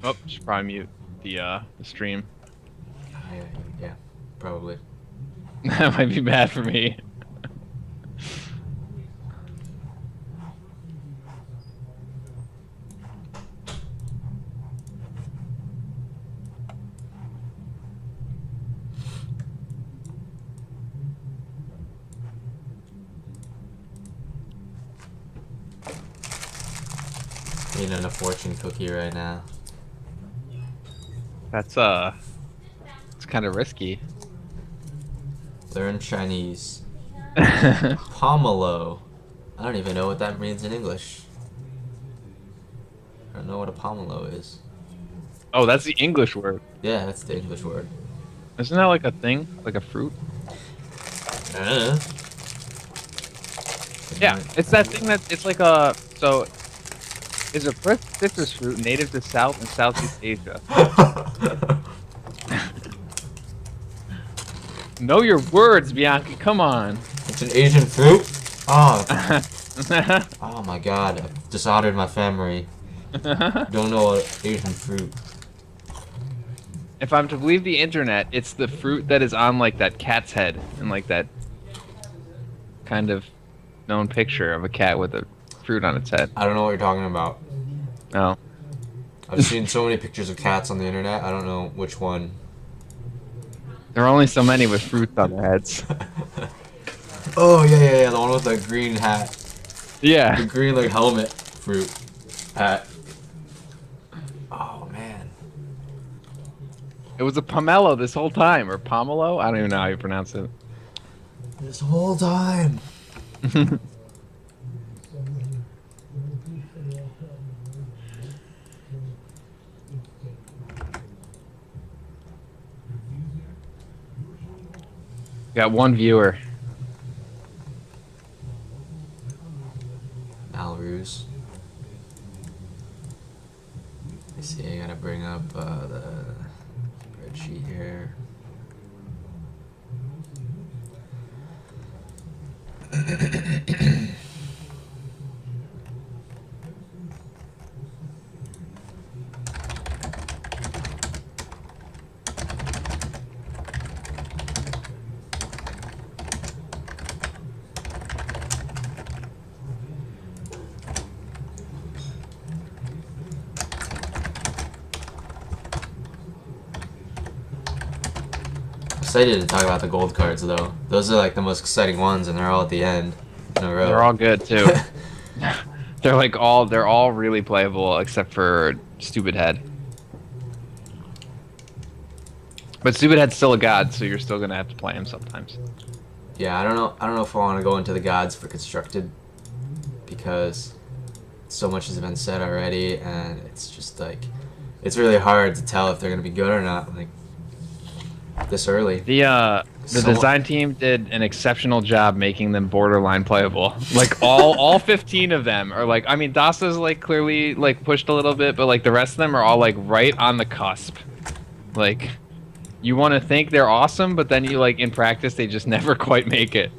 Oh, should probably mute the stream. Yeah, yeah, probably. That might be bad for me. Eating a fortune cookie right now. That's it's kind of risky. Learn Chinese. Pomelo. I don't even know what that means in English. I don't know what a pomelo is. Oh, that's the English word. Yeah, that's the English word. Isn't that like a thing? Like a fruit? Uh, Yeah, it's that thing that it's like a so is a citrus fruit native to South and Southeast Asia. Know your words, Bianchi. Come on. it's an Asian fruit? Oh, oh my god. I've dishonored my family. Don't know what Asian fruit. If I'm to believe the internet, it's the fruit that is on like that cat's head and like that kind of known picture of a cat with a fruit on its head. I don't know what you're talking about. Oh. I've seen so many pictures of cats on the internet. I don't know which one. There are only so many with fruits on their heads. Oh yeah, yeah, yeah. The one with the green hat, the Yeah. green like helmet fruit hat. Oh man. It was a pomelo this whole time, or pomelo? I don't even know how you pronounce it. This whole time. Got one viewer. Malrus. Let's see. I gotta bring up the spreadsheet here. Excited to talk about the gold cards though. Those are like the most exciting ones, and they're all at the end in a They're row. all good too. They're all really playable except for Stupid Head. But Stupid Head's still a god, so you're still gonna have to play him sometimes. Yeah, I don't know. I don't know if I want to go into the gods for constructed because so much has been said already, and it's just like it's really hard to tell if they're gonna be good or not. Like this early. The Someone, design team did an exceptional job making them borderline playable. Like all 15 of them are like I mean Dasa's like clearly like pushed a little bit, but like the rest of them are all like right on the cusp. Like you want to think they're awesome, but then you like in practice they just never quite make it.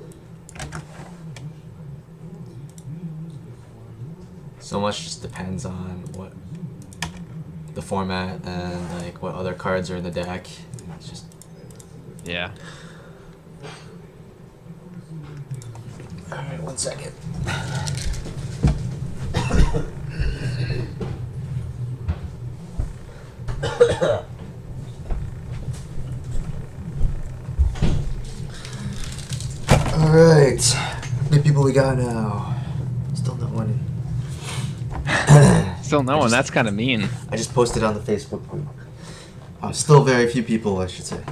so much just depends on what the format and like what other cards are in the deck. It's just Yeah. all right. 1 second. All right. How many people we got now? Still no one. Still no I one. just That's kind of mean. I just posted on the Facebook group. Still very few people, I should say.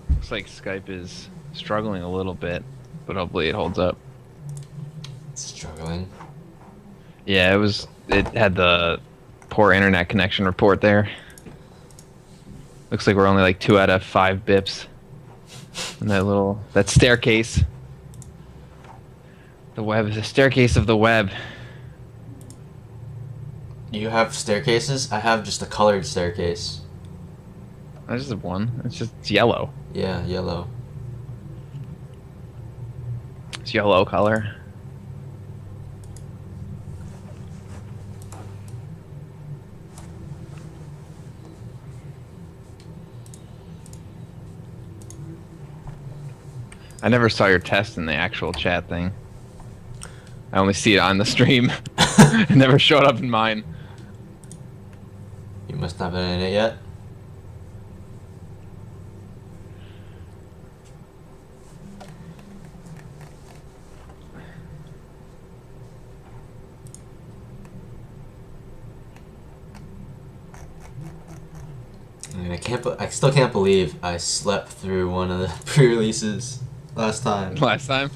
Looks like Skype is struggling a little bit, but hopefully it holds up. Struggling. Yeah, it had the poor internet connection report there. Looks like we're only like 2 out of 5 bips in that staircase. The web is a staircase of the web. You have staircases? I have just a colored staircase. I just have one. It's yellow. Yeah, yellow. It's yellow color. I never saw your test in the actual chat thing. I only see it on the stream. It never showed up in mine. You must not have been in it yet. I mean, I still can't believe I slept through one of the pre-releases last time. Last time?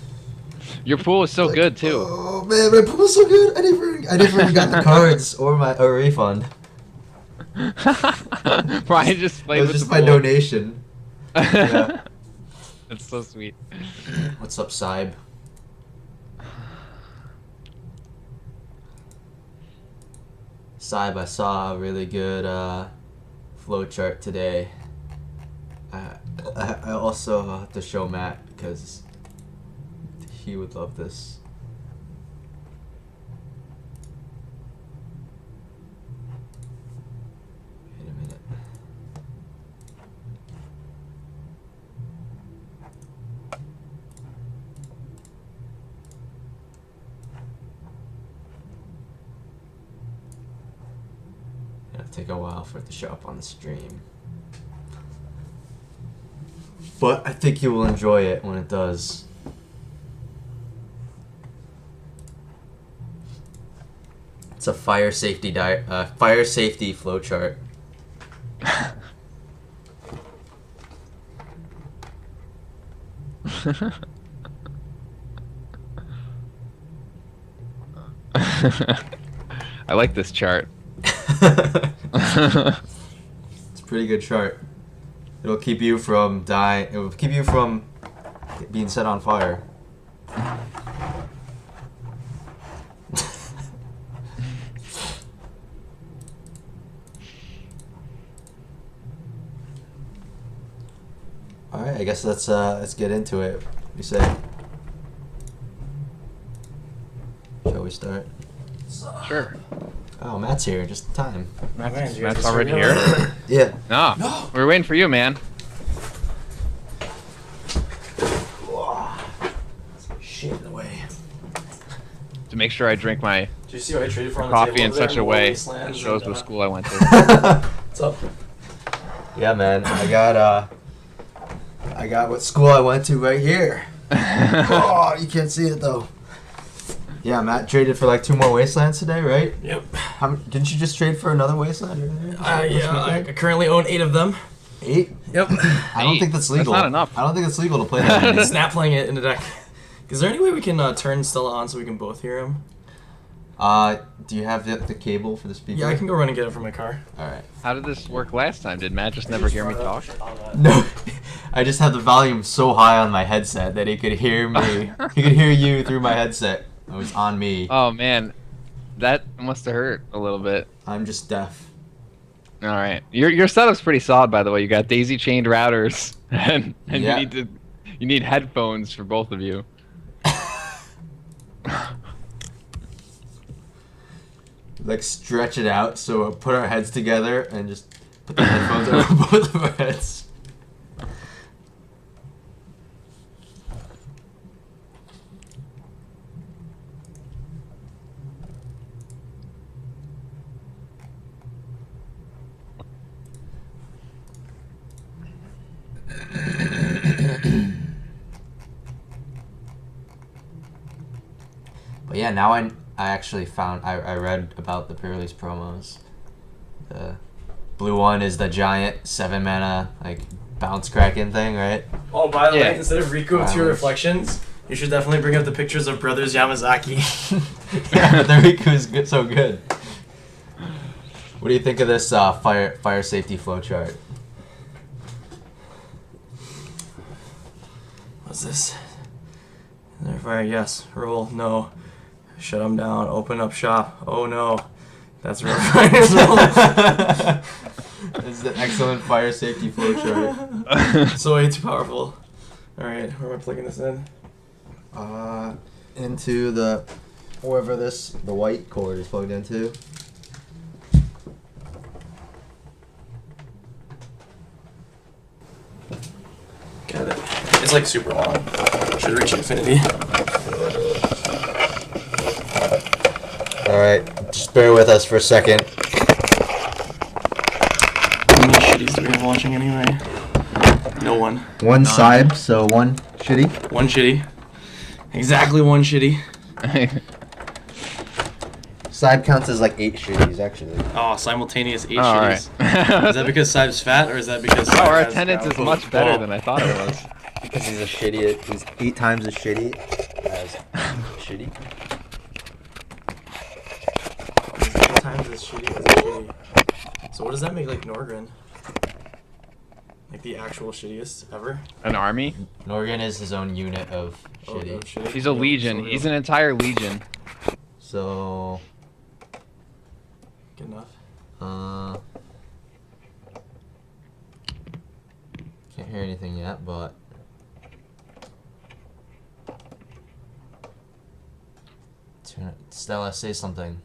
Your pool was so good too. Oh man, my pool was so good. I never even got the cards or a refund. Brian just It played was with just the my pool. donation. Yeah. That's so sweet. What's up, Saib? Saib, I saw a really good flowchart today. I also have to show Matt because he would love this. Wait a minute. It'll take a while for it to show up on the stream. But I think you will enjoy it when it does. It's a fire safety flowchart. I like this chart. It's a pretty good chart. It'll keep you from dying. It will keep you from being set on fire. All right, I guess let's get into it. What do you say? Shall we start? Sure. Oh, Matt's here, just in time. Matt's already here? Yeah. No. We were waiting for you, man. Shit in the way. To make sure I drink my Did you see what I traded for on the coffee table in over there such in a way Wasteland? that shows what school I went to. What's up? Yeah, man. I got what school I went to right here. Oh, you can't see it though. Yeah, Matt traded for like 2 more wastelands today, right? Yep. Didn't you just trade for another wasteland? I currently own 8 of them. 8? Yep. I don't think that's legal. That's not enough. I don't think it's legal to play that many. Snap playing it in the deck. Is there any way we can turn Stella on so we can both hear him? Do you have the cable for the speaker? Yeah, I can go run and get it from my car. All right. How did this work last time? Did Matt just never hear me talk? No, I just had the volume so high on my headset that he could hear me. He could hear you through my headset. It was on me. Oh man, that must have hurt a little bit. I'm just deaf. All right, your setup's pretty solid, by the way. You got daisy chained routers, and Yeah. you need headphones for both of you. Like stretch it out so we'll put our heads together and just put the headphones over both of our heads. But yeah, now I actually found I read about the pre-release promos. The blue one is the giant 7-mana like bounce kraken thing, right? Oh, by the Yeah. way, instead of Riku with 2 reflections, you should definitely bring up the pictures of Brothers Yamazaki. Yeah, but the Riku is good, so good. What do you think of this fire safety flowchart? What's this? Fire, yes. Roll, no. Shut them down. Open up shop. Oh no. That's River Fire's roll. This is an excellent fire safety flow chart. So way too powerful. Alright, where am I plugging this in? Into wherever the white cord is plugged into. Got it. It's like super long. Should reach infinity. Alright, just bear with us for a second. How many shitties do we have watching anyway? No one. One side, so one shitty. One shitty. Exactly one shitty. Side counts as like 8 shitties, actually. Oh, simultaneous 8 All shitties. right. Is that because Saib's fat, or is that because Oh, our Saib has attendance is gout? much better Oh. than I thought it was. Because he's a shitty. He's 8 times as shitty as shitty. He's 8 times as shitty as a shitty. So what does that make like Norgren? Like the actual shittiest ever? An army? Norgan is his own unit of Oh, shitty. no, shitty. He's a Yep, legion. so real. He's an entire legion. So, Good enough. can't hear anything yet, but Stella, say something.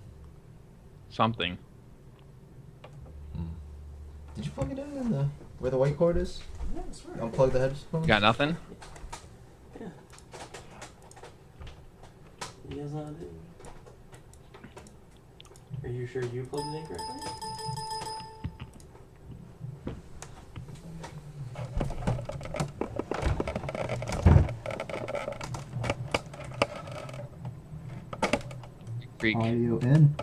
Something. Did you plug it in the where the white cord is? Yeah, I swear. Unplug the headphones. You got nothing? Yeah. You guys not Are you sure you plugged it in correctly? Freak. Audio in.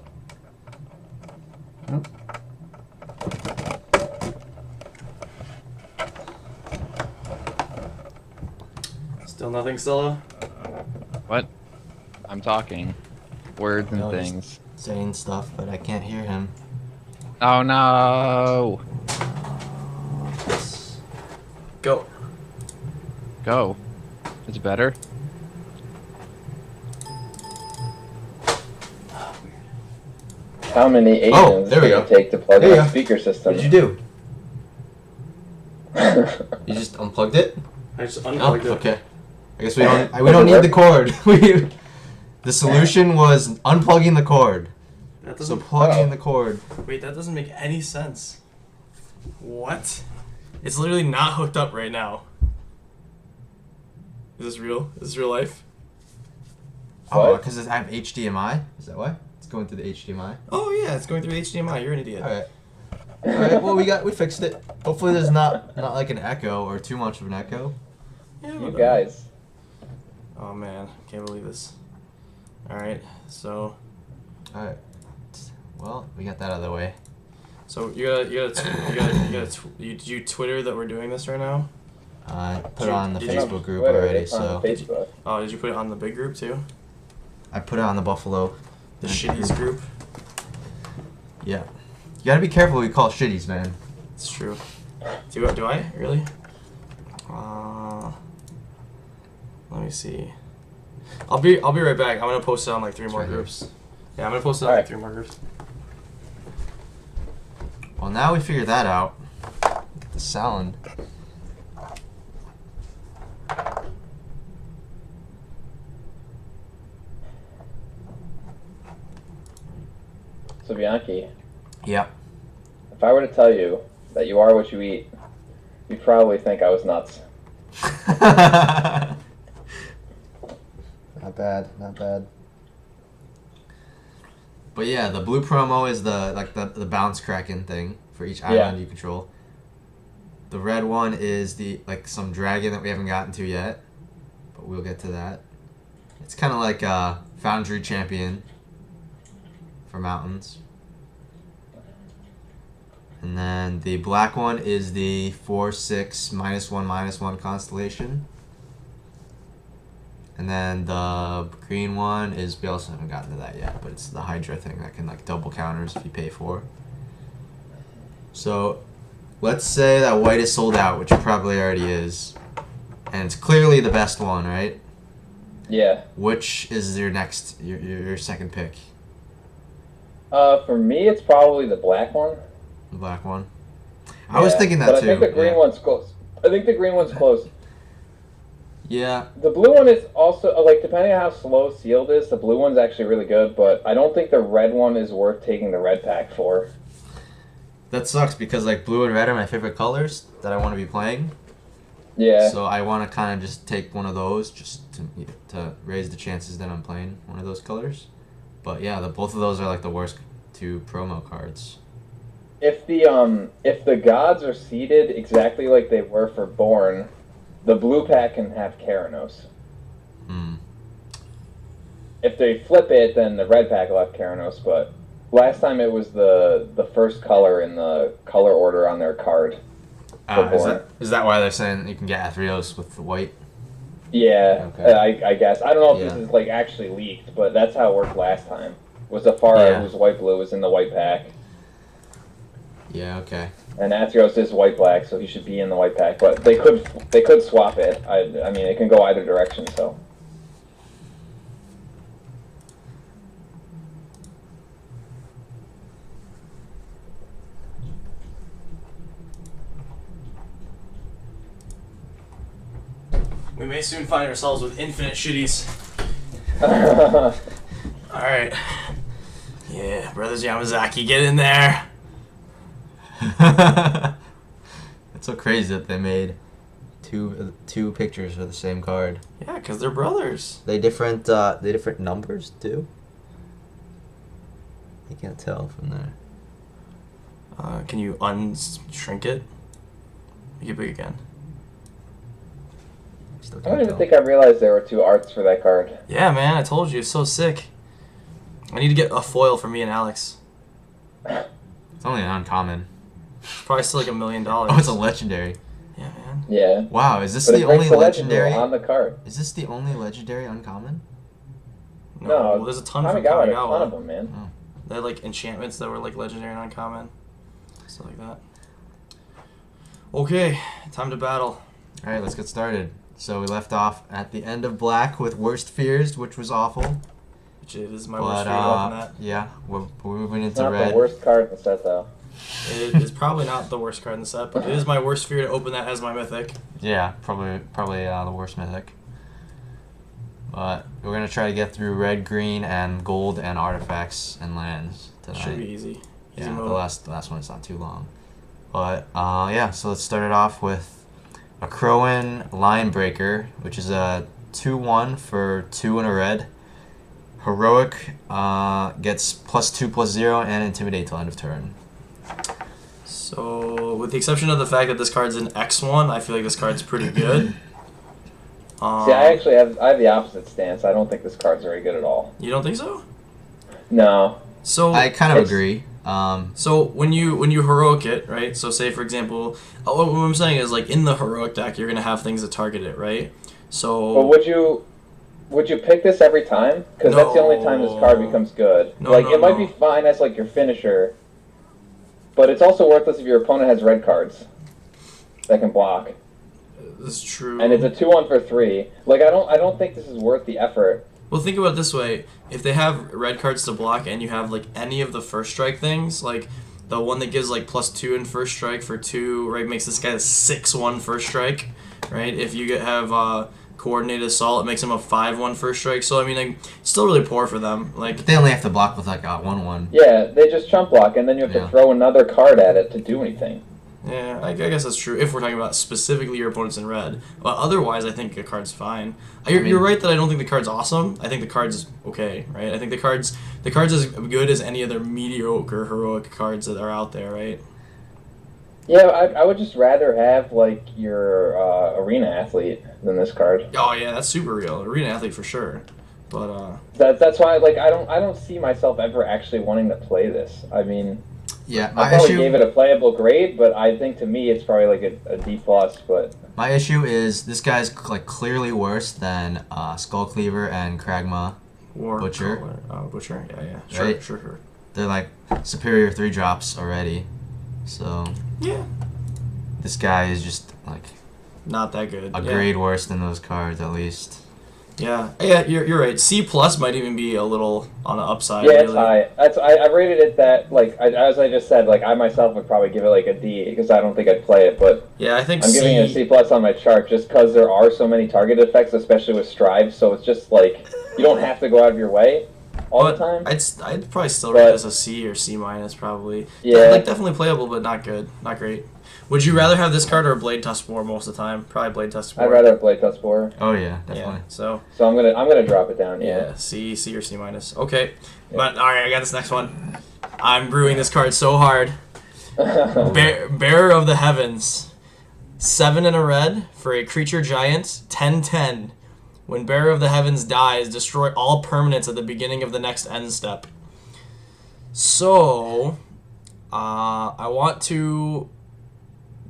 Nope. Still nothing, Stella? What? I'm talking. Words and No, just- things. Saying stuff, but I can't hear him. Oh no! Go. Go. It's better. How many agents Oh, there we did go. it take to plug There in you a go. speaker system? What did you do? You just unplugged it? I just Oh, unplugged it. okay. I guess we don't need the cord. The solution was unplugging the cord. That So doesn't. plugging in the cord. Wait, that doesn't make any sense. What? It's literally not hooked up right now. Is this real? Is this real life? Oh, What? because I have HDMI. Is that why? It's going through the HDMI. Oh yeah, it's going through HDMI. You're an idiot. All right. All right. Well, we fixed it. Hopefully, there's not like an echo or too much of an echo. Yeah, You whatever. guys. Oh man, can't believe this. All right, so All right. Well, we got that out of the way. so you Twitter that we're doing this right now? I put it on the Did you- Facebook group Twitter, already, it's on so Facebook. Oh, did you put it on the big group too? I put it on the Buffalo. The shitties group. Yeah. You gotta be careful what you call shitties, man. It's true. Do I really? Let me see. I'll be right back. I'm gonna post it on like 3 more right here. groups. Yeah, I'm gonna post it on like Alright. 3 more groups. Well, now we figured that out. Get the sound. So Bianchi, Yep. if I were to tell you that you are what you eat, you'd probably think I was nuts. Not bad, not bad. But yeah, the blue promo is the bounce kraken thing for each island you control. The red one is the some dragon that we haven't gotten to yet, but we'll get to that. It's kind of like a Foundry Champion for mountains. And then the black one is the 4/6 -1/-1 constellation. And then the green one is, we also haven't gotten to that yet, but it's the Hydra thing that can double counters if you pay for. So let's say that white is sold out, which it probably already is. And it's clearly the best one, right? Yeah. Which is your second pick? For me, it's probably the black one. The black one. I was thinking that but too. I think the green one's close. I think the green one's close. Yeah. The blue one is also like, depending on how slow sealed is, the blue one's actually really good. But I don't think the red one is worth taking the red pack for. That sucks because like blue and red are my favorite colors that I want to be playing. Yeah. So I want to kind of just take one of those just to raise the chances that I'm playing one of those colors. But yeah, both of those are like the worst two promo cards. If the gods are seeded exactly like they were for Born, the blue pack can have Keranos. Hmm. If they flip it, then the red pack will have Keranos. But last time it was the first color in the color order on their card. Is that why they're saying you can get Athreos with the white? Yeah, Okay. I guess. I don't know if Yeah. this is like actually leaked, but that's how it worked last time. Was Zafara, Yeah. who's white blue, was in the white pack, Yeah. Okay. and Athreos is white black, so he should be in the white pack. But they could swap it. I mean, it can go either direction. So. We may soon find ourselves with infinite shitties. Alright. Yeah, Brothers Yamazaki, get in there. It's so crazy that they made two pictures for the same card. Yeah, because they're brothers. They different numbers too. You can't tell from there. Can you unshrink it? Make it big again. Still I can't don't even tell. think I realized there were two arts for that card. Yeah, man, I told you, it's so sick. I need to get a foil for me and Alex. It's only an uncommon. It's probably still like $1 million. Oh, it's a legendary. Yeah, man. Yeah. Wow, is this But the it breaks only the legend rule legendary? on the card. Is this the only legendary uncommon? No, there's a ton from Kamigawa had a ton of Kamigawa. them, man. They had like enchantments that were like legendary and uncommon. Stuff like that. Okay, time to battle. All right, let's get started. So we left off at the end of black with worst fears, which was awful. Which it is my But worst fear to open that. yeah, we're moving It's into not red. the worst card in the set, though. It is probably not the worst card in the set, but it is my worst fear to open that as my mythic. Yeah, probably the worst mythic. But we're gonna try to get through red, green, and gold and artifacts and lands tonight. Should be easy. Easy Yeah, mode. the last one is not too long. But yeah, so let's start it off with a Crowan Linebreaker, which is a 2/1 for 2 and a red. Heroic gets +2/+0 and intimidate till end of turn. So, with the exception of the fact that this card's an X1, I feel like this card's pretty good. See, I actually have the opposite stance. I don't think this card's very good at all. You don't think so? No. So I kind of it's- agree. So when you heroic it, right? So say for example, what I'm saying is like in the heroic deck, you're gonna have things that target it, right? So But would you pick this every time? Because that's the only time this card becomes good. No, like no, it might no. be fine as like your finisher, but it's also worthless if your opponent has red cards that can block. this is true. And it's a 2/1 for 3. Like I don't think this is worth the effort. Well, think about it this way: if they have red cards to block, and you have like any of the first strike things, like the one that gives like +2 in first strike for 2, right, makes this guy a 6/1 first strike, right? If you have coordinated assault, it makes him a 5/1 first strike. So I mean, like, it's still really poor for them. Like, But they only have to block with like a 1/1. Yeah, they just chump block, and then you have Yeah. to throw another card at it to do anything. yeah, I guess that's true. If we're talking about specifically your opponents in red, but otherwise, I think the card's fine. You're right that I don't think the card's awesome. I think the card's okay, right? I think the card's as good as any other mediocre heroic cards that are out there, right? Yeah, I would just rather have like your arena athlete than this card. Oh yeah, that's super real. Arena athlete for sure. But That's why like I don't see myself ever actually wanting to play this. I mean, Yeah, I my probably issue. gave it a playable grade, but I think to me it's probably like a D plus. But My issue is this guy's like clearly worse than Skull Cleaver and Kragma. War Butcher. Butcher. Yeah. Sure. Right? Sure. They're like superior 3-drops already. So Yeah. this guy is just like Not that good. a Yeah. grade worse than those cards at least. Yeah, you're right. C plus might even be a little on the upside. Yeah, it's really. high. I rated it that, like, as I just said, like, I myself would probably give it like a D because I don't think I'd play it, but Yeah, I think I'm giving it a C plus on my chart just because there are so many target effects, especially with Strive. So it's just like you don't have to go out of your way all the time. I'd probably still rate But- it as a C or C minus probably. Yeah. Like definitely playable, but not good, not great. Would you rather have this card or a Blade Tuskboar most of the time? Probably Blade Tuskboar. I'd rather play Tuskboar, Oh yeah, definitely. Yeah. So so I'm gonna drop it down. yeah, Yeah. C or C minus. Okay, but all right, I got this next one. I'm brewing this card so hard. Bearer of the Heavens. 7 in a red for a creature giant, 10/10. When Bearer of the Heavens dies, destroy all permanents at the beginning of the next end step. So, I want to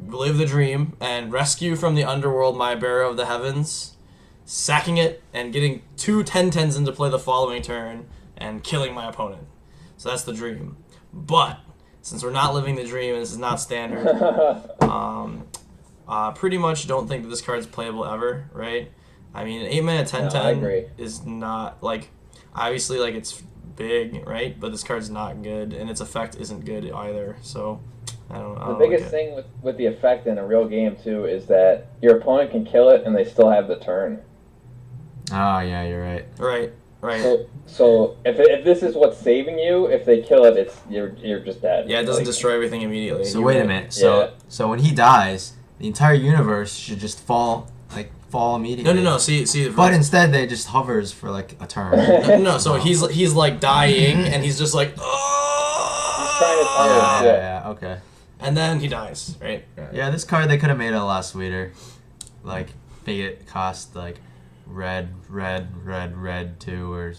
live the dream and rescue from the underworld my Bearer of the Heavens, sacking it and getting 2 10/10s into play the following turn and killing my opponent. So that's the dream. But, since we're not living the dream and this is not standard, pretty much don't think that this card's playable ever, right? I mean, an 8-mana 10/10 No, I agree. is not, like, obviously, like, it's big, right? But this card's not good, and its effect isn't good either, so I don't The like biggest it. thing with the effect in a real game too is that your opponent can kill it and they still have the turn. Oh yeah, you're right. Right. So if this is what's saving you, if they kill it, you're just dead. Yeah, it doesn't Like, destroy everything immediately. So You're wait a right. minute. So Yeah. so when he dies, the entire universe should just fall immediately. No. See. But instead, they just hovers for like a turn. No. So he's like dying, and he's just like, He's trying oh, to Yeah. Okay. and then he dies, right? Yeah, this card they could have made it a lot sweeter. Like make it cost like red 2, or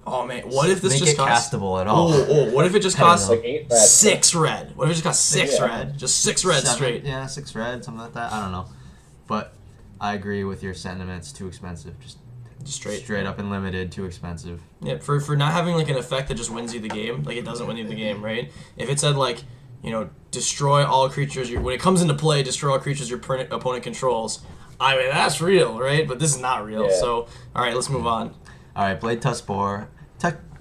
Oh man, what if this make just it costs? castable at all? What if it just I don't costs know. like 8 red. 6 red? What if it just costs 6 Yeah. red? Just 6 red 7, straight. Yeah, 6 red, something like that. I don't know, but I agree with your sentiments. Too expensive. Just straight up and limited. Too expensive. Yeah, for not having like an effect that just wins you the game, like it doesn't win you the game, right? If it said like, destroy all creatures, when it comes into play, destroy all creatures your opponent controls. I mean, that's real, right? But this is not real. Yeah. So, all right, let's move on. All right, Blade Tuskboar.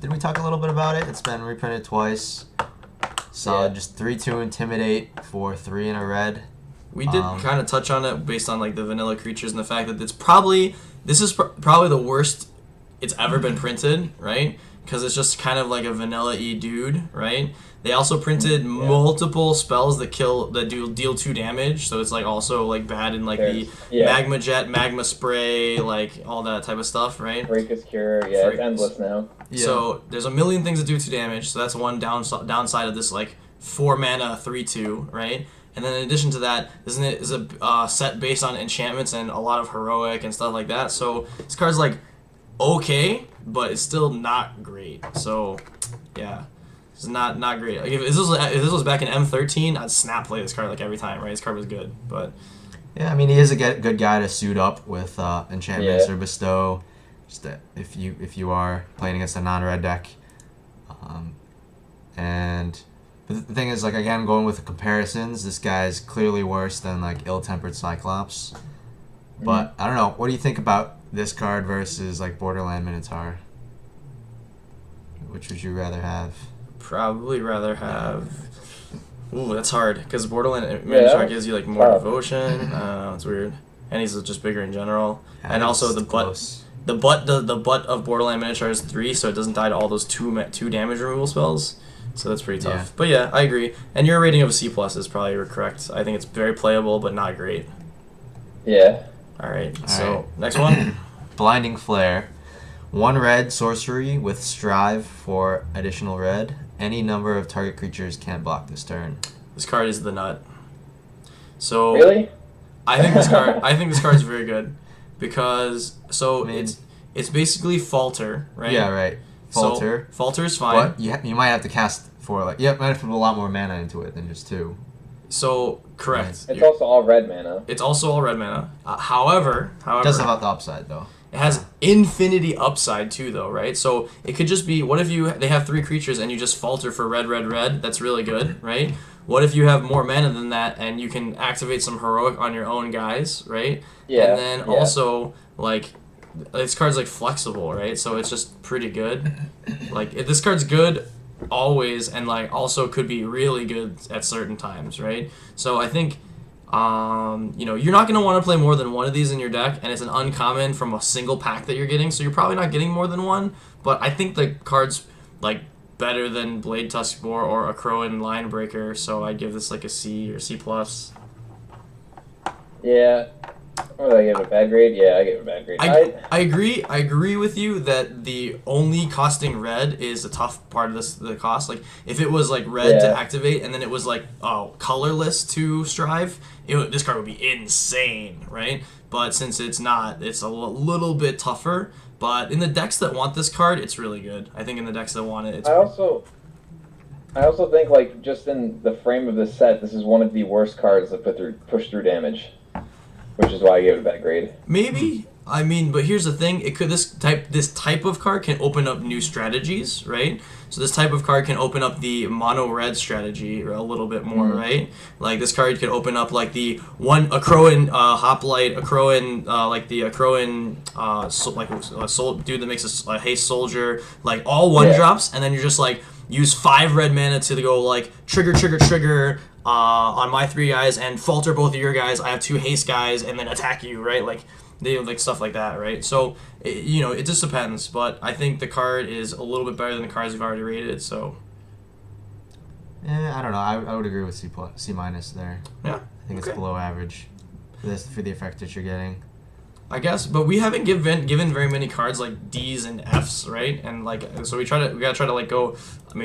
Did we talk a little bit about it? It's been reprinted twice. Solid, Yeah. just 3/2 Intimidate for 3 in a red. We did kind of touch on it based on like the vanilla creatures and the fact that this is probably the worst it's ever been printed, right? Because it's just kind of like a vanilla-y dude, right? They also printed multiple spells that deal 2 damage, so it's like also like bad in like the Magma Jet, Magma Spray, like all that type of stuff, right? Breaker's Cure, yeah, Freak. it's endless now. Yeah. So there's a million things that do 2 damage, so that's one downside of this like 4 mana 3/2, right? And then in addition to that, is a set based on enchantments and a lot of heroic and stuff like that. So this card's like okay, but it's still not great. So yeah, it's not great. Like if this was back in M13, I'd snap play this card like every time, right? This card was good, but Yeah, I mean he is a good guy to suit up with enchantments Yeah. or bestow, just if you are playing against a non-red deck. But the thing is, like again, going with the comparisons, this guy's clearly worse than like Ill-Tempered Cyclops. But I don't know. What do you think about this card versus like Borderland Minotaur? Which would you rather have? probably rather have. Ooh, that's hard because Borderland Minotaur gives you like more tough. devotion. I don't know, it's weird, and he's just bigger in general. Yeah, And also it's the butt. close. The butt of Borderland Minotaur is 3, so it doesn't die to all those 2 damage removal spells. So that's pretty tough. Yeah. But yeah, I agree. And your rating of a C+ is probably correct. I think it's very playable, but not great. Yeah. All right. All So right. next one. Blinding Flare. 1 red sorcery with Strive for additional red. Any number of target creatures can't block this turn. This card is the nut. So Really? I think this card is very good because I mean- it's basically Falter, right? Yeah, right. Falter. So, Falter is fine. But you might have to cast for like might have to put a lot more mana into it than just 2. So correct. It's also all red mana. It's also all red mana. However, It does have the upside though. it has infinity upside too, though, right? So it could just be, what if they have 3 creatures and you just Falter for red, red, red? That's really good, right? What if you have more mana than that and you can activate some heroic on your own guys, right? Yeah. And then yeah. also like this card's like flexible, right? So it's just pretty good. Like if this card's good always, and like also could be really good at certain times, right? So I think you're not going to want to play more than one of these in your deck, and it's an uncommon from a single pack that you're getting, so you're probably not getting more than one, but I think the card's like better than Blade Tusk Boar or a Crowan Linebreaker, so I'd give this like a C or C+. Yeah. Or did I give it a bad grade? Yeah, I gave it a bad grade. I agree with you that the only costing red is the tough part of the cost. Like if it was like red to activate and then it was like colorless to strive, this card would be insane, right? But since it's not, it's a little bit tougher. But in the decks that want this card, it's really good. I think in the decks that want it, it's. I also think like just in the frame of this set, this is one of the worst cards to push through damage. Which is why I gave it a bad grade. Maybe. I mean, but here's the thing. This type of card can open up new strategies, right? So this type of card can open up the mono red strategy a little bit more, right? Like this card could open up like a Crowan hoplite, a Crowan dude that makes a haste soldier, like all one drops, and then you're just like use 5 red mana to go like trigger on my 3 guys and falter both of your guys. I have 2 haste guys and then attack you, right? Like they like stuff like that, right? So it just depends, but I think the card is a little bit better than the cards we've already rated. So I don't know. I would agree with C minus there. Yeah, I think it's below average for the effect that you're getting. I guess, but we haven't given very many cards like D's and F's, right? And like, so we gotta try to like go,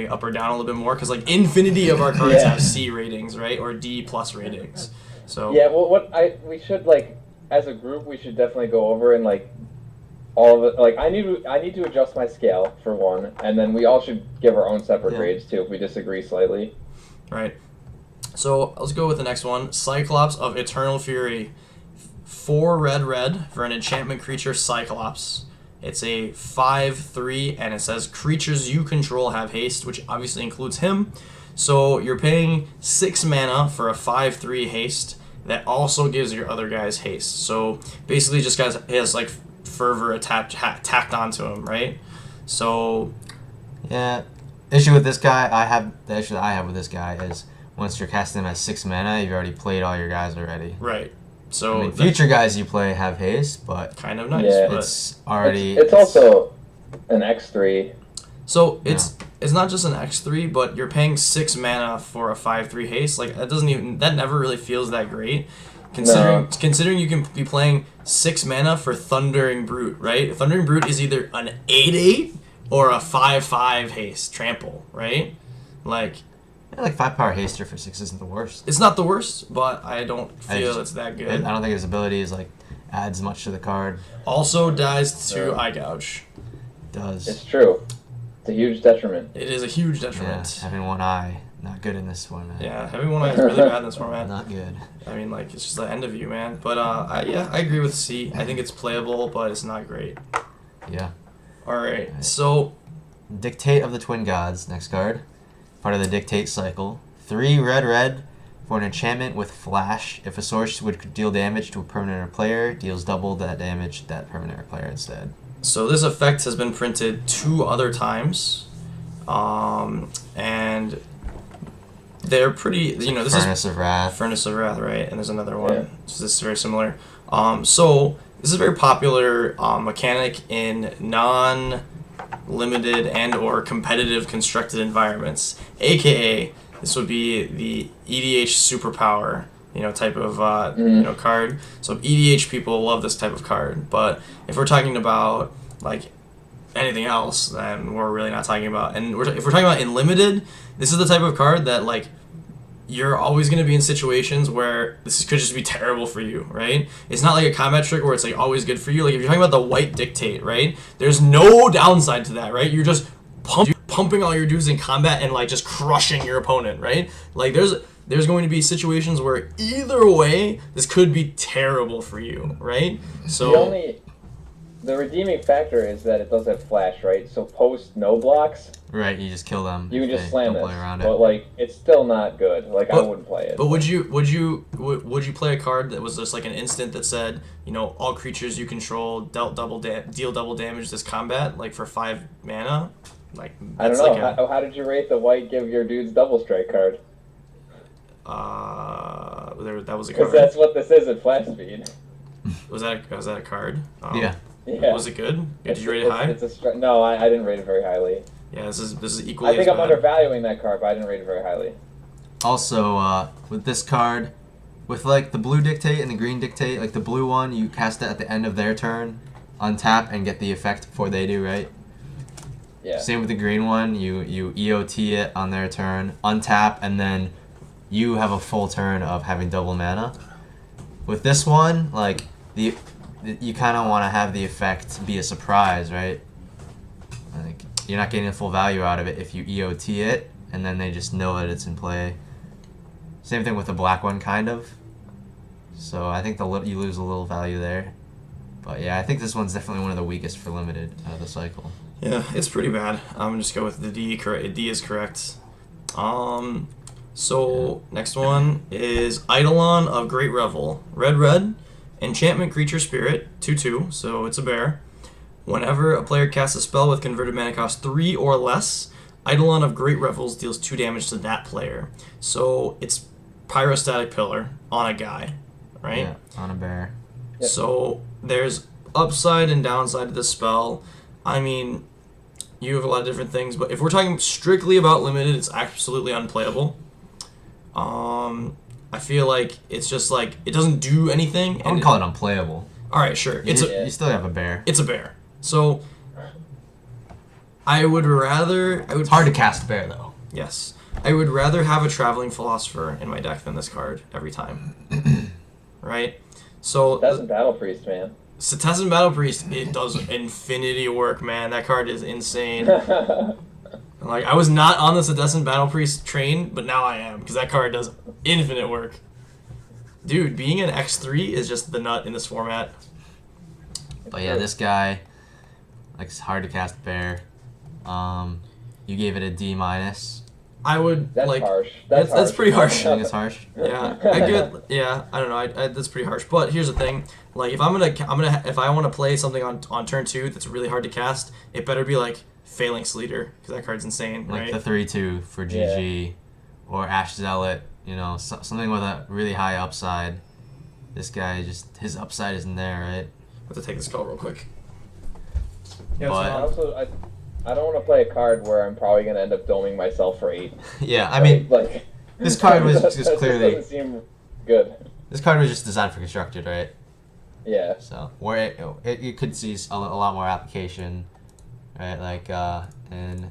up or down a little bit more, because like infinity of our cards have C ratings, right, or D plus ratings. So yeah, well, we should like as a group we should definitely go over and like all of it. Like I need to adjust my scale for one, and then we all should give our own separate grades too if we disagree slightly. Right. So let's go with the next one, Cyclops of Eternal Fury. 4 red for an enchantment creature Cyclops. It's a 5/3 and it says creatures you control have haste, which obviously includes him. So you're paying 6 mana for a 5/3 haste that also gives your other guys haste. So basically just has like fervor tacked onto him, right? So yeah, issue with this guy the issue that I have with this guy is once you're casting him at 6 mana, you've already played all your guys already. Right. So future guys you play have haste, but kind of nice. Yeah, but it's already. It's also an X3. So it's not just an X3, but you're paying 6 mana for a 5/3 haste. Like that never really feels that great. Considering you can be playing 6 mana for Thundering Brute, right? Thundering Brute is either an 8/8 or a 5/5 haste trample, right? Like 5-power haster for 6 isn't the worst. It's not the worst, but I don't feel it's that good. I don't think his ability is adds much to the card. Also dies to Eye Gouge. Does. It's true. It's a huge detriment. It is a huge detriment. Yeah, having one eye, not good in this format. Yeah, having one eye is really bad in this format. Not good. I mean, like, it's just the end of you, man. But, I agree with C. I think it's playable, but it's not great. Yeah. Alright, so... Dictate of the Twin Gods, next card. Part of the Dictate cycle. 3 red for an enchantment with Flash. If a source would deal damage to a permanent or player, deals double that damage to that permanent or player instead. So this effect has been printed 2 other times. And they're pretty, this Furnace of Wrath. Furnace of Wrath, right? And there's another one. Yeah. So this is very similar. So this is a very popular mechanic in non-limited and or competitive constructed environments. AKA, this would be the EDH superpower, type of card. So EDH people love this type of card. But if we're talking about like anything else, then we're really not talking about. And if we're talking about in limited, this is the type of card that like you're always going to be in situations where this could just be terrible for you, right? It's not like a combat trick where it's like always good for you. Like if you're talking about the white dictate, right? There's no downside to that, right? You're just pumping all your dudes in combat and like just crushing your opponent, right? Like there's going to be situations where either way this could be terrible for you, right? So the redeeming factor is that it does have flash, right? So post no blocks, Right, you just kill them. you can if just they slam don't this. play around But it. like, it's still not good. Like, I But- wouldn't play it. But would you play a card that was just like an instant that said, all creatures you control deal double damage this combat, like for 5 mana? Like I don't that's know. like How did you rate the white give your dudes double strike card? that was a Because card. that's what this is at flash speed. Was that a card? Yeah. Yeah. Was it good? Did you rate it high? No, I didn't rate it very highly. Yeah, this is equally. I think as I'm bad. undervaluing that card, but I didn't rate it very highly. Also, with this card, with like the blue dictate and the green dictate, like the blue one, you cast it at the end of their turn, untap and get the effect before they do, right? Yeah. Same with the green one, you EOT it on their turn, untap, and then you have a full turn of having double mana. With this one, like you kind of want to have the effect be a surprise, right? Like you're not getting the full value out of it if you EOT it, and then they just know that it's in play. Same thing with the black one, kind of. So I think you lose a little value there. But yeah, I think this one's definitely one of the weakest for limited out of the cycle. Yeah, it's pretty bad. I'm gonna just go with the D. D is correct. So next one is Eidolon of Great Revel. Red, enchantment creature spirit, 2/2, so it's a bear. Whenever a player casts a spell with converted mana cost 3 or less, Eidolon of Great Revels deals 2 damage to that player. So it's Pyrostatic Pillar on a guy, right? Yeah, on a bear. Yep. So there's upside and downside to this spell. I mean, you have a lot of different things, but if we're talking strictly about limited, it's absolutely unplayable. I feel like it's just like it doesn't do anything. I wouldn't call it unplayable. All right, sure. You still have a bear. It's a bear. So I would It's hard to cast bear though. Yes. I would rather have a Traveling Philosopher in my deck than this card every time. Right? So That's a Battle Priest, man. Cetizen Battle Priest, it does infinity work, man. That card is insane. Like, I was not on the Cetizen Battle Priest train, but now I am, because that card does infinite work. Dude, being an X3 is just the nut in this format. But yeah, this guy, like, it's hard to cast bear. You gave it a D minus. I would, That's like... harsh. That's pretty harsh. I think it's harsh. Yeah, I get. Yeah, I don't know. I that's pretty harsh. But here's the thing: like, if if I want to play something on turn 2 that's really hard to cast, it better be like Phalanx Leader, because that card's insane, Like right? the 3/2 for GG, or Ash Zealot. Something with a really high upside. This guy his upside isn't there, right? I have to take this call real quick. But- I don't want to play a card where I'm probably going to end up doming myself for 8. Yeah, I mean, like this card was just that clearly- doesn't seem good. this card was just designed for constructed, right? Yeah. So where it could see a lot more application, right? Like in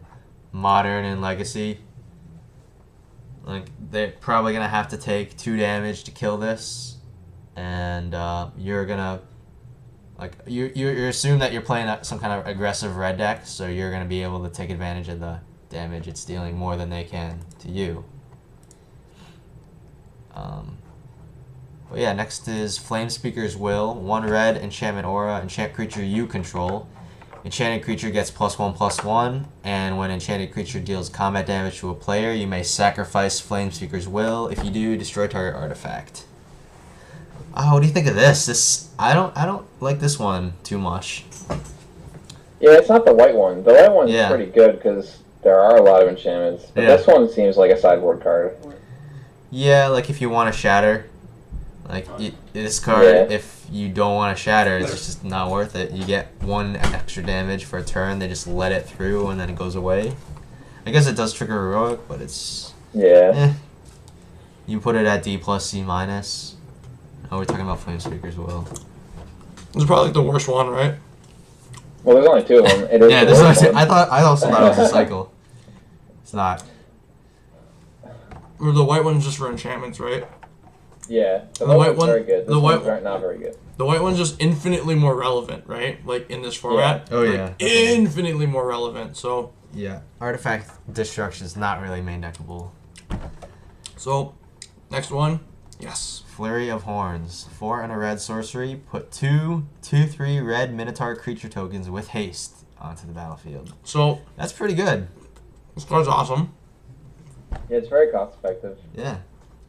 modern and legacy. Like they're probably gonna have to take 2 damage to kill this, and you're gonna you assume that you're playing some kind of aggressive red deck, so you're gonna be able to take advantage of the damage it's dealing more than they can to you. But yeah, next is Flamespeaker's Will. 1 red, enchantment aura, enchant creature you control. Enchanted creature gets +1/+1, and when enchanted creature deals combat damage to a player, you may sacrifice Flamespeaker's Will. If you do, destroy target artifact. Oh, what do you think of this? I don't like this one too much. Yeah, it's not the white one. The white one's Yeah. pretty good because there are a lot of enchantments. But Yeah. this one seems like a sideboard card. Yeah, like if you want to shatter, like this card, Yeah. if you don't want to shatter, it's just not worth it. You get 1 extra damage for a turn. They just let it through and then it goes away. I guess it does trigger heroic, but it's Yeah. You put it at D plus C minus. Oh, we're talking about Flamespeaker's Will. It's probably like the worst one, right? Well, there's only 2 of them. It is Yeah, the there's worst no, one. I also thought it was a cycle. It's not. Or the white one's just for enchantments, right? Yeah. The, The white white one's one- very good. the This white- one's not very good. The white one's just infinitely more relevant, right? Like in this format. Oh, Like, yeah, definitely. infinitely more relevant. So Yeah. Artifact destruction is not really main deckable. So, next one Yes. Flurry of Horns. 4 and a red sorcery. Put 2/2/3 red Minotaur creature tokens with haste onto the battlefield. So That's pretty good. this card's awesome. Yeah, it's very cost effective. Yeah.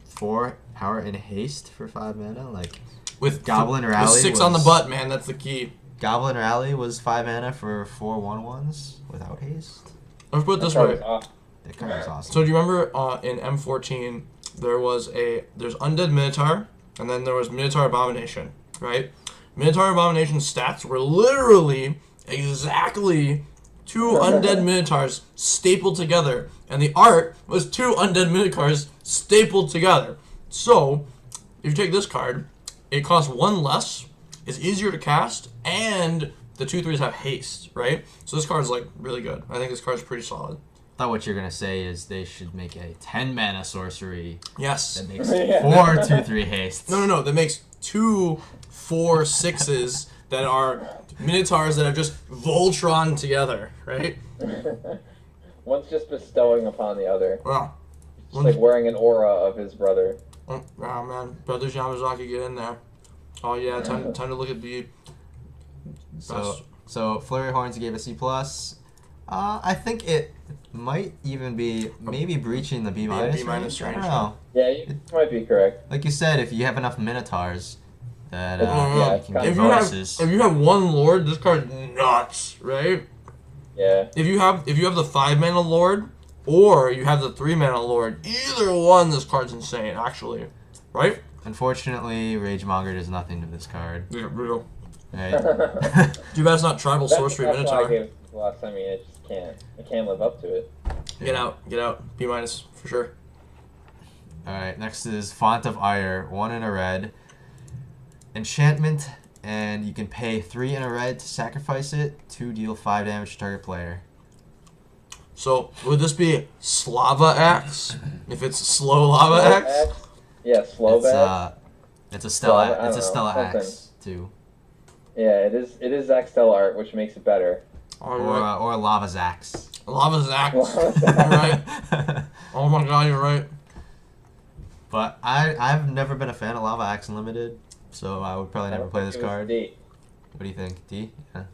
4 power and haste for 5 mana. Like, With Goblin with Rally 6 on the was- butt, man. That's the key. Goblin Rally was 5 mana for 4 1/1s without haste. Let's put it this That card way. is awesome. That card was awesome. So do you remember in M14 there's Undead Minotaur and then there was Minotaur Abomination, right? Minotaur Abomination stats were literally exactly 2 undead Minotaurs stapled together, and the art was 2 undead Minotaurs stapled together. So if you take this card, it costs 1 less, it's easier to cast, and the 2/3s have haste, right? So this card's like really good. I think this card's pretty solid. I thought what you're going to say is they should make a 10 mana sorcery Yes. that makes Yeah. 4 2/3 haste. No. That makes 2 4/6s that are Minotaurs that have just Voltron together, right? One's just bestowing upon the other. Wow. Just like wearing an aura of his brother. Oh, man. Brothers Yamazaki, get in there. Oh, yeah. Time to look at the So Flurry of Horns gave a C+. I think it might even be maybe breaching the B-. B- range. B-minus I don't range, know. Yeah, you might be correct. Like you said, if you have enough Minotaurs, that Yeah, you can it's get If you have bonuses. if you have 1 Lord, this card's nuts, right? Yeah. If you have the 5 mana Lord or you have the 3 mana Lord, either one, this card's insane, actually, right? Unfortunately, Ragemonger does nothing to this card. Yeah, real. Right? Too bad it's not Tribal Sorcery That's why I Minotaur. gave it the last time. I mean, it just can't. It can't live up to it. Get out. B- for sure. Alright, next is Font of Ire, 1 in a red. Enchantment, and you can pay 3 in a red to sacrifice it to deal 5 damage to target player. So, would this be Slava Axe? If it's Slow Lava Axe? Yeah, slow It's back. it's a Stella Well, I it's a don't know, Stella something. Axe too. Yeah, it is. It is Zack Stella art, which makes it better. Alright. Or Lava's Axe. Lava's Axe. Lava's You're right. But Oh my god, you're right. I've never been a fan of Lava Axe Unlimited, so I would probably never play this It was card. D. What do you think, D? Yeah.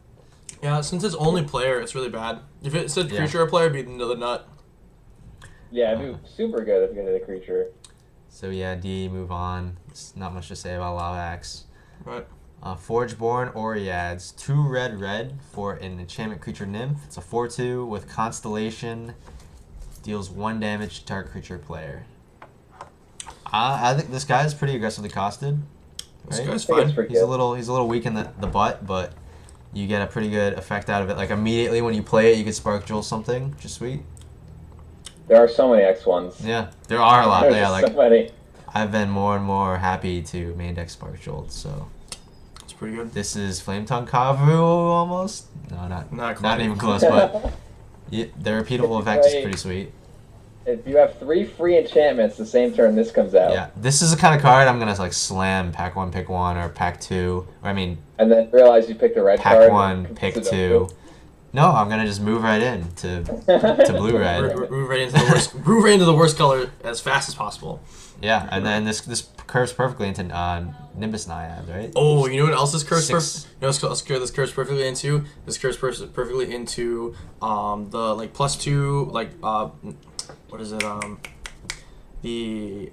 Yeah, since it's only player, it's really bad. If it said Yeah. creature or player, it'd be the nut. Yeah, it'd be super good if you get a creature. So yeah, D, move on. It's not much to say about Lava Axe. Right. Forgeborn Oreads, 2 red for an enchantment creature nymph. It's a 4/2 with Constellation. Deals 1 damage to target creature player. I think this guy is pretty aggressively costed. This Right? guy's I think it's fine. pretty He's a good. little weak in the butt, but you get a pretty good effect out of it. Like immediately when you play it, you can Spark Jewel something, which is sweet. There are so many X ones. Yeah, there are a lot. There's Yeah, just like so many. I've been more and more happy to main deck Spark Jolt. So It's pretty good. this is Flame Tongue Kavu almost. No, not Not quite. not even close, but yeah, the repeatable effect is pretty sweet. If you have 3 free enchantments the same turn this comes out, Yeah, this is the kind of card I'm gonna like slam pack 1, pick 1, or pack 2. Or I mean, and then realize you picked a red pack card. 1, and pick it's a 2. No, I'm gonna just move right in to blue red. Move right into the worst. Move right into the worst color as fast as possible. Yeah, and then this curves perfectly into Nimbus Naiad, right? Oh, you know what else this curves? Six. You know what this curves perfectly into? This curves perfectly into the like +2 like what is it the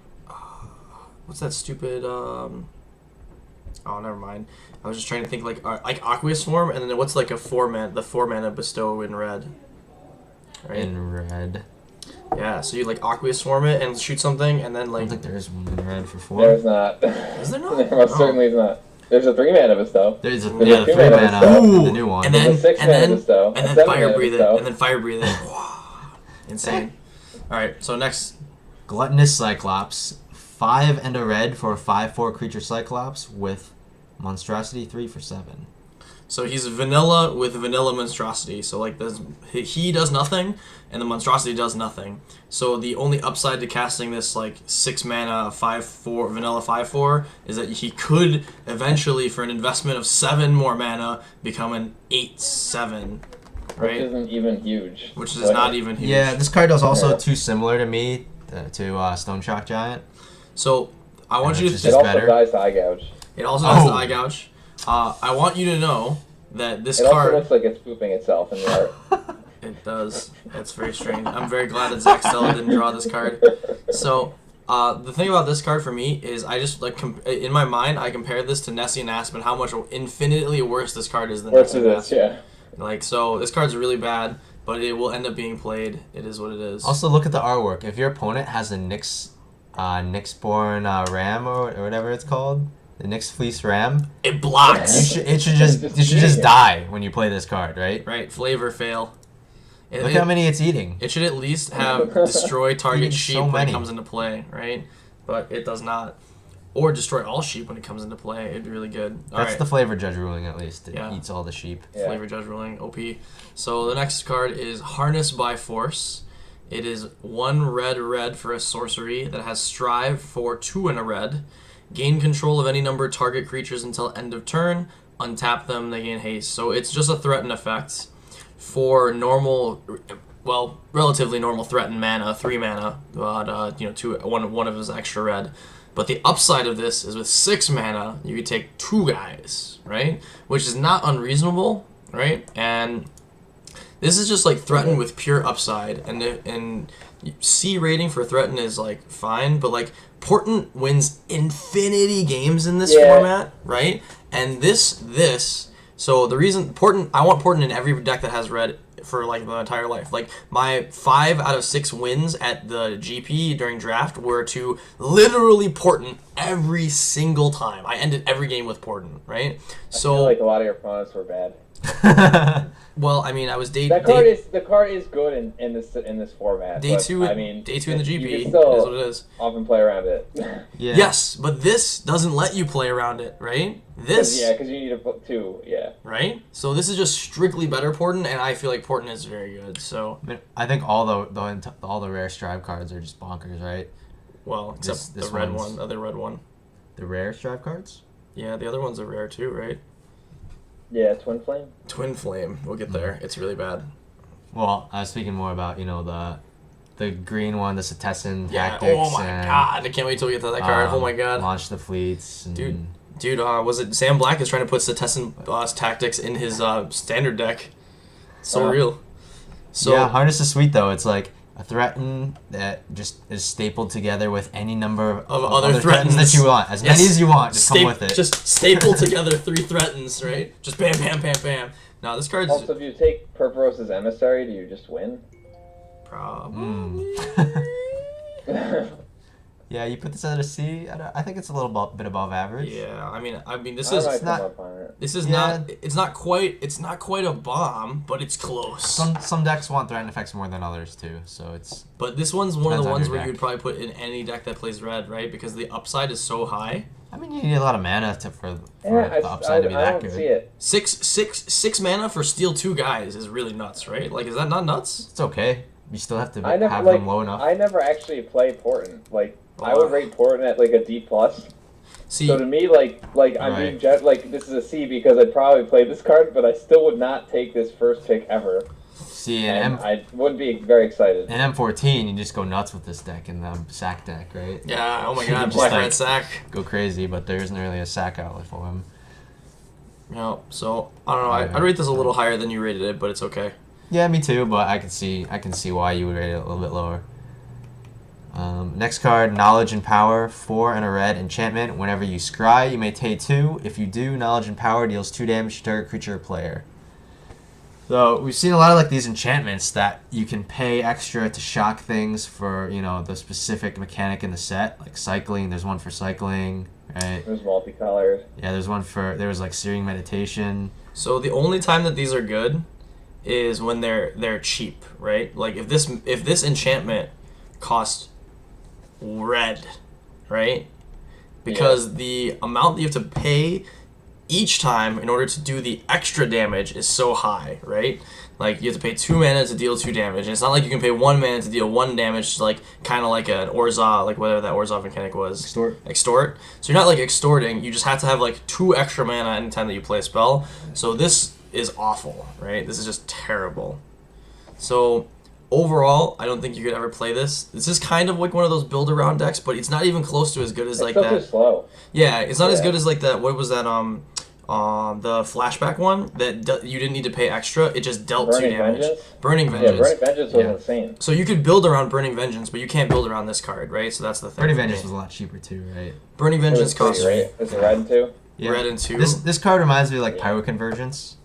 what's that stupid oh, never mind. I was just trying to think like Aqueous Swarm, and then what's like the 4 mana bestow in red. Right. In red. Yeah, so you like Aqueous Swarm it and shoot something, and then I don't like think there is one in red for 4. There's not. is there not? There most Oh. certainly is not. There's a 3 mana bestow. There's a, There's yeah, a the 2 3 mana mana, Ooh, the new one. and There's then a 6 and mana then bestow. and a then 7 fire mana breathe it, bestow. and then fire breathe it. Insane. All right, so next. Gluttonous Cyclops, 5 and a red for a 5/4 creature Cyclops with Monstrosity 3 for 7. So he's vanilla with vanilla monstrosity. So like he does nothing, and the monstrosity does nothing. So the only upside to casting this like 6 mana 5/4 vanilla 5/4 is that he could eventually, for an investment of 7 more mana, become an 8/7, Which right? isn't even huge. Which is Like, not even huge. Yeah, this card is also Yeah. too similar to me to Stone Shock Giant. So I want you Which is to. It just also better. dies to eye gouge. It also has the Oh. eye gouge. I want you to know that this It also card. looks like it's pooping itself in the art. It does. It's very strange. I'm very glad that Zach Stella didn't draw this card. So, the thing about this card for me is I just like in my mind I compared this to Nessie and Aspen. How much infinitely worse this card is than Worse Nessie it and is, Aspen. yeah. Like so, this card's really bad, but it will end up being played. It is what it is. Also, look at the artwork. If your opponent has a Nyxborn Ram or whatever it's called, the Nyx Fleece Ram, It blocks. it should just die when you play this card, right? Right, flavor fail. Look how many it's eating. It should at least have destroy target Eating sheep so when it many. comes into play, right? But it does not. Or destroy all sheep when it comes into play. It'd be really good. That's the flavor judge ruling, at least. It Yeah. eats all the sheep. Yeah. Flavor Judge ruling, OP. So the next card is Harness by Force. It is 1 red for a sorcery that has Strive for 2 and a red. Gain control of any number of target creatures until end of turn. Untap them, they gain haste. So it's just a threaten effect for normal, well, relatively normal threaten mana, 3 mana, but one of his extra red. But the upside of this is with 6 mana, you could take 2 guys, right? Which is not unreasonable, right? And this is just like threaten with pure upside, and C rating for threaten is like fine, but like Portent wins infinity games in this Yeah. format, right? And so the reason I want Portent in every deck that has red for like my entire life. Like my 5 out of 6 wins at the GP during draft were to literally Portent every single time. I ended every game with Portent, right? I So feel like a lot of your opponents were bad. well, I mean, I was The card is good in this format. Day but, two, I mean, day 2 in the you GP can is still what it is. often play around it. Yeah. Yes, but this doesn't let you play around it, right? This, Yeah, because you need to put 2. Yeah. right? So this is just strictly better Portent, and I feel like Portent is very good. So, I mean, I think all the rare Strive cards are just bonkers, right? well, except This the red one's- one, the other red one. The rare Strive cards? Yeah, the other ones are rare too, right? Yeah, Twin Flame. Twin Flame, we'll get there. It's really bad. Well, I was speaking more about, the green one, the Setessan Yeah. tactics. Oh my and, god, I can't wait till we get to that card. Oh my god. Launch the fleets. And, Dude, was it Sam Black is trying to put Setessan tactics in his standard deck? So Wow. real. So yeah, Harness is sweet, though. It's like a threaten that just is stapled together with any number Of other threatens that threatens. you want. As Yes. many as you want, just come with it. Just staple together 3 threatens, right? Just bam, bam, bam, bam. Now this card's Also, if you take Purporosa's Emissary, do you just win? probably. Yeah, you put this at a C. I think it's a little bit above average. Yeah, I mean, this I is might not- come up on it. this is Yeah. not. It's not quite a bomb, but it's close. Some decks want threaten effects more than others too, so it's But this one's one of Depends the on ones your where deck. you'd probably put in any deck that plays red, right? Because the upside is so high. I mean you need a lot of mana for Yeah, the upside to be I that don't good. see it. Six mana for steal 2 guys is really nuts, right? Like, is that not nuts? It's okay. You still have to I never have like. them low enough. I never actually play Portent. Like, I Oh. would rate Portent at like a D plus. See, So to me, like I'm Right. being like this is a C because I'd probably play this card, but I still would not take this first pick ever, See, and I wouldn't be very excited. in M14, you just go nuts with this deck in the sack deck, right? yeah. Oh my You God, just, Black like- Red Sack. Go crazy, but there isn't really a sack outlet for him. No, so I don't know. I'd rate this a little higher than you rated it, but it's okay. Yeah, me too, but I can see why you would rate it a little bit lower. Next card, Knowledge and Power, 4 and a red enchantment. Whenever you scry, you may take 2. If you do, Knowledge and Power deals 2 damage to target creature or player. So we've seen a lot of like these enchantments that you can pay extra to shock things for the specific mechanic in the set, like cycling. There's one for cycling, right? It was multicolored. Yeah, there was like Searing Meditation. So the only time that these are good is when they're cheap, right? Like if this enchantment cost red, right? Because the amount that you have to pay each time in order to do the extra damage is so high, right? Like you have to pay 2 mana to deal 2 damage, and it's not like you can pay 1 mana to deal 1 damage, like kind of like an Orzhov, like whatever that Orzhov mechanic was. Extort. So you're not like extorting. You just have to have like 2 extra mana anytime that you play a spell. So this is awful, right? This is just terrible. So overall, I don't think you could ever play this. This is kind of like one of those build around decks, but it's not even close to as good as It's like still too that. slow. Yeah, it's not as Yeah. good as like that. What was that? The flashback one that you didn't need to pay extra. It just dealt 2 Burning damage. Vengeance? Burning Yeah, Vengeance. Burning Vengeance was Yeah. insane. So you could build around Burning Vengeance, but you can't build around this card, right? So that's the thing. Burning for Vengeance me. was a lot cheaper too, right? Burning It Vengeance was free, costs right? Is it red too? Yeah. red and 2. This card reminds me of like Yeah. Pyro Convergence.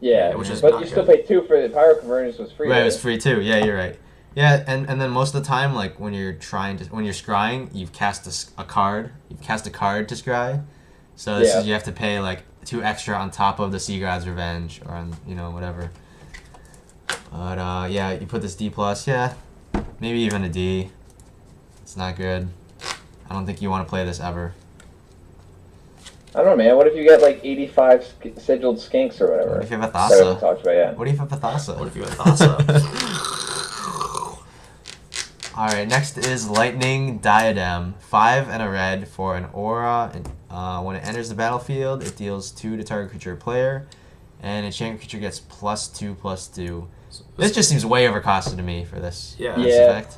Yeah, which is but not you still good. pay 2 for the Pyro Convergence was free. Right, it right? was free too. Yeah, you're right. Yeah, and then most of the time, like when you're scrying, you've cast a card. You've cast a card to scry. So this Yeah. is you have to pay like 2 extra on top of the Sea God's Revenge or on whatever. But yeah, you put this D plus. Yeah, maybe even a D. It's not good. I don't think you want to play this ever. I don't know, man. What if you get like 85 sigiled skinks or whatever? What if you have a That we haven't Thassa? talked about yet. What if you have a Thassa? What if you had Thassa? Alright, next is Lightning Diadem. 5 and a red for an aura. And, when it enters the battlefield, it deals 2 to target creature or player. And enchantment creature gets +2/+2. This just seems way overcosted to me for this, Yeah. this Yeah. effect.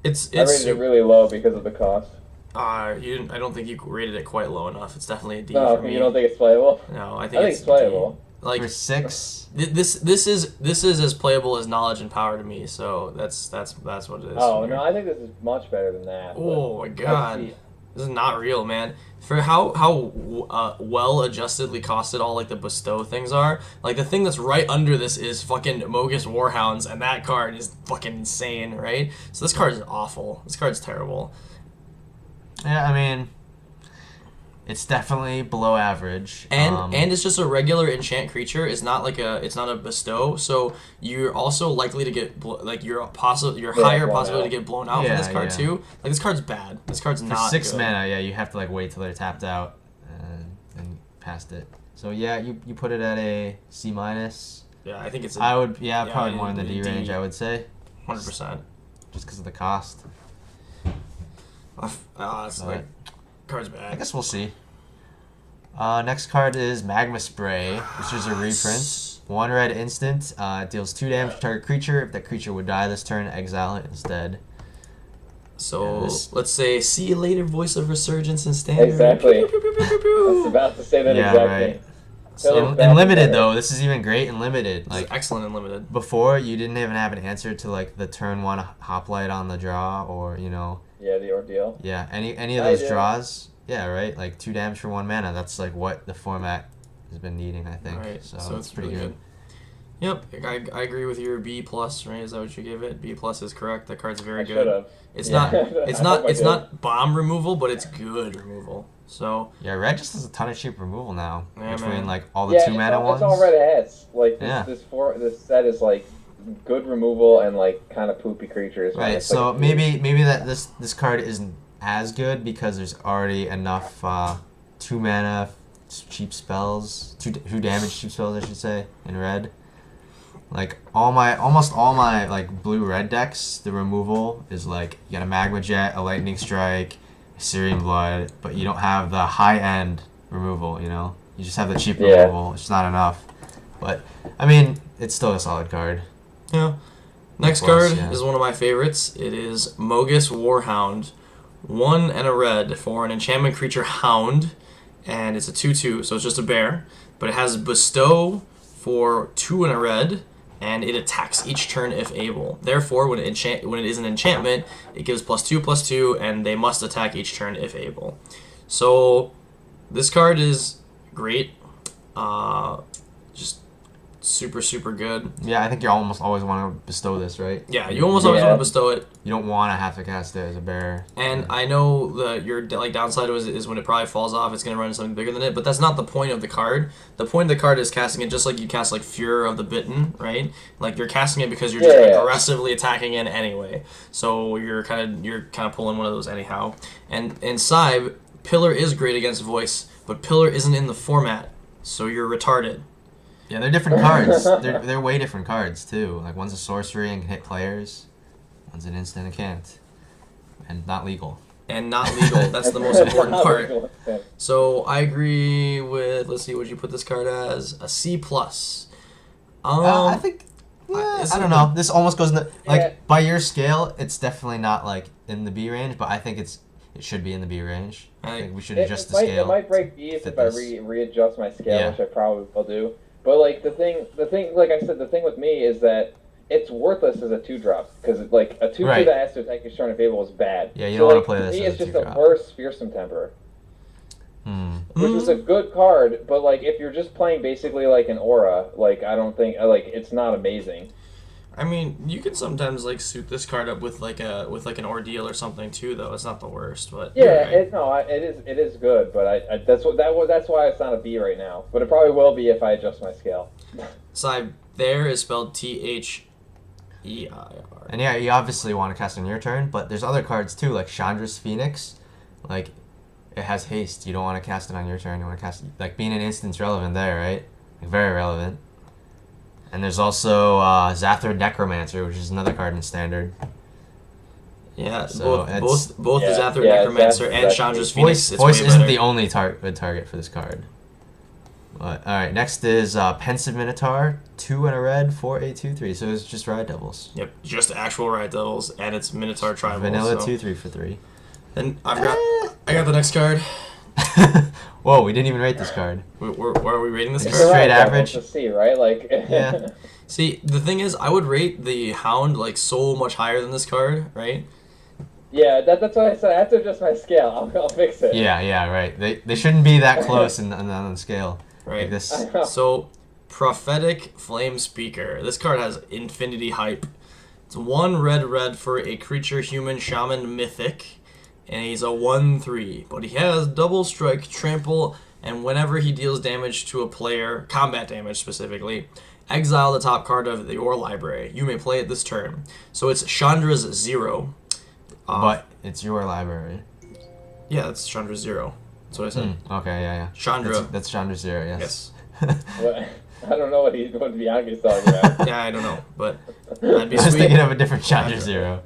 It's I rated it really low because of the cost. you didn't. I don't think you rated it quite low enough. It's definitely a D No, for me. you don't think it's playable? No, I I think think it's it's playable. D. Like For 6, this is as playable as knowledge and power to me. So that's what it is. Oh no, I think this is much better than that. but Oh my let's god. see. This is not real, man. For how well adjustedly costed all like the bestow things are, like the thing that's right under this is fucking Mogus Warhounds, and that card is fucking insane, right? So this card is awful. This card's terrible. yeah, I mean, it's definitely below average. And it's just a regular enchant creature. It's not like it's not a bestow. So you're also likely to get your higher blown possibility out. to get blown out Yeah, from this card yeah. too. Like this card's bad. This card's for not 6 good. mana, yeah, you have to like wait till they're tapped out and past it. So yeah, you put it at a C minus. Yeah, I think it's I would, yeah, yeah, probably more in the D D. range, I would say, 100%. just because of the cost. It's But like card's I bad. guess we'll see. Next card is Magma Spray, which is a reprint. 1 red instant. Deals 2 damage to target creature. If that creature would die this turn, exile it instead. So Yeah, this- let's say, see you later, Voice of Resurgence and Standard. Exactly. Pew, pew, pew, pew, pew, I pew. was about to say that Yeah, exactly. right. So Pillar's In limited better. though, this is even great in limited. this is Like excellent and limited. before, you didn't even have an answer to like the turn 1 hoplite on the draw, or Yeah, the ordeal. yeah, any of I those do. draws. Yeah, right. Like 2 damage for 1 mana. That's like what the format has been needing, I think. Right. So, it's pretty really good. Yep, I agree with your B plus. Right? Is that what you give it? B plus is correct. That card's very I good. should have. It's Yeah. not. It's I not. hope I It's did. not bomb removal, but it's good removal. So Yeah, red just has a ton of cheap removal now Yeah, between man. like all the Yeah, 2 mana ones. it's all red hats. Like this, Yeah. this set is like good removal and like kind of poopy creatures. man. Right. It's So like a maybe that this card isn't as good because there's already enough 2 mana cheap spells, 2 damage cheap spells I should say in red. Like almost all my like blue red decks, the removal is like you got a Magma Jet, a Lightning Strike, Syrian Blood, but you don't have the high end removal. You just have the cheap Yeah. removal. It's not enough. But I mean, it's still a solid card. yeah. Next Plus, card yeah. is one of my favorites. It is Mogus Warhound. 1 and a red for an enchantment creature Hound, and it's a 2/2, so it's just a bear. But it has Bestow for 2 and a red, and it attacks each turn if able. Therefore, when it is an enchantment, it gives +2/+2, and they must attack each turn if able. So this card is great. Just super, super good. Yeah, I think you almost always want to bestow this, right? Yeah, you almost always Yeah. want to bestow it. You don't want to have to cast it as a bear. And I know that your like downside is when it probably falls off, it's gonna run into something bigger than it. But that's not the point of the card. The point of the card is casting it just like you cast like Furor of the Bitten, right? Like you're casting it because you're just Yeah. aggressively attacking it anyway. So you're kind of pulling one of those anyhow. And Scybe, Pillar is great against Voice, but Pillar isn't in the format, so you're retarded. Yeah, they're different cards. They're way different cards too. Like one's a sorcery and can hit players. One's an instant and can't. And not legal. And not legal. That's the most important Not part. legal. So I agree with. Let's see, would you put this card as a C plus? I think Is I it don't know. This almost goes in the like Yeah. by your scale. It's definitely not like in the B range, but I think it should be in the B range. I think we should adjust the scale. It might break B's fit if I this. readjust my scale, Yeah. which I probably will do. But like the thing, like I said, the thing with me is that it's worthless as a 2-drop because like a 2/2 Right. that has to attack your turn Fable is bad. Yeah, you So, don't wanna like, play to this me, as it's a just a 2-drop. worse Fearsome Temper, which is a good card. But like if you're just playing basically like an aura, like I don't think like it's not amazing. I mean, you can sometimes like suit this card up with like an ordeal or something too, though. It's not the worst, but you're Yeah, right. it is good, but I that's why it's not a B right now. But it probably will be if I adjust my scale. There is spelled Their. And yeah, you obviously want to cast on your turn, but there's other cards too, like Chandra's Phoenix. Like, it has haste. You don't want to cast it on your turn. You want to cast like being an instant's relevant there, right? Like, very relevant. And there's also Zathra Necromancer, which is another card in Standard. Yeah, So both Yeah, the Zathra yeah, Necromancer Zathra- and Zathra- Chandra's Phoenix. Voice, It's Voice way isn't better. the only good target for this card. But, all right, next is Pensive Minotaur, 2 and a red, 4/8/2/3. So it's just ride doubles. Yep, just actual Riot Devils, and it's Minotaur Tribal. Vanilla so. 2/3 for 3. And I got the next card. Whoa, we didn't even rate this card. Where are we rating this It's card? straight Right, yeah, average. it's a C, right? Like Yeah. See, the thing is, I would rate the Hound like so much higher than this card, right? yeah, that's what I said. I have to adjust my scale. I'll fix it. Yeah, right. They shouldn't be that close on the scale. Right. Like this. I know. So, Prophetic Flame Speaker. This card has infinity hype. It's 1 red for a creature human shaman mythic, and he's a 1/3. But he has double strike, trample, and whenever he deals damage to a player, combat damage specifically, exile the top card of your library. You may play it this turn. So it's Chandra's 0. But it's your library. Yeah, that's Chandra's 0. That's what I said. Okay, yeah. Chandra. That's Chandra 0, yes. Yes. What- I don't know what Bianchi's talking about. Yeah, I don't know, but that'd be I was sweet. thinking of a different Chandra 0.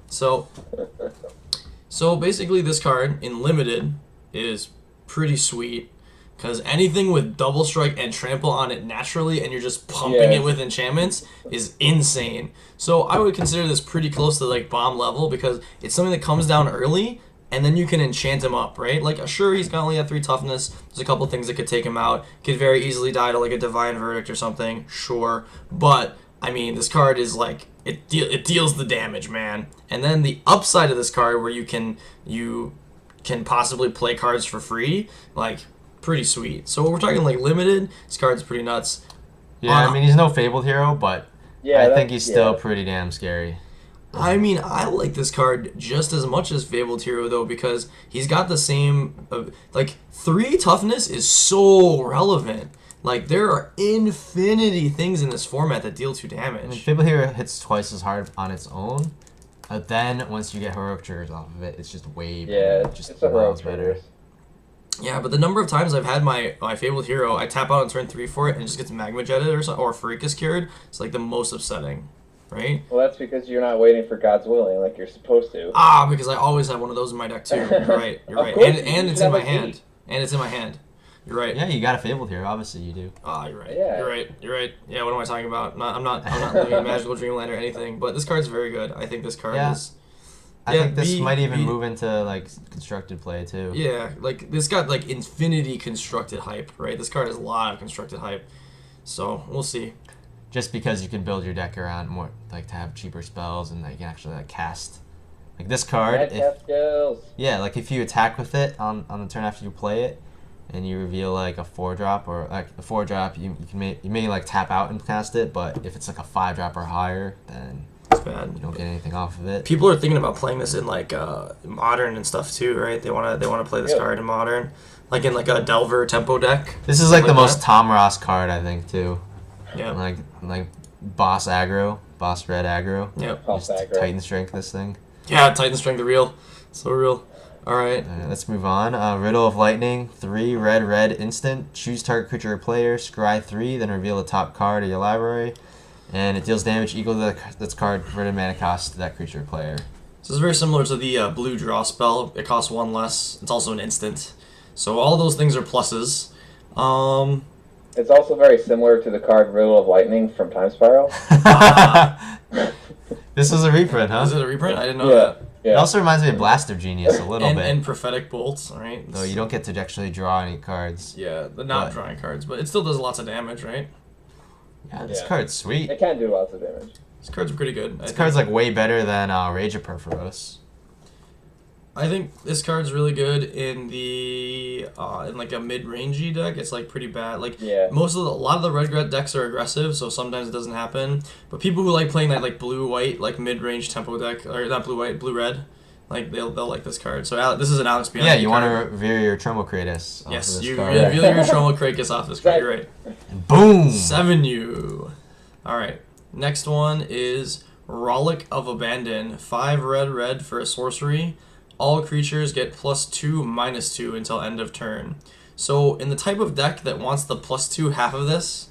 So basically, this card in limited is pretty sweet because anything with double strike and trample on it naturally, and you're just pumping Yeah. it with enchantments, is insane. So I would consider this pretty close to like bomb level because it's something that comes down early. And then you can enchant him up, right? Like, sure, he's got only at 3 toughness. There's a couple things that could take him out. Could very easily die to like a Divine Verdict or something, sure. But I mean, this card is like it deals the damage, man. And then the upside of this card, where you can possibly play cards for free, like pretty sweet. So we're talking like limited. This card's pretty nuts. Yeah, I mean, he's no fabled hero, but Yeah, I that- think he's still yeah. pretty damn scary. I mean, I like this card just as much as Fabled Hero, though, because he's got the same... like, 3 toughness is so relevant. Like, there are infinity things in this format that deal 2 I mean, damage. Fabled Hero hits twice as hard on its own, but then once you get heroic triggers off of it, it's just way better. Yeah, just it's a heroic miles better. triggers. Yeah, but the number of times I've had my Fabled Hero, I tap out on turn 3 for it, and it just gets Magma Jetted or Pharikis cured, it's like the most upsetting, right? Well, that's because you're not waiting for God's willing like you're supposed to. Ah, because I always have one of those in my deck, too. You're right, you're Of right. course, And you it's should in my have a beat. hand. And it's in my hand. You're right. Yeah, you got a Fabled Hero, obviously you do. Ah, you're right. Yeah. You're right. You're right. Yeah, what am I talking about? I'm not living in Magical Dreamland or anything, but this card's very good. I think this card Yeah. is... I Yeah, think this B- might even B- move into, like, constructed play, too. Yeah, like, this got, like, infinity constructed hype, right? This card has a lot of constructed hype. So, we'll see. Just because you can build your deck around more, like, to have cheaper spells and, like, you can actually, like, cast. Like, this card, Madcap skills. yeah, like, if you attack with it on the turn after you play it, and you reveal, like, a 4-drop, or, like, a 4-drop, you may, like, tap out and cast it, but if it's, like, a 5-drop or higher, then It's bad. you don't get anything off of it. People are thinking about playing this in, like, Modern and stuff, too, right? They wanna play this Yeah. card in Modern. Like, in, like, a Delver tempo deck. This is, like, the Like most that? Tom Ross card, I think, too. Yeah. Like boss aggro, boss red aggro. Yep. Pulse Just aggro. Titan strength this thing. Yeah, Titan Strength real. So real. Alright. Let's move on. Riddle of Lightning, 3 red instant. Choose target creature or player, scry 3, then reveal the top card of your library. And it deals damage equal to this card rid of mana cost to that creature or player. So it's very similar to the blue draw spell. It costs 1 less. It's also an instant. So all those things are pluses. It's also very similar to the card Riddle of Lightning from Time Spiral. This is a reprint, huh? Is it a reprint? I didn't know Yeah. that. It Yeah. also reminds me of Blaster Genius a little bit. And prophetic bolts, right? Though you don't get to actually draw any cards. Yeah, the not But- drawing cards, but it still does lots of damage, right? Yeah, this Yeah. card's sweet. It can do lots of damage. This card's pretty good. This card's like way better than Rage of Perforos. I think this card's really good in the in like a mid-rangey deck. It's like pretty bad. Like Yeah. a lot of the red decks are aggressive, so sometimes it doesn't happen. But people who like playing that like blue-white like mid-range tempo deck, or not blue-white, blue-red, like they'll like this card. So this is an Alex Bianchi. Yeah, you want card. to reveal your Tremble Kratos. Yes, Off of this you card. reveal your Tromo Krakus off this card. You're right. And boom! 7U. Alright. Next one is Rollick of Abandon. 5 red for a sorcery. All creatures get +2/-2 until end of turn. So in the type of deck that wants the +2 half of this,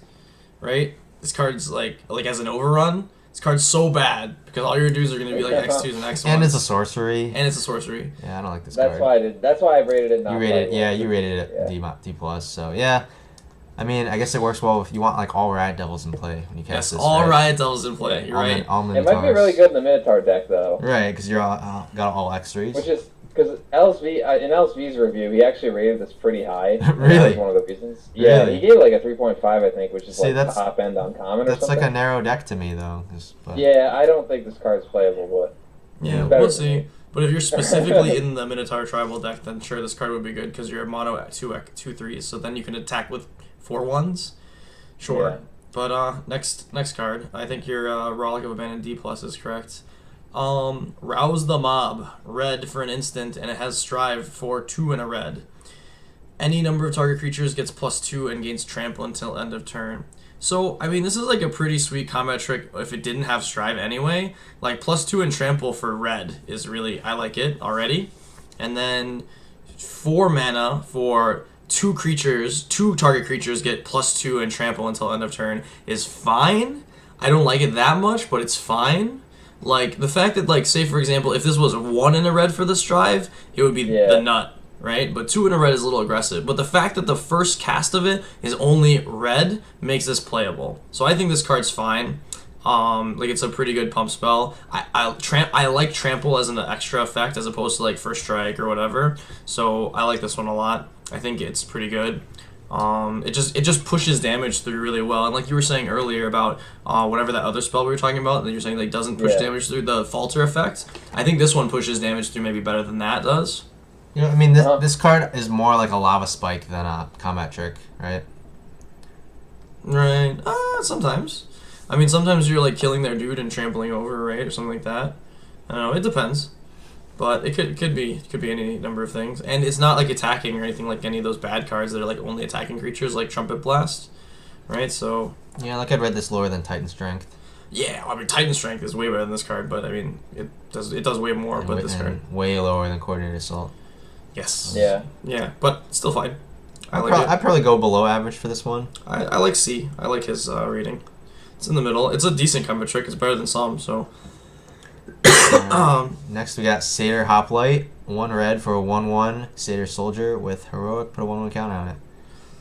right? This card's like as an overrun. This card's so bad because all your dudes are gonna be like X2s and X1s. And it's a sorcery. And it's a sorcery. Yeah, I don't like this That's card. why I did. That's why I rated it. Not You rated, playable. yeah, you rated it Yeah. D plus. So yeah, I mean, I guess it works well if you want like all Riot Devils in play when you Yes, cast this. all right? Riot Devils in play. You're right. All It might be Minotaurs. really good in the Minotaur deck though. Right, because you're got all X3s. Which is because LSV in LSV's review, he actually rated this pretty high. And Really? That was one of the reasons. Yeah, Really? he gave it like a 3.5, I think, which is See, like that's- top end uncommon or That's something. like a narrow deck to me though. But Yeah, I don't think this card's playable, but Yeah, better we'll than see. me. But if you're specifically in the Minotaur tribal deck, then sure, this card would be good because you're a mono at 2/3s, so then you can attack with 4/1s. Sure. Yeah. But next card, I think your Rollick of Abandon D+ is correct. Rouse the Mob, red for an instant, and it has Strive for 2 and a red. Any number of target creatures gets +2 and gains Trample until end of turn. So, I mean, this is like a pretty sweet combat trick if it didn't have Strive anyway. Like, +2 and Trample for red is really, I like it already. And then 4 mana for two target creatures get +2 and Trample until end of turn is fine. I don't like it that much, but it's fine. Like, the fact that, like, say, for example, if this was 1 in a red for the Strive, it would be Yeah. the nut, right? But 2 in a red is a little aggressive. But the fact that the first cast of it is only red makes this playable. So I think this card's fine. Like, it's a pretty good pump spell. I like Trample as an extra effect as opposed to, like, First Strike or whatever. So I like this one a lot. I think it's pretty good. It just pushes damage through really well, and like you were saying earlier about whatever that other spell we were talking about, that you're saying like doesn't push Yeah. damage through, the Falter effect. I think this one pushes damage through maybe better than that does. you know, I mean, this Uh-huh. this card is more like a Lava Spike than a Combat Trick, right? Right. Sometimes. I mean, sometimes you're like killing their dude and trampling over, right, or something like that. I don't know. It depends. But it could be any number of things, and it's not like attacking or anything like any of those bad cards that are like only attacking creatures like Trumpet Blast, right? So Yeah, like I'd read this lower than Titan Strength. yeah, I mean Titan Strength is way better than this card, but I mean it does way more. and But way, this and card, way lower than Coordinated Assault. yes, yeah. but still fine. I like I'd it. probably go below average for this one. I like C. I like his rating. It's in the middle. It's a decent combat trick. It's better than some. So Next, we got Satyr Hoplite. 1 red for a 1/1 Satyr Soldier with Heroic. Put a 1/1 counter on it.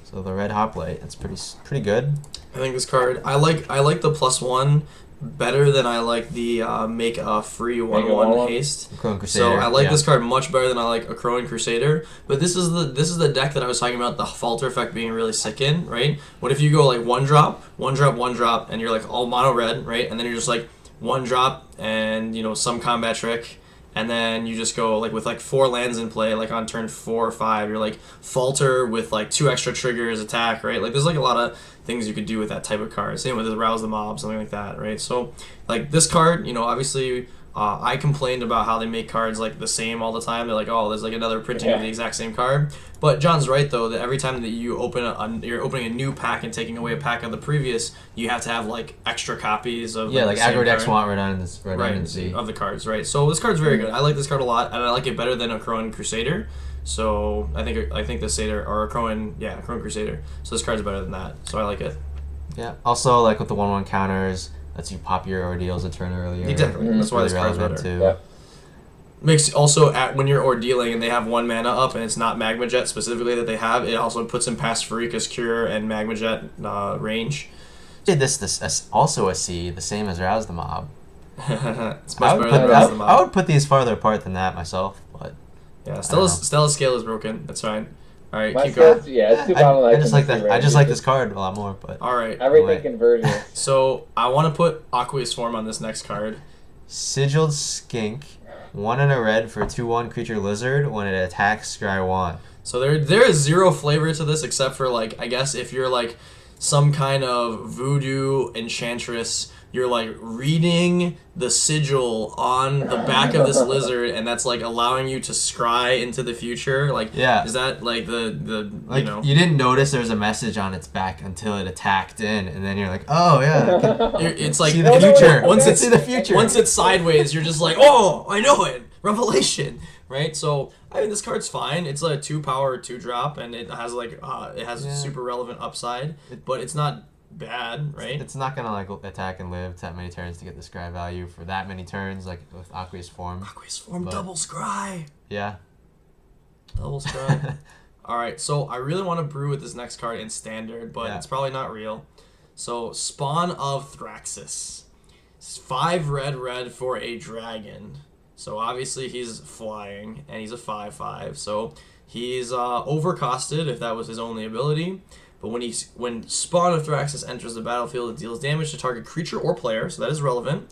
So the red Hoplite. That's pretty good. I think this card. I like the +1 better than I like the make a free 1/1 1/1? haste. Crone Crusader. So I like yeah. this card much better than I like a Crowing Crusader. But this is the deck that I was talking about, the Falter effect being really sick in, right? What if you go like 1 drop, and you're like all mono red, right? And then you're just like 1 drop and some combat trick, and then you just go like with like 4 lands in play, like on turn 4 or 5, you're like Falter with like 2 extra triggers, attack, right? Like there's like a lot of things you could do with that type of card. Same with the Rouse the Mob, something like that, right? So like this card, obviously I complained about how they make cards like the same all the time. They're like, oh, there's like another printing of the exact same card. But John's right though, that every time that you you're opening a new pack and taking away a pack of the previous, you have to have like extra copies of Yeah, like the same aggro decks card. want redundancy. Right, of the cards, right? So this card's very good. I like this card a lot, and I like it better than a Crowing Crusader. So I think the Satyr or a Crowing Crusader. So this card's better than that. So I like it. Yeah. Also, like with the 1/1 counters, lets you pop your ordeals a turn earlier. Exactly. Mhm. That's why Really this card's relevant better. too. Yeah. Makes also when you're ordealing and they have 1 mana up and it's not Magma Jet specifically that they have, it also puts them past Farika's Cure and Magma Jet range. Did this also a C, the same as Rouse the Mob. It's I much would, better put, than Rouse the I Mob. would put these farther apart than that myself, but Yeah, know. Stella's scale is broken. That's fine. All right, My keep going. skills, yeah, it's too I bottleneck. just like that. I just like this card a lot more, but All right. Everything Wait. converges. So I want to put Aqueous Form on this next card. Sigiled Skink, 1 and a red for a 2/1 creature lizard when it attacks scry 1. So there is 0 flavor to this except for like I guess if you're like some kind of voodoo enchantress, you're like reading the sigil on the back of this lizard and that's like allowing you to scry into the future. Like Yeah. is that like the Like you know you didn't notice there was a message on its back until it attacked in, and then you're like, oh yeah, I can it's like see the No, no, future. no, once I can it's see the future. Once it's sideways, you're just like, oh, I know it, revelation, right? So I mean, this card's fine. It's a 2-power 2-drop, and it has like it has Yeah. super relevant upside, but it's not bad, right? It's not gonna like attack and live that many turns to get the scry value for that many turns, like with Aqueous Form. Aqueous Form But- double scry, Yeah. double scry. All right, so I really want to brew with this next card in standard, but Yeah. it's probably not real. So Spawn of Thraxus, it's 5 red for a dragon. So obviously he's flying and he's a 5/5. So he's overcosted if that was his only ability. But when Spawn of Thraxus enters the battlefield, it deals damage to target creature or player, so that is relevant,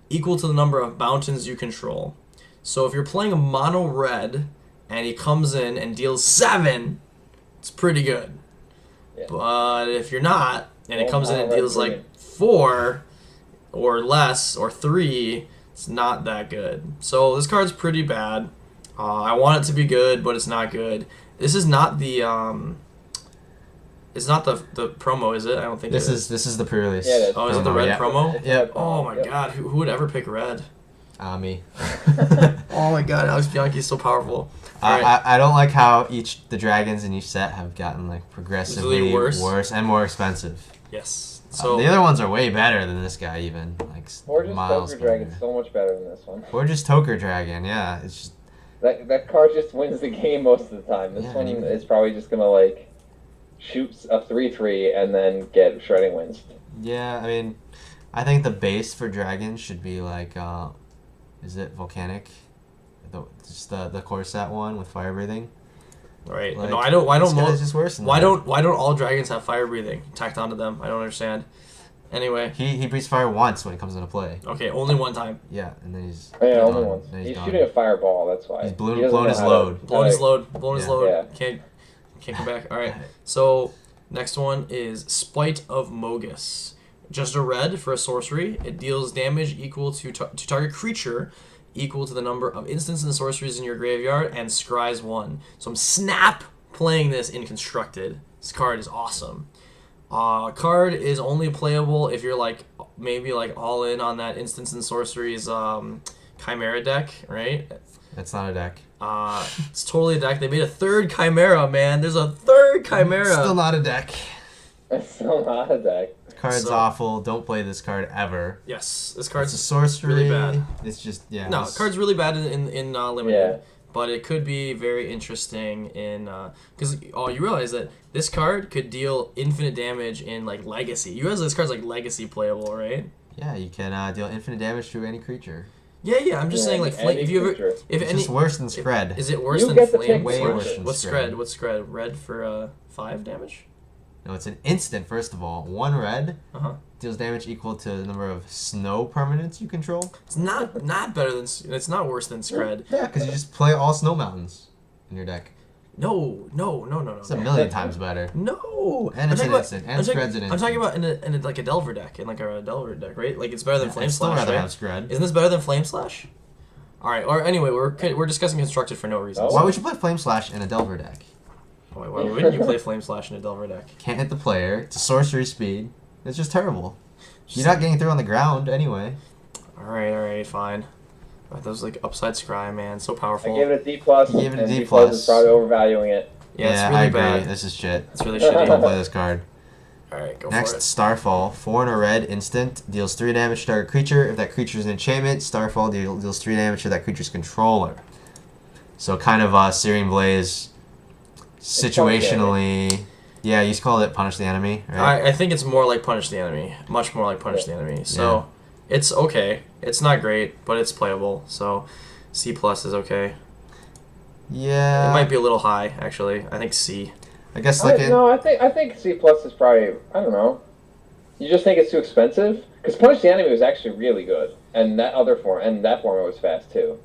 equal to the number of mountains you control. So if you're playing a mono red and he comes in and deals 7, it's pretty good. Yeah. But if you're not, and it Oh, comes in and mono deals red like 4 or less or 3, it's not that good. So this card's pretty bad. I want it to be good, but it's not good. This is not the it's not the promo, is it? I don't think This it is the pre-release. Yeah, it is. Oh, is it the promo, red yeah. promo? Yep. Oh my Yep. god, who would ever pick red? Me. Oh my god, Alex Bianchi is so powerful. I, Alright. I don't like how the dragons in each set have gotten like progressively Really worse? and more expensive. Yes. So The other ones are way better than this guy even, like Forge's miles Toker Dragon's better. so much better than this one. Forge's Toker Dragon, yeah, it's just That card just wins the game most of the time. This Yeah, one and is probably just gonna like shoot a 3/3 and then get Shredding Winds. yeah. I mean, I think the base for dragons should be like, is it Volcanic? Just the core set one with fire breathing. right. Like, No, I don't. Why don't this guy's most, just worse than why that. don't all dragons have fire breathing tacked onto them? I don't understand. Anyway, He breathes fire once when it comes into play. okay, only one time. Yeah, and then he's Oh, yeah, done. only once. Then He's done. shooting a fireball. That's why. He's He blown doesn't know his how to- load. Blown his like- load. Blown his Yeah. load. Yeah. Can't come back. All right. So next one is Spite of Mogus. Just a red for a sorcery. It deals damage equal to target creature equal to the number of instants and sorceries in your graveyard and scries 1. So I'm snap playing this in constructed. This card is awesome. Card is only playable if you're like maybe like all in on that instants and sorceries Chimera deck, right? That's not a deck. It's totally a deck. They made a 3rd Chimera, man. There's a 3rd Chimera. Still not a deck. It's still not a deck. Card's So- awful. Don't play this card ever. Yes, this It's a card's sorcery. really bad. It's just yeah. no it's- card's really bad in limited, Yeah. but it could be very interesting in because you realize that this card could deal infinite damage in like legacy. You realize this card's like legacy playable, right? Yeah, you can deal infinite damage to any creature. Yeah. I'm just Yeah, saying like any if you ever creature. if It's any just worse than Scred. is it worse You than get to flame? pick Way Slash? worse than What's Scred. Scred? What's Scred? Red for 5 damage. No, it's an instant. First of all, 1 red Uh-huh. deals damage equal to the number of snow permanents you control. It's not better than it's not worse than Scred. Yeah, because you just play all snow mountains in your deck. No. It's a million times better. No. And I'm it's talking an about- instant. I'm And talking- Scred's an I'm instant. talking about in like a Delver deck, in like a Delver deck, right? Like it's better than Flame I'd still Slash, rather right? have Scred. Isn't this better than Flame Slash? All right. Or anyway, we're discussing constructed for no reason. Oh. Why would you play Flame Slash in a Delver deck? Why wouldn't you play Flame Slash in a Delver deck? Can't hit the player. It's a sorcery speed. It's just terrible. You're not getting through on the ground anyway. All right, fine. But those like upside scry, man, so I powerful. gave it a D plus. You gave it a and D D plus plus. is probably overvaluing it. Yeah, it's I really agree. bad. This is shit. It's really Don't shitty. play this card. All right, go Next, for it. Starfall. 4 and a red instant. Deals 3 damage to target creature. If that creature is an enchantment, Starfall deals 3 damage to that creature's controller. So kind of Searing Blaze situationally. Yeah, you used to call it Punish the Enemy, right? I think it's more like Punish the Enemy. Much more like Punish the Enemy. So it's okay. It's not great, but it's playable. So C plus is okay. Yeah. It might be a little high, actually. I think C. I guess like No, I think C plus is probably, I don't know. You just think it's too expensive? Because Punish the Enemy was actually really good, and that format was fast too.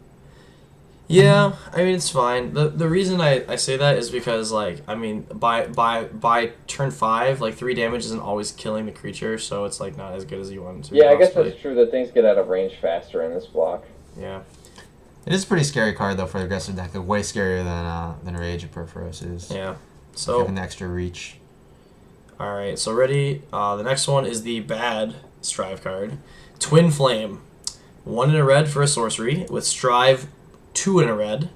Yeah, I mean it's fine. The reason I say that is because like I mean by turn 5 like 3 damage isn't always killing the creature, so it's like not as good as you want it to be. Yeah, I guess possibly. that's true that things get out of range faster in this block. Yeah. It is a pretty scary card though for the aggressive deck. Way scarier than Rage of Perforos is. Yeah. So So an extra reach. all right, so ready. The next one is the bad Strive card, Twin Flame. 1 in a red for a sorcery with Strive. 2 in a red.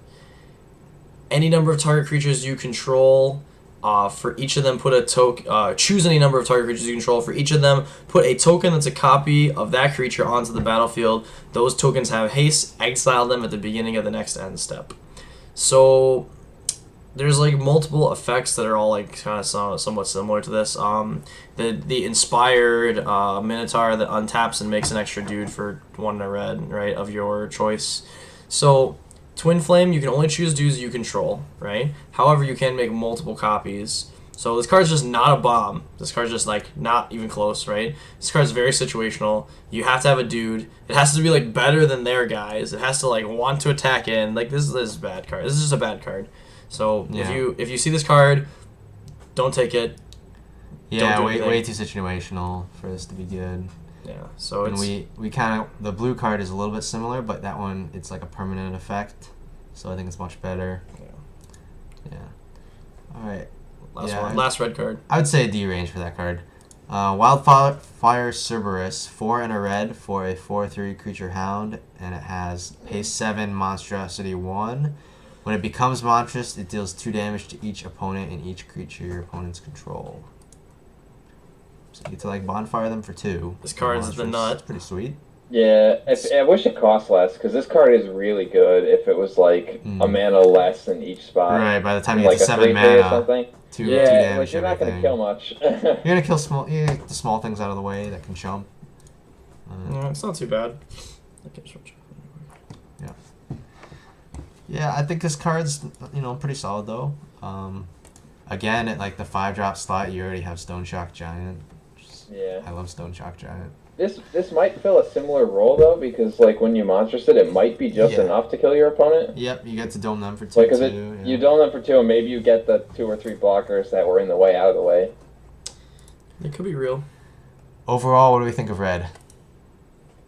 Any number of target creatures you control. For each of them, put a token. Choose any number of target creatures you control. For each of them, put a token that's a copy of that creature onto the battlefield. Those tokens have haste. Exile them at the beginning of the next end step. So there's like multiple effects that are all like kind of somewhat similar to this. The inspired Minotaur that untaps and makes an extra dude for 1 in a red, right, of your choice. So Twin Flame, you can only choose dudes you control, right? However, you can make multiple copies. So this card's just not a bomb. This card's just like not even close, right? This card's very situational. You have to have a dude. It has to be like better than their guys. It has to like want to attack in. Like this is a bad card. This is just a bad card. So Yeah. if you see this card, don't take it. Yeah, do way anything. too situational for this to be good. Yeah. So And it's we kind of the blue card is a little bit similar, but that one it's like a permanent effect, so I think it's much better. Yeah. All right. last red card. I would say D range for that card. Wildfire Cerberus, 4 and a red for a 4/3 creature hound, and it has haste 7, monstrosity 1. When it becomes monstrous, it deals 2 damage to each opponent and each creature your opponents control. So you get to like bonfire them for 2. This card's the Monstrous. nut. It's pretty sweet. Yeah, I wish it cost less, because this card is really good if it was like a mana less in each spot. Right, by the time you like get to a 7 3/3 mana, or something. 2 Yeah, damage. like you're not going to everything. kill much. You're gonna kill the small things out of the way that can chump. Yeah, it's not too bad. Yeah, I think this card's pretty solid though. Again, at like the 5-drop slot, you already have Stone Shock Giant. Yeah. I love Stone Shock Giant. This might fill a similar role though, because like when you monstrous it might be just Yeah. enough to kill your opponent. Yep, you get to dome them for 2 Like, cause too. you dome them for 2, and maybe you get the 2 or 3 blockers that were in the way out of the way. It could be real. Overall, what do we think of red?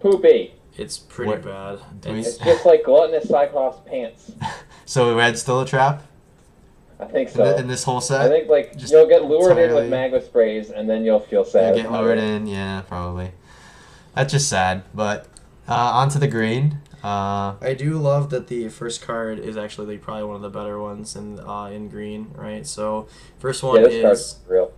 Poopy. It's pretty What- bad. do we- It's just like gluttonous Cyclops pants. So red's still a trap I think in, so. in this whole set? I think like Just you'll get lured in entirely- with magma sprays, and then you'll feel You sad. get lured in, yeah, probably. That's just sad. But onto the green. I do love that the first card is actually like probably one of the better ones in green, right? So first Yeah, one this is card's real.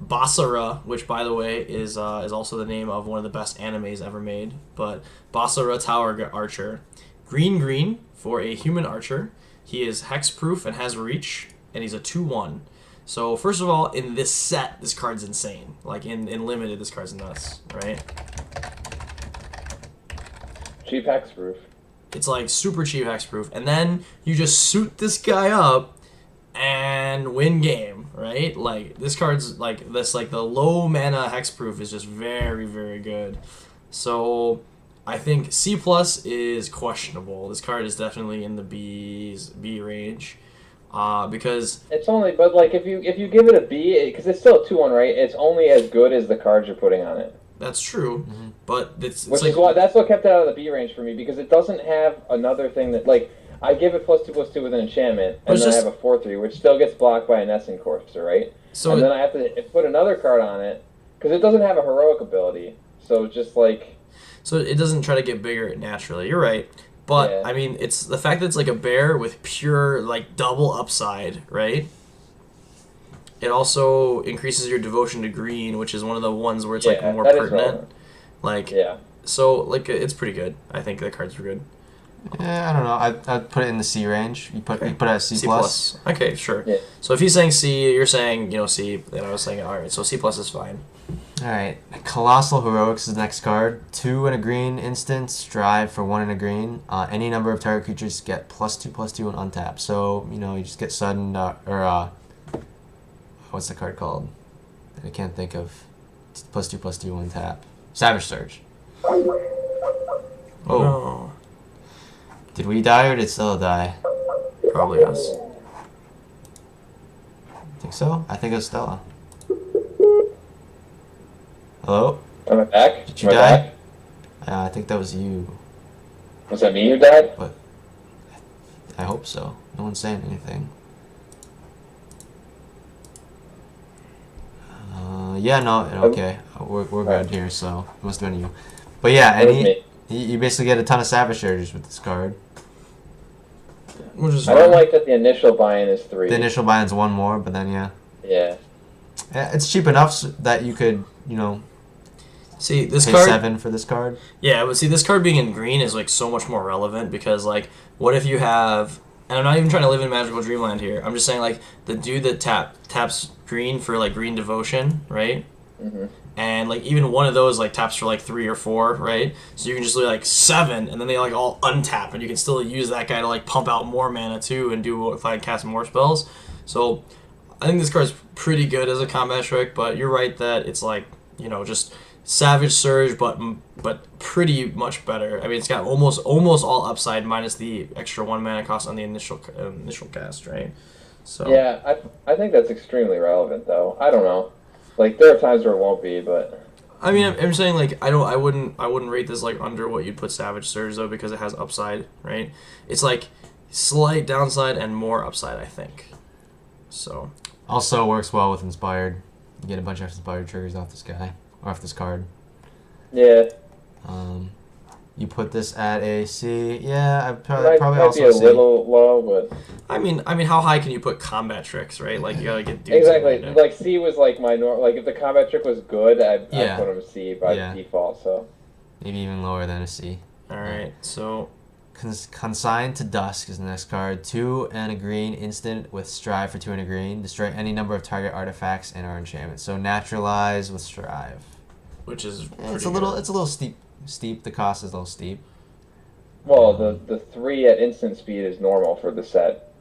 Basara, which by the way is also the name of one of the best animes ever made. But Basara Tower Archer, green for a human archer. He is hexproof and has reach, and he's a 2/1. So first of all, in this set, this card's insane. Like in limited, this card's nuts, right? Cheap hexproof. It's like super cheap hexproof, and then you just suit this guy up and win game, right? Like this card's like this, like the low mana hexproof is just very very good. So I think C plus is questionable. This card is definitely in the B range, because It's only, but like if you give it a B, because it's still a 2/1, right? It's only as good as the cards you're putting on it. that's true. But it's Which like, is why that's what kept it out of the B range for me, because it doesn't have another thing that like I give it +2/+2 with an enchantment, But and it's then just- I have a 4/3, which still gets blocked by an Essence Courser, right? so and then I have to put another card on it because it doesn't have a heroic ability. So it's just like So it doesn't try to get bigger naturally. You're right. But Yeah. I mean, it's the fact that it's like a bear with pure like double upside, right? it also increases your devotion to green, which is one of the ones where it's like Yeah, more that is pertinent. relevant. Like Yeah. so, like it's pretty good. I think the cards were good. Yeah, I don't know. I'd put it in the C range. You put it at C+. C plus. Okay, sure. Yeah. So if he's saying C, you're saying C. Then I was saying all right. So C plus is fine. All right, Colossal Heroics is the next card. 2 and a green instant. Strive for 1 and a green. Any number of target creatures get +2/+2 and untap. So you just get sudden what's the card called? I can't think of. +2/+2 untap. Savage Surge. Oh, No. did we die or did Stella die? Probably us. Think so? I think it was Stella. Hello? Am I back? Did you Am I die? back? I think that was you. Was that me who died? I hope so. No one's saying anything. Yeah, no, okay. We're good here, so it must have been you. But yeah, That was me. you basically get a ton of Savage Surges with this card. Which is I don't fine. like that the initial buy-in is 3. The initial buy-in's 1 more, but then yeah. Yeah. It's cheap enough that you could, See this pay card. 7 for this card. Yeah, but see, this card being in green is like so much more relevant because like, what if you have? And I'm not even trying to live in Magical Dreamland here. I'm just saying like the dude that taps green for like green devotion, right? Mm-hmm. And like even one of those like taps for like 3 or 4, right? So you can just do like 7, and then they like all untap, and you can still use that guy to like pump out more mana too, and do if I cast more spells. So I think this card's pretty good as a combat strike, but you're right that it's like just Savage Surge, but pretty much better. I mean, it's got almost all upside minus the extra 1 mana cost on the initial cast, right? So Yeah, I think that's extremely relevant, though. I don't know. Like, there are times where it won't be, but... I mean, I'm saying like I wouldn't rate this like under what you'd put Savage Surge though, because it has upside, right? It's like slight downside and more upside, I think. So Also works well with Inspired. You get a bunch of Inspired triggers off this guy, or off this card. Yeah, You put this at a C. Yeah, I'd might probably be also a C. little low, but... I mean, how high can you put combat tricks, right? Like you gotta get dudes Exactly. in there. Like, C was like my like, if the combat trick was good, I'd Yeah. put him C by Yeah. default, so... Maybe even lower than a C. All right, so Consigned to Dusk is the next card. 2 and a green instant with Strive for 2 and a green. Destroy any number of target artifacts and or enchantments. So Naturalize with Strive. which is Yeah, it's pretty a little good. steep. The cost is a little steep. Well, the 3 at instant speed is normal for the set.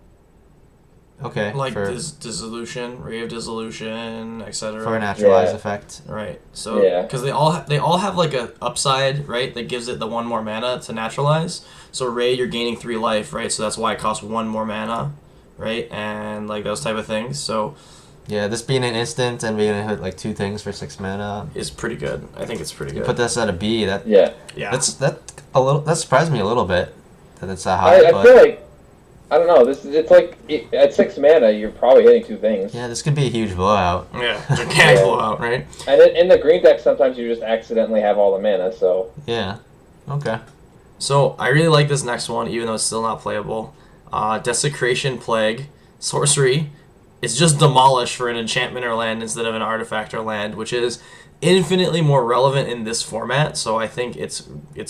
Okay. Like for dissolution, Ray of Dissolution, etc. a naturalize Yeah. effect. Right. So Yeah. because they all have like a upside, right? That gives it the 1 more mana to naturalize. So Ray, you're gaining 3 life, right? So that's why it costs 1 more mana, right? And like those type of things. So Yeah, this being an instant and being able to hit like 2 things for 6 mana. it's pretty good. I think it's pretty You good. put this at a B. That Yeah. Yeah. that surprised me a little bit that it's that high. I but feel like... I don't know, it's like... At 6 mana, you're probably hitting 2 things. yeah, this could be a huge blowout. Yeah. Gigantic Yeah. blowout, right? And in the green deck, sometimes you just accidentally have all the mana, so... Yeah. Okay. So I really like this next one, even though it's still not playable. Desecration Plague, sorcery. It's just demolish for an enchantment or land instead of an artifact or land, which is infinitely more relevant in this format. So I think it's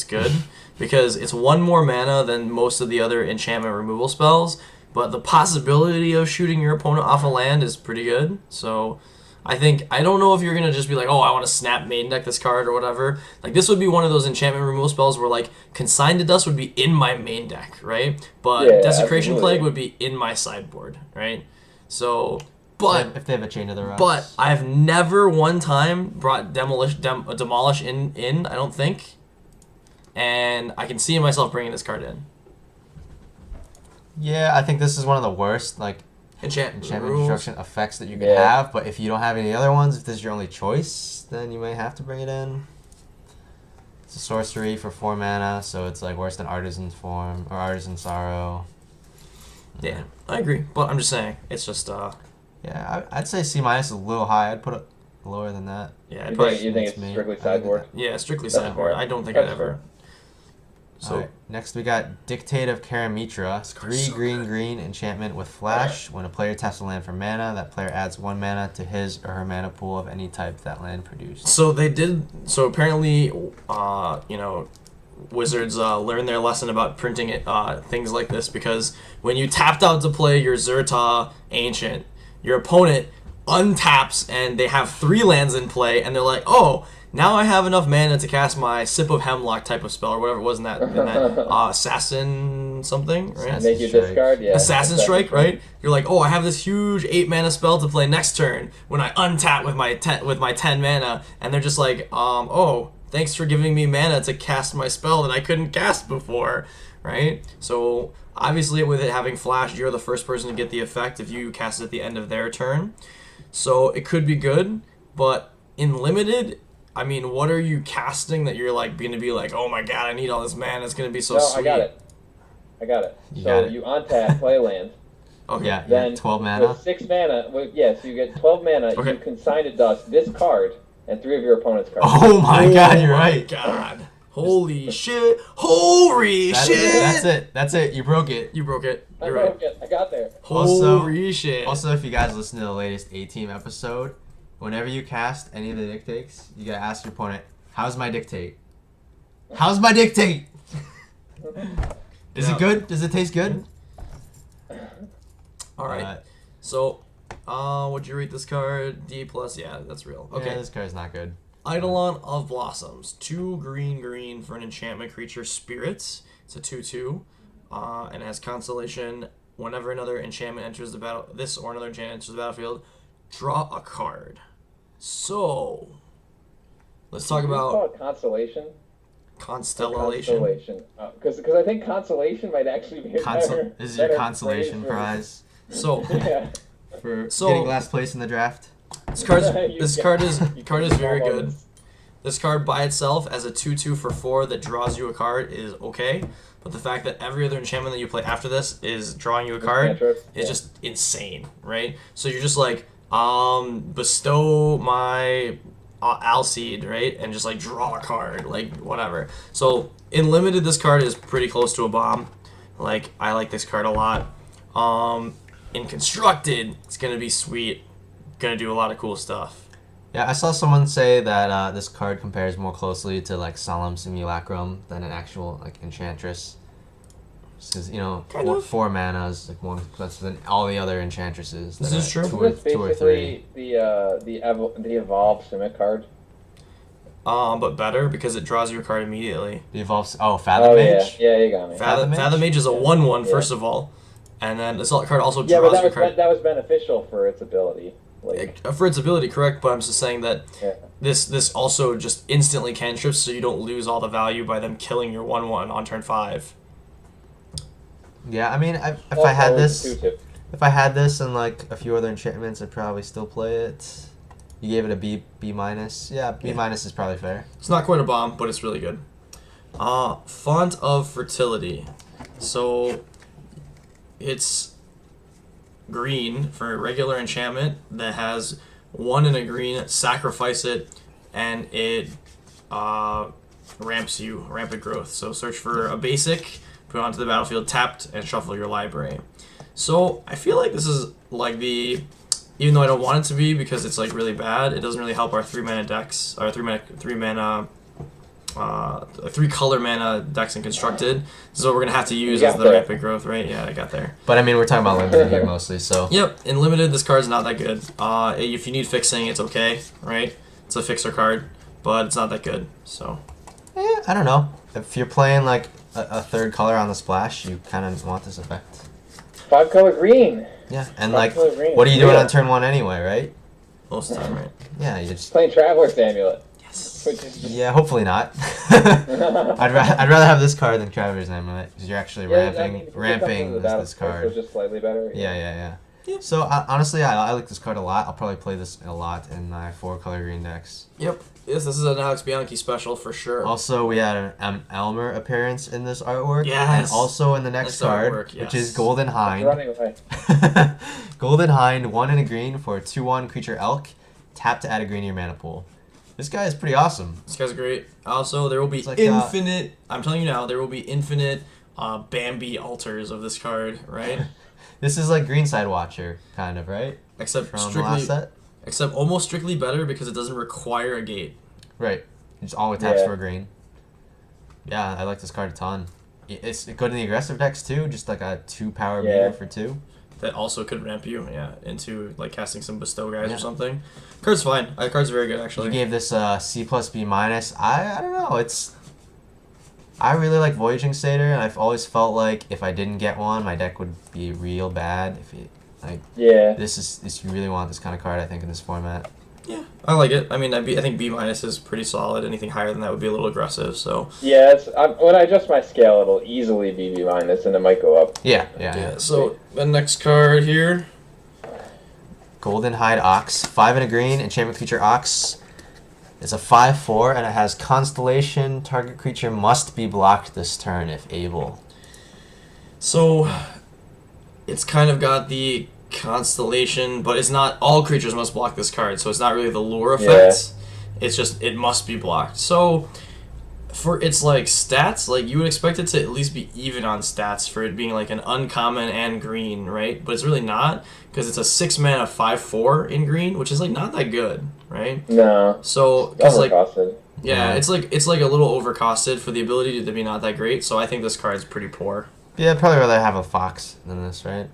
good because it's 1 more mana than most of the other enchantment removal spells, but the possibility of shooting your opponent off a land is pretty good. So I don't know if you're gonna just be like, oh, I want to snap main deck this card or whatever. Like this would be one of those enchantment removal spells where like Consigned to Dust would be in my main deck, right? But Yeah, Desecration absolutely. Plague would be in my sideboard, right? So, but if they have a Chain of the Rocks. but I've never one time brought demolish in. I don't think, and I can see myself bringing this card in. yeah, I think this is one of the worst like Enchantment enchantment rules. destruction effects that you can Yeah. have. But if you don't have any other ones, if this is your only choice, then you may have to bring it in. It's a sorcery for 4 mana, so it's like worse than Artisan's Form or Artisan Sorrow. Yeah, I agree, but I'm just saying it's just Yeah, I'd say C minus is a little high. I'd put it lower than that. yeah, You probably, think It's it's me. strictly I think sideboard? yeah, strictly That's sideboard. fair. I don't think That's I'd ever. So Alright, next we got Dictate of Karamitra. This card's 3 so green good. green enchantment with flash. When a player taps a land for mana, that player adds 1 mana to his or her mana pool of any type that land produced. So they did. So apparently, Wizards learned their lesson about printing it, things like this, because when you tapped out to play your Zerta Ancient, your opponent untaps and they have 3 lands in play, and they're like, oh, now I have enough mana to cast my Sip of Hemlock type of spell or whatever it was in that Assassin something, right? Make you Strike. discard, yeah. Assassin Strike, right? You're like, oh, I have this huge 8 mana spell to play next turn when I untap with my 10 mana, and they're just like, oh, thanks for giving me mana to cast my spell that I couldn't cast before, right? So obviously with it having flash, you're the first person to get the effect if you cast it at the end of their turn. So it could be good, but in limited, I mean, what are you casting that you're like going to be like, oh my god, I need all this mana, it's going to be so No, sweet. I got it. You So got it. you untap, play a land. Okay. Yeah, you Then get 12 mana. With 6 mana, so you get 12 mana. Okay. You consign to dust this card and 3 of your opponent's cards. Oh my god, you're right. God. Holy shit. Holy shit. That's it. You broke it. You broke it. I You're right. broke it. I got there. Also- Holy shit. Also, if you guys listen to the latest A-Team episode, whenever you cast any of the dictates, you gotta ask your opponent, how's my dictate? How's my dictate? Is Yeah. it good? Does it taste good? All right. Uh, So, would you rate this card? D plus. Yeah, that's real. Okay. Yeah, this card's not good. Eidolon of Blossoms. 2 green for an enchantment creature, Spirits. It's a 2/2, and has Constellation. Whenever another enchantment enters the battle, this or another enchantment enters the battlefield, draw a card. So, let's talk Can you call about it consolation. Constellation. Constellation. Because I think consolation might actually be a better. This is your better consolation phrase for- prize So, Yeah. for So- getting last place in the draft. this card You is get very all good. moments. This card by itself as a 2/2 for 4 that draws you a card is okay, but the fact that every other enchantment that you play after this is drawing you a card Cantrips, is yeah. just insane, right? So you're just like, bestow my Alseed, right? And just like draw a card, like whatever. So in limited, this card is pretty close to a bomb. Like, I like this card a lot. In constructed, it's gonna be sweet. Gonna do a lot of cool stuff. Yeah, I saw someone say that this card compares more closely to like Solemn Simulacrum than an actual like Enchantress. Because Kind of. 4 mana is like more expensive than all the other Enchantresses. This that is are true. Two or, It's 2 or 3. basically the evolved Simic card. But better because it draws you a card immediately. The evolves. Oh, Fathom Oh Mage. yeah, you got me. Fathom Mage? Mage is a 1/1 Yeah. first of all, and then this card also Yeah, but draws you a card. that was beneficial for its ability. Like, For its ability, correct, but I'm just saying that yeah. this also just instantly cantrips, so you don't lose all the value by them killing your 1/1 on turn 5. Yeah, I mean, if I Also, had it's this, a 2/2. if I had this and like a few other enchantments, I'd probably still play it. You gave it a B minus. Yeah, B minus is probably fair. It's not quite a bomb, but it's really good. Font of Fertility. So it's green for a regular enchantment that has 1 in a green, sacrifice it, and it ramps you, rampant growth. So search for a basic, put it onto the battlefield, tapped, and shuffle your library. So I feel like this is like even though I don't want it to be because it's like really bad, it doesn't really help our 3 mana decks, our 3 color mana decks in constructed. This is what we're gonna have to use You as got the there. rampant growth, right? Yeah, I got there. But I mean, we're talking about limited here mostly, so. Yep, in limited, this card's not that good. If you need fixing, it's okay, right? It's a fixer card, but it's not that good. So I don't know. If you're playing like a 3rd color on the splash, you kind of want this effect. 5-color green. Yeah, and Five like, color green. what are you doing Yeah. on turn 1 anyway, right? most of the time, right? Yeah, you just. Playing Traveler's Amulet. Yes. Which is just, Yeah, hopefully not. I'd rather have this card than Traveler's Amulet because you're actually yeah, I ramping mean, if it comes ramping into the this battle, card. So just slightly better. Yeah. Yeah. So honestly, I like this card a lot. I'll probably play this a lot in my 4-color green decks. Yep. Yes, this is an Alex Bianchi special for sure. Also, we had an Elmer appearance in this artwork. Yes. And also in the next Nice card, artwork, which yes. is Golden It's Hind. running away. Golden Hind, 1 in a green for a 2/1 creature elk. Tap to add a green to your mana pool. This guy is pretty awesome. This guy's great. Also, there will be It's like, infinite. I'm telling you now, there will be infinite Bambi alters of this card, right? This is like Greenside Watcher, kind of, right? Except From the last set? except almost strictly better because it doesn't require a gate. Right. It just always taps Yeah. for a green. Yeah, I like this card a ton. It's good in the aggressive decks too, just like a 2-power Yeah. meter for 2. That also could ramp you, into like casting some bestow guys Yeah. or something. Card's fine. Card's very good actually. You gave this C plus B minus. I don't know. I really like Voyaging Satyr, and I've always felt like if I didn't get one, my deck would be real bad. If it, like Yeah. this you really want this kind of card, I think, in this format. Yeah, I like it. I mean, I think B minus is pretty solid. Anything higher than that would be a little aggressive. So Yeah, when I adjust my scale, it'll easily be B minus, and it might go up. Yeah. So the next card here. Golden Hide Ox, 5 and a green, enchantment creature Ox. It's a 5/4, and it has Constellation. Target creature must be blocked this turn if able. So it's kind of got the constellation, but it's not all creatures must block this card. So it's not really the lure effect. It's just it must be blocked. So for its like stats, like you would expect it to at least be even on stats for it being like an uncommon and green, right? But it's really not because it's a 6 mana 5/4 in green, which is like not that good, right? No. So because like Overcosted. yeah, Yeah. it's like a little overcosted for the ability to be not that great. So I think this card's pretty poor. Yeah, I'd probably rather have a Fox than this, right?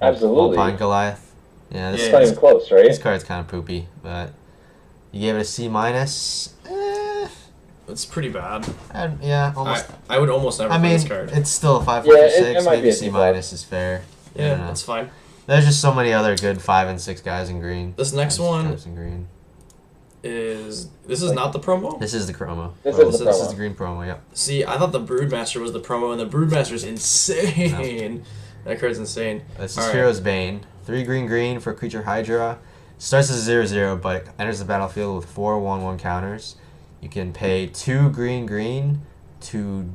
Absolutely. Pine Goliath. Yeah, this, It's not even close, right? this card's kind of poopy, but you gave it a C minus. It's pretty bad. Yeah, almost. I would almost never I play mean, this card. it's still a 5 Yeah, for it 6. might Maybe be a C D+. minus is fair. I don't Yeah, know. that's fine. There's just so many other good 5 and 6 guys in green. This next Types one in green. is not the promo. This is the promo. This Oh, is the this is promo. the green promo. Yep. See, I thought the Broodmaster was the promo, and the Broodmaster's insane. That card's insane. This is Alright. Hero's Bane. 3 green for creature Hydra. Starts as 0/0, but it enters the battlefield with 4 1/1 counters. You can pay 2 green to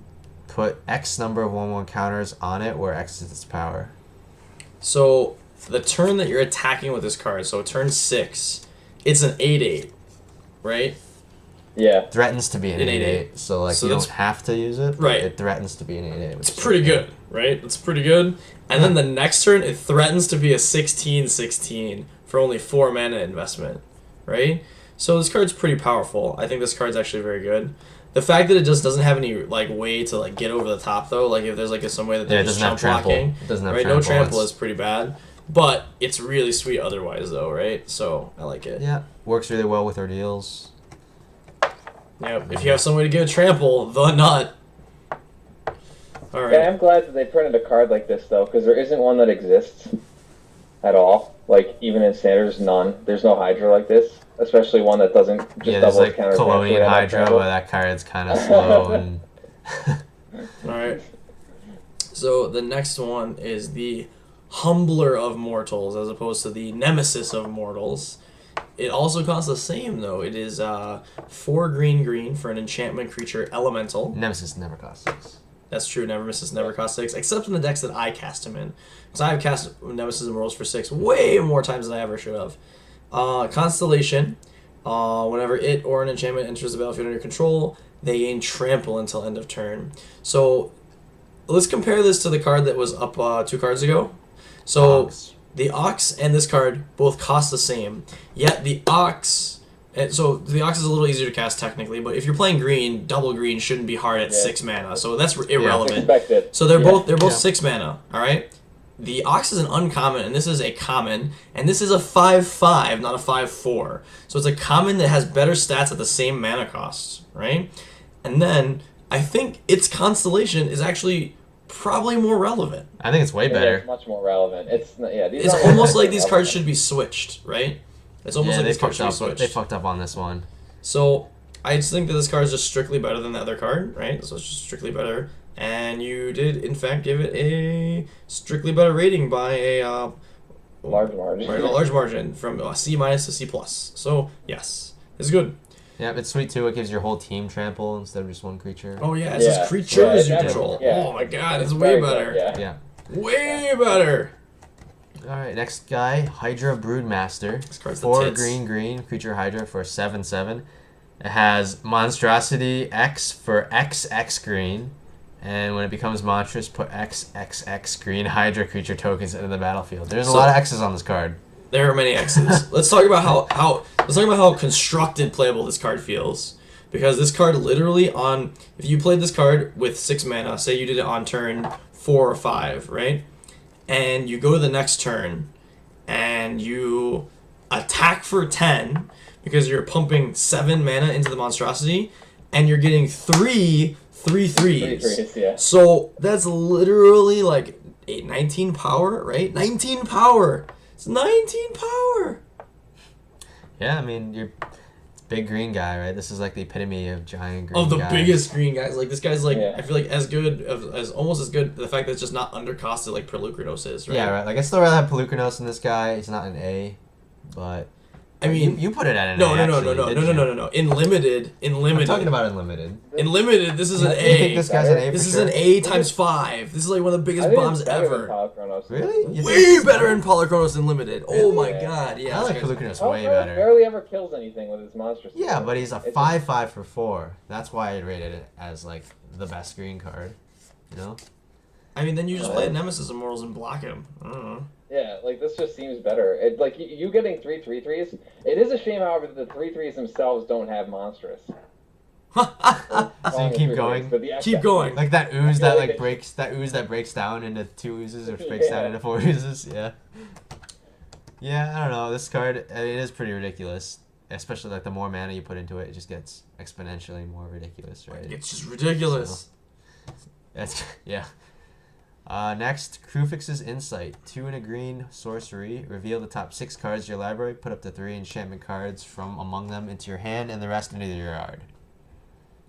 put X number of 1/1 counters on it, where X is its power. So the turn that you're attacking with this card, so turn 6, it's an 8/8, right? Yeah. Threatens to be an An 8/8, so like So you don't that's- have to use it. but Right. It threatens to be an 8/8. It's pretty good, right? It's pretty good. And then the next turn, it threatens to be a 16/16 for only 4 mana investment, right? So this card's pretty powerful. I think this card's actually very good. The fact that it just doesn't have any like way to like get over the top though, like if there's like some way that Yeah, they're it just doesn't have jump trample. blocking, It doesn't have right? trample. No trample It's- is pretty bad, but it's really sweet otherwise though, right? So I like it. Yeah, works really well with ordeals. Yeah. If you have some way to get a trample, the nut. All right. Yeah, I'm glad that they printed a card like this though, because there isn't one that exists at all. Like even in standard, there's none. There's no Hydra like this, especially one that doesn't just Yeah, there's double like counter. Colonian Hydra, but that card's kind of slow and. All right. So the next one is the Humbler of Mortals, as opposed to the Nemesis of Mortals. It also costs the same though. It is 4 green for an enchantment creature elemental. Nemesis never costs 6. That's true. Nemesis never costs 6, except in the decks that I cast him in. Because I have cast Nemesis and Mortals for 6 way more times than I ever should have. Constellation. Whenever it or an enchantment enters the battlefield under your control, they gain trample until end of turn. So let's compare this to the card that was up 2 cards ago. So Ox. the Ox and this card both cost the same. Yet the Ox, so the Ox is a little easier to cast technically, but if you're playing green, double green shouldn't be hard at Yeah. 6 mana. So that's irrelevant. Expected. So they're Yeah. both Yeah. 6 mana. All right. The Ox is an uncommon, and this is a common, and this is a 5/5, not a 5/4. So it's a common that has better stats at the same mana cost, right? And then I think its constellation is actually probably more relevant. I think it's way Yeah, better. it's much more relevant. It's yeah. These It's aren't almost like relevant. these cards should be switched, right? It's almost Yeah, like they these cards fucked should be up. They switched. fucked up on this one. So I just think that this card is just strictly better than the other card, right? So it's just strictly better. And you did, in fact, give it a strictly better rating by a large margin. right, a large margin from C minus to C plus. So yes, it's good. Yeah, it's sweet too. It gives your whole team trample instead of just one creature. Oh yeah, it Yeah. says creatures Yeah, you it control. yeah. Oh my god, it's very way good, better. Yeah. Yeah. Way better. All right, next guy, Hydra Broodmaster. This card's the 4 tits. green creature Hydra for 7/7. It has Monstrosity X for XX green. And when it becomes monstrous, put XXX green Hydra creature tokens into the battlefield. There's a lot of X's on this card. There are many X's. Let's talk about how constructed playable this card feels. Because this card literally if you played this card with 6 mana, say you did it on turn 4 or 5, right? And you go to the next turn and you attack for 10 because you're pumping 7 mana into the monstrosity and you're getting 3 3/3s. 3/3s, yeah. So that's literally like 19 power, right? 19 power. It's 19 power. Yeah, I mean, you're big green guy, right? This is like the epitome of giant green Of the guy. biggest green guys. Like this guy's like Yeah. I feel like as good as almost as good. The fact that it's just not undercosted like Pelucranos is, right? Yeah, right. Like, I still rather have Pelucranos than this guy. He's not an A, but... I mean, you put it at an no, A, no, actually, didn't you? no. In limited, I'm talking about Unlimited. in limited, this is You an think A. this guy's an A This for is sure? an A times 5. This is like one of the I biggest think bombs it's better than ever. Polychronos. Really? You Way think- better in Polychronos than limited. Oh my Yeah. god, yeah. I like this guy's- Pelucranos way Polychronos better. barely ever kills anything with his monstrous. Yeah, but he's a It's 5/5 for 4. That's why I rated it as, like, the best green card. You know? I mean, then you just play Nemesis Immortals and block him. I don't know. Yeah, like this just seems better. It like you getting 3 3/3s. It is a shame, however, that the 3/3s themselves don't have monstrous. So Calling you it keep 3/3s, going? but the Keep going. Like that ooze that, like, Yeah. breaks that breaks down into 2 oozes, or breaks down Yeah. into 4 oozes. Yeah. Yeah, I don't know. This card, it is pretty ridiculous. Especially, like, the more mana you put into it, it just gets exponentially more ridiculous, right? It's just ridiculous. That's yeah. Next, Krufix's Insight. 2 and a green sorcery. Reveal the top 6 cards of your library. Put up to 3 enchantment cards from among them into your hand and the rest into your yard.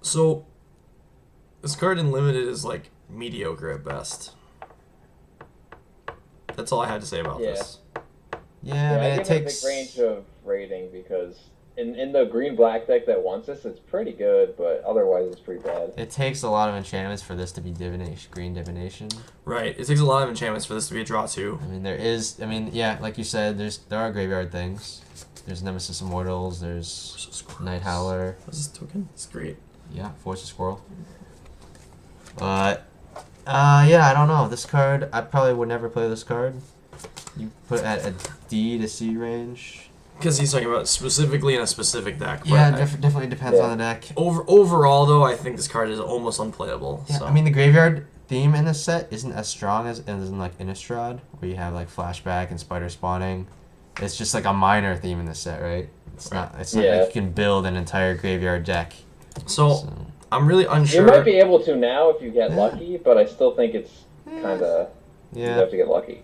So, this card in limited is like mediocre at best. That's all I had to say about Yeah. this. Yeah, Yeah, I mean, I it give takes... a big range of rating because in the green black deck that wants this, it's pretty good, but otherwise it's pretty bad. It takes a lot of enchantments for this to be divination, green divination. Right. It takes a lot of enchantments for this to be a draw too. I mean, yeah, like you said, there are graveyard things. There's Nemesis Immortals, there's Night Howler. What's this token? It's great. Yeah, Force of Squirrel. But, yeah, I don't know. This card, I probably would never play this card. You put it at a D to C range. Because he's talking about specifically in a specific deck. But Yeah, definitely depends Yeah. on the deck. overall, though, I think this card is almost unplayable. Yeah, so. I mean, the graveyard theme in this set isn't as strong as in like Innistrad, where you have like flashback and spider spawning. It's just like a minor theme in this set, right? It's not. It's not Yeah. like you can build an entire graveyard deck. So, So, I'm really You unsure. might be able to now if you get Yeah. lucky, but I still think it's kind of you yeah. have to get lucky.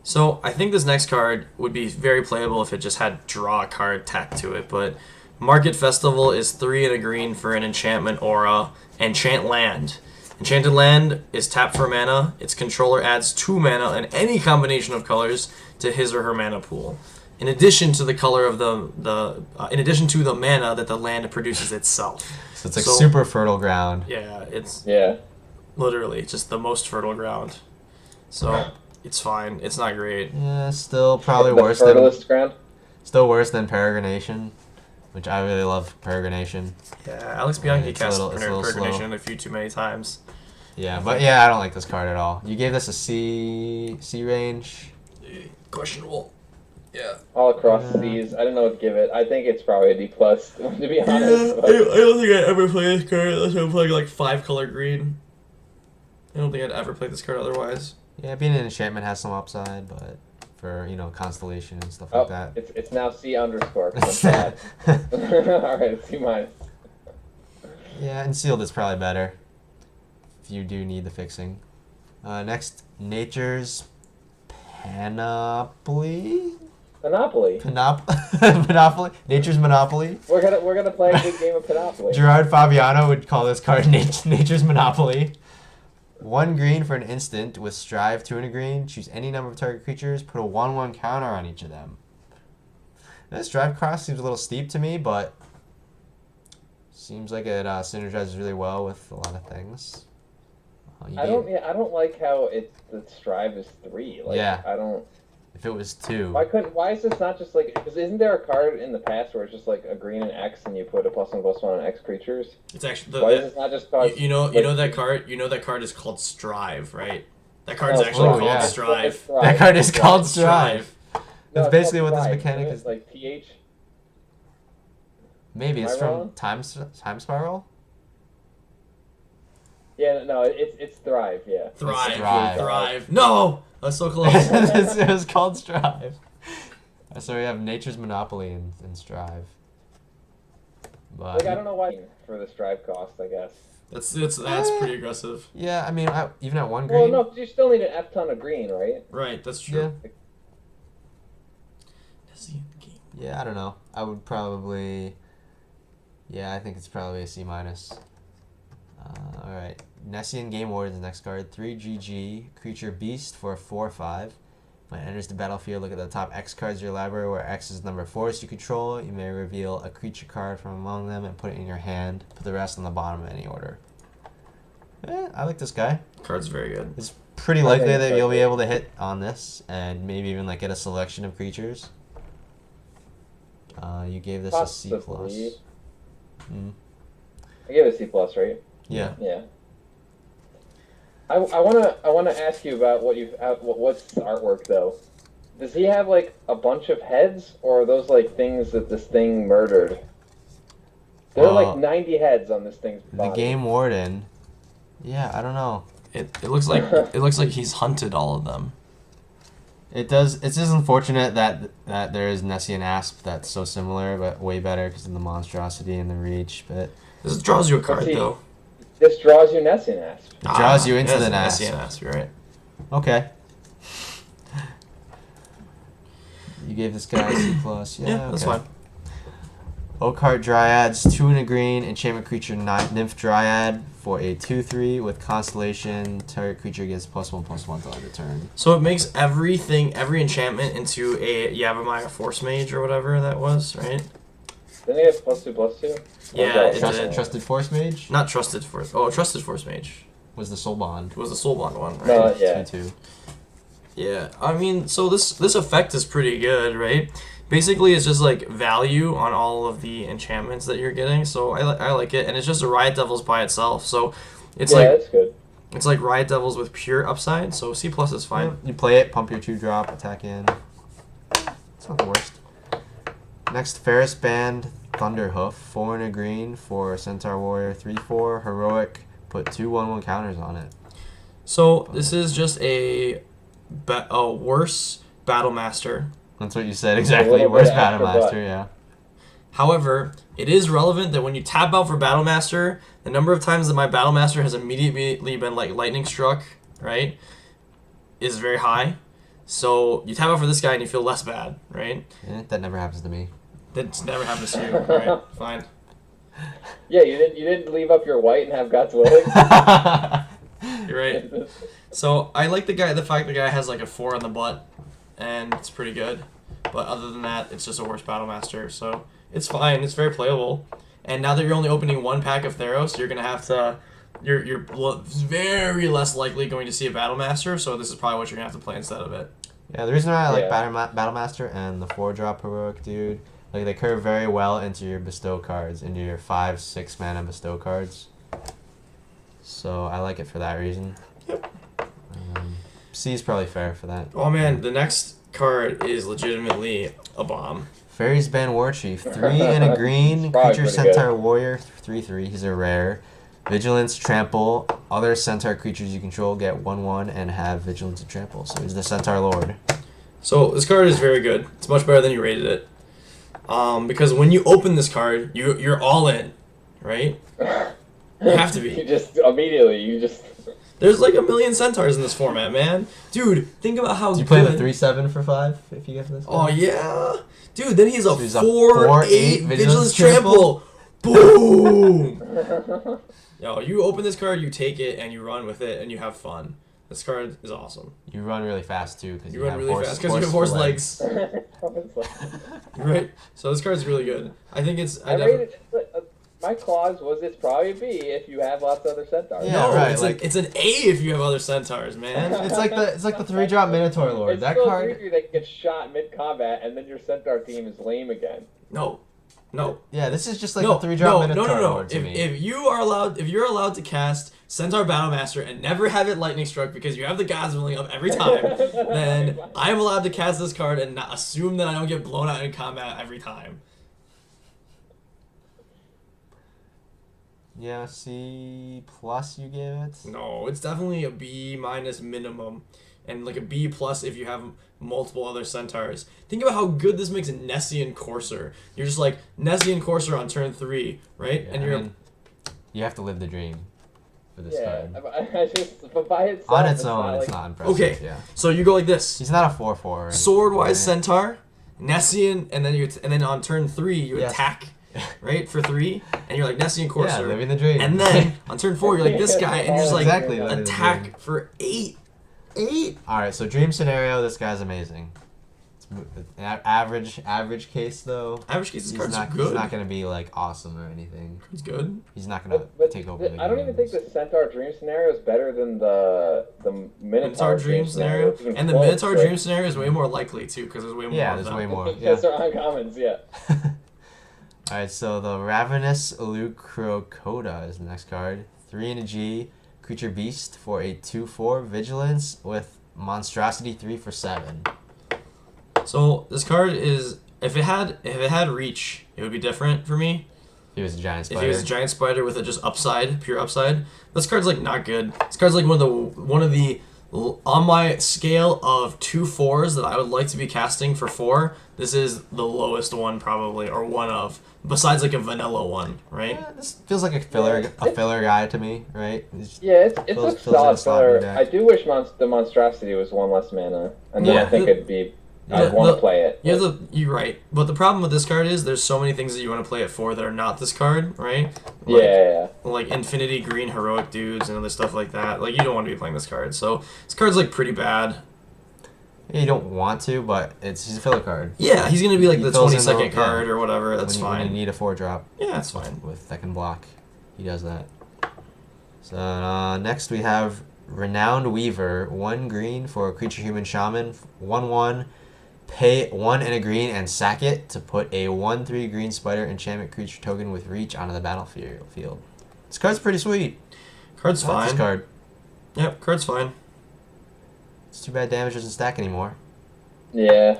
So I think this next card would be very playable if it just had draw a card tacked to it. But Market Festival is 3 and a green for an enchantment aura. Enchant land. Enchanted land is tapped for mana. Its controller adds 2 mana and any combination of colors to his or her mana pool. In addition to the color of in addition to the mana that the land produces itself. So it's like So- super fertile ground. Yeah, it's Yeah. literally just the most fertile ground. So it's fine. It's not great. Yeah, still probably the worse than fertilest ground. Peregrination, which I really love Peregrination. Yeah, Alex Bianchi It's a cast little- it's a little Peregrination a few too many times. Yeah, but yeah, I don't like this card at all. You gave this a C range. Questionable. Yeah. All across these, I don't know what to give it. I think it's probably a D plus, to be honest. I but- don't think I'd ever play this card unless I'm playing like 5-color green. I don't think I'd ever play this card otherwise. Yeah, being an enchantment has some upside, but for, constellation and stuff Oh, like that. it's now C underscore. 'cause I'm sad. All right, it's C minus. Yeah, and sealed is probably better if you do need the fixing. Next, Nature's Panoply. Monopoly. Monopoly. Nature's Monopoly. We're gonna play a good game of Monopoly. Gerard Fabiano would call this card Nature's Monopoly. 1 green for an instant with Strive, 2 and a green. Choose any number of target creatures. Put a 1/1 counter on each of them. This Drive Cross seems a little steep to me, but seems like it synergizes really well with a lot of things. I don't like how the Strive is 3. Like, Yeah. I don't. If it was 2. Why is this not just like? Because isn't there a card in the past where it's just like a green and X, and you put a +1/+1 on X creatures? It's actually Why is this not just called? you know that card. You know that card is called Strive, right? That card's Oh, actually oh, called yeah. Strive. That card is called Strive. Strive. No, That's it's basically called what this Thrive, mechanic isn't it? is. Like TH. Maybe Am it's I from wrong? Time Spiral. Yeah, no, it's Thrive. Yeah. Thrive. Thrive. Thrive. No, that's so close. It was called Strive. So we have Nature's Monopoly and Strive. But Like I don't know why for the Strive cost, I guess. That's pretty aggressive. yeah, I mean, even at 1 Well, green. no, 'cause you still need an F ton of green, right? Right, that's Yeah. true. Nessian game. Yeah, I don't know. I would probably. Yeah, I think it's probably a C minus. All right, Nessian Game Ward is the next card. 3 GG creature beast for a 4/5. When it enters the battlefield, look at the top X cards of your library, where X is the number of forests you control. You may reveal a creature card from among them and put it in your hand. Put the rest on the bottom of any order. I like this guy. Card's very good. It's pretty I likely think that it's you'll be okay. able to hit on this and maybe even like get a selection of creatures. You gave this a C+. Possibly. Mm. I gave it a C plus, right? Yeah. Yeah. I wanna ask you about what's the artwork though. Does he have like a bunch of heads, or are those like things that this thing murdered? There are like 90 heads on this thing's The body. Game Warden. Yeah, I don't know. It looks like he's hunted all of them. It does. It's just unfortunate that there is Nessian Asp that's so similar, but way better because of the monstrosity and the reach. But This draws you a card see, though. This draws you Nessian Asp. it draws you into the Nest. Nasp. Nessian Asp, you're right. Okay. You gave this guy a C plus. Yeah, That's okay. fine. Oakheart Dryads, 2 and a green, enchantment creature Nymph Dryad for a 2/3 with Constellation. Target creature gets +1/+1 till end of turn. So it makes every enchantment into a Yavimaya Force Mage or whatever that was, right? Didn't he have +2/+2? Yeah, it Trusted, did. Trusted Force Mage Not Trusted Force. Oh, Trusted Force Mage. was the Soul Bond. It was the Soul Bond one, right? No, yeah. 2/2. Yeah, I mean, so this effect is pretty good, right? Basically, it's just like value on all of the enchantments that you're getting. So I like it, and it's just a Riot Devils by itself. So it's Yeah, like that's good. it's like Riot Devils with pure upside. So C plus is fine. You play it, pump your 2-drop, attack in. It's not the worst. Next, Ferris Band Thunderhoof, 4 and a green for Centaur Warrior, 3/4 heroic. Put 2/1/1 counters on it. So this is just a worse Battle Master. That's what you said exactly. little Where's bit after Battlemaster? Yeah. However, it is relevant that when you tap out for Battle Master, the number of times that my Battle Master has immediately been like lightning struck, right, is very high. So you tap out for this guy and you feel less bad, right? That never happens to me. That never happens to you, right? Fine. Yeah, you didn't leave up your white and have God's willing. You're right. So I like the fact the guy has like a 4 on the butt, and it's pretty good. But other than that, it's just a worse Battle Master. So it's fine. It's very playable. And now that you're only opening 1 pack of Theros, you're gonna have to. You're very less likely going to see a Battle Master. So this is probably what you're gonna have to play instead of it. Yeah, the reason why I like Yeah. Battlemaster and the 4-drop heroic dude, like they curve very well into your bestow cards, into your 5-6 mana bestow cards. So I like it for that reason. Yep. C is probably fair for that. Oh man, the next card is legitimately a bomb. Fairies Band Warchief, 3 and a green, It's probably creature pretty Centaur Warrior, 3/3. He's a rare. Vigilance, Trample. Other Centaur creatures you control get 1/1 and have Vigilance and Trample. So he's the Centaur Lord. So this card is very good. It's much better than you rated it. Because when you open this card, you're all in, right? You have to be. You just immediately There's like a million centaurs in this format, man. Dude, think about how Do you play good. the 3/7 for 5 if you get this? Oh yeah, dude. Then he's a So he's a 4/8 4/8 vigilance Vigilance trample. Boom. Yo, you open this card, you take it, and you run with it, and you have fun. This card is awesome. You run really fast too because You run really fast because you have horse legs. It's like- Right. So this card's really good. I think it's. I rated my clause was it's probably a B if you have lots of other centaurs. Yeah, No, right, it's an A if you have other centaurs, man. It's like the 3-drop Minotaur Lord. It's That still card. a 3/3 that gets shot mid-combat, and then your centaur team is lame again. No. Yeah, this is just like No, a 3-drop no, Minotaur no. Lord to me. If you're allowed to cast Centaur Battlemaster and never have it lightning struck because you have the gods rolling up every time, then I'm allowed to cast this card and not assume that I don't get blown out in combat every time. Yeah, C plus you gave it. No, it's definitely a B minus minimum, and like a B plus if you have multiple other centaurs. Think about how good this makes Nessian Courser. You're just like Nessian Courser on turn 3, right? Yeah, and I you're mean, you have to live the dream for this Yeah, card. but by itself, On its own, not it's like, not impressive. Okay. Yeah. so you go like this. He's not a 4/4. Sword-wise centaur, Nessian, and then on turn 3 you Yes. attack, right, for 3, and you're like Nessian Yeah, Courser. living the dream. And then on turn 4 you're like this guy, and you're just like Exactly, living the dream. attack for 8. All right, so dream scenario. This guy's amazing. Average case though. Average case, this He's card's not. good. He's not gonna be like awesome or anything. It's good. He's not gonna but take over. The I don't even think games. the centaur dream scenario is better than the Minotaur dream scenario, It's even and the close, Minotaur but- dream scenario is way more likely too, because there's way more. Yeah, of there's them. way more. Yeah. Because they're uncommons, yeah. All right, so the Ravenous Lucrocoda is the next card. 3 and a G, creature beast for a 2/4 vigilance with monstrosity 3 for 7. So this card is if it had reach, it would be different for me. He was a giant If spider. he was a giant spider with it just upside, pure upside, this card's like not good. This card's like one of the on my scale of 2/4s that I would like to be casting for 4. This is the lowest one probably, or one of, besides like a vanilla one, right? Yeah, this feels like a filler guy to me, right? He's- Yeah, it's Feels- a feels solid like a sloppy filler. deck. I do wish the monstrosity was one less mana, and then Yeah, I think it'd be. I'd the- want the- to play it. You're right. But the problem with this card is there's so many things that you want to play it for that are not this card, right? Like, Yeah. Like Infinity Green Heroic Dudes and other stuff like that. Like, you don't want to be playing this card. So, this card's, like, pretty bad. Yeah, you don't want to, but he's a filler card. Yeah, he's going to be, like, He the fills in the 22nd role, card yeah. or whatever. That's when you fine. need a 4-drop Yeah, that's fine. with that can block, he does that. So next we have Renowned Weaver, 1 green for a creature human shaman, 1/1. Pay 1 and a green and sack it to put a 1/3 green spider enchantment creature token with reach onto the battlefield. This card's pretty sweet. Card's I like fine. this card. Yep, card's fine. It's too bad damage doesn't stack anymore. Yeah.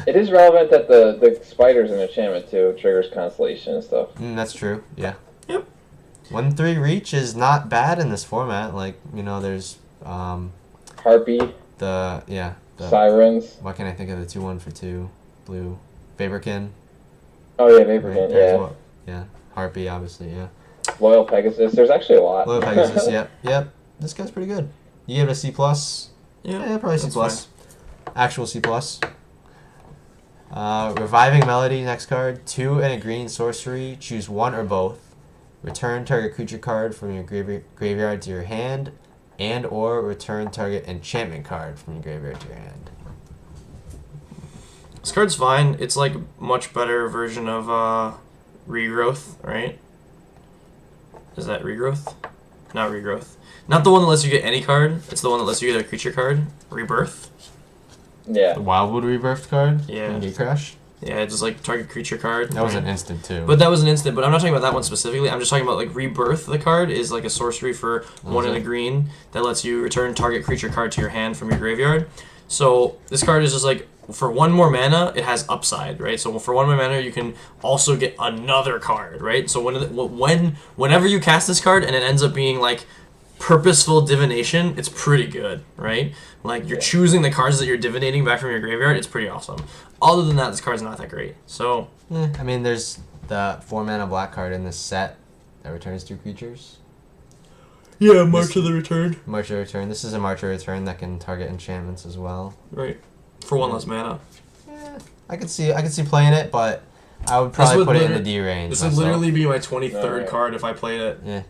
It is relevant that the spider's an enchantment too, triggers constellation and stuff. That's true. Yeah. Yep. 1/3 reach is not bad in this format. Like, there's Harpy, the sirens. what can I think of the 2/1 for 2 blue Faberkin. Oh yeah, Right, Vaporkin, there's yeah. what- yeah. Harpy, obviously. Yeah. Loyal Pegasus. There's actually a lot. Loyal Pegasus. Yep. This guy's pretty good. You give it a C plus. Yeah, Probably C that's plus. Actual C plus. Reviving Melody, next card. 2 and a green sorcery. Choose one or both. Return target creature card from your graveyard to your hand, and or return target enchantment card from your graveyard to your hand. This card's fine. It's like much better version of Regrowth, right? Is that Regrowth? Not Regrowth. Not the one that lets you get any card. It's the one that lets you get a creature card. Rebirth. Yeah. The Wildwood Rebirth card. Yeah. From Gatecrash. Yeah, just like target creature card. That was right? an instant too. But that was an instant. But I'm not talking about that one specifically. I'm just talking about like Rebirth. The card is like a sorcery for 1 and a green that lets you return target creature card to your hand from your graveyard. So this card is just like for 1 more mana, it has upside, right? So for 1 more mana, you can also get another card, right? So whenever you cast this card and it ends up being like purposeful divination, it's pretty good, right? Like you're choosing the cards that you're divinating back from your graveyard. It's pretty awesome. Other than that, this card's not that great. So I mean, there's the 4 mana black card in this set that returns 2 creatures. yeah, March of the Return. March of Return. This is a March of Return that can target enchantments as well. Right. For 1 less mana. I could see playing it, but I would probably would put it in the liter- D range. This would myself. literally be my 23rd Alright. card if I played it. Yeah.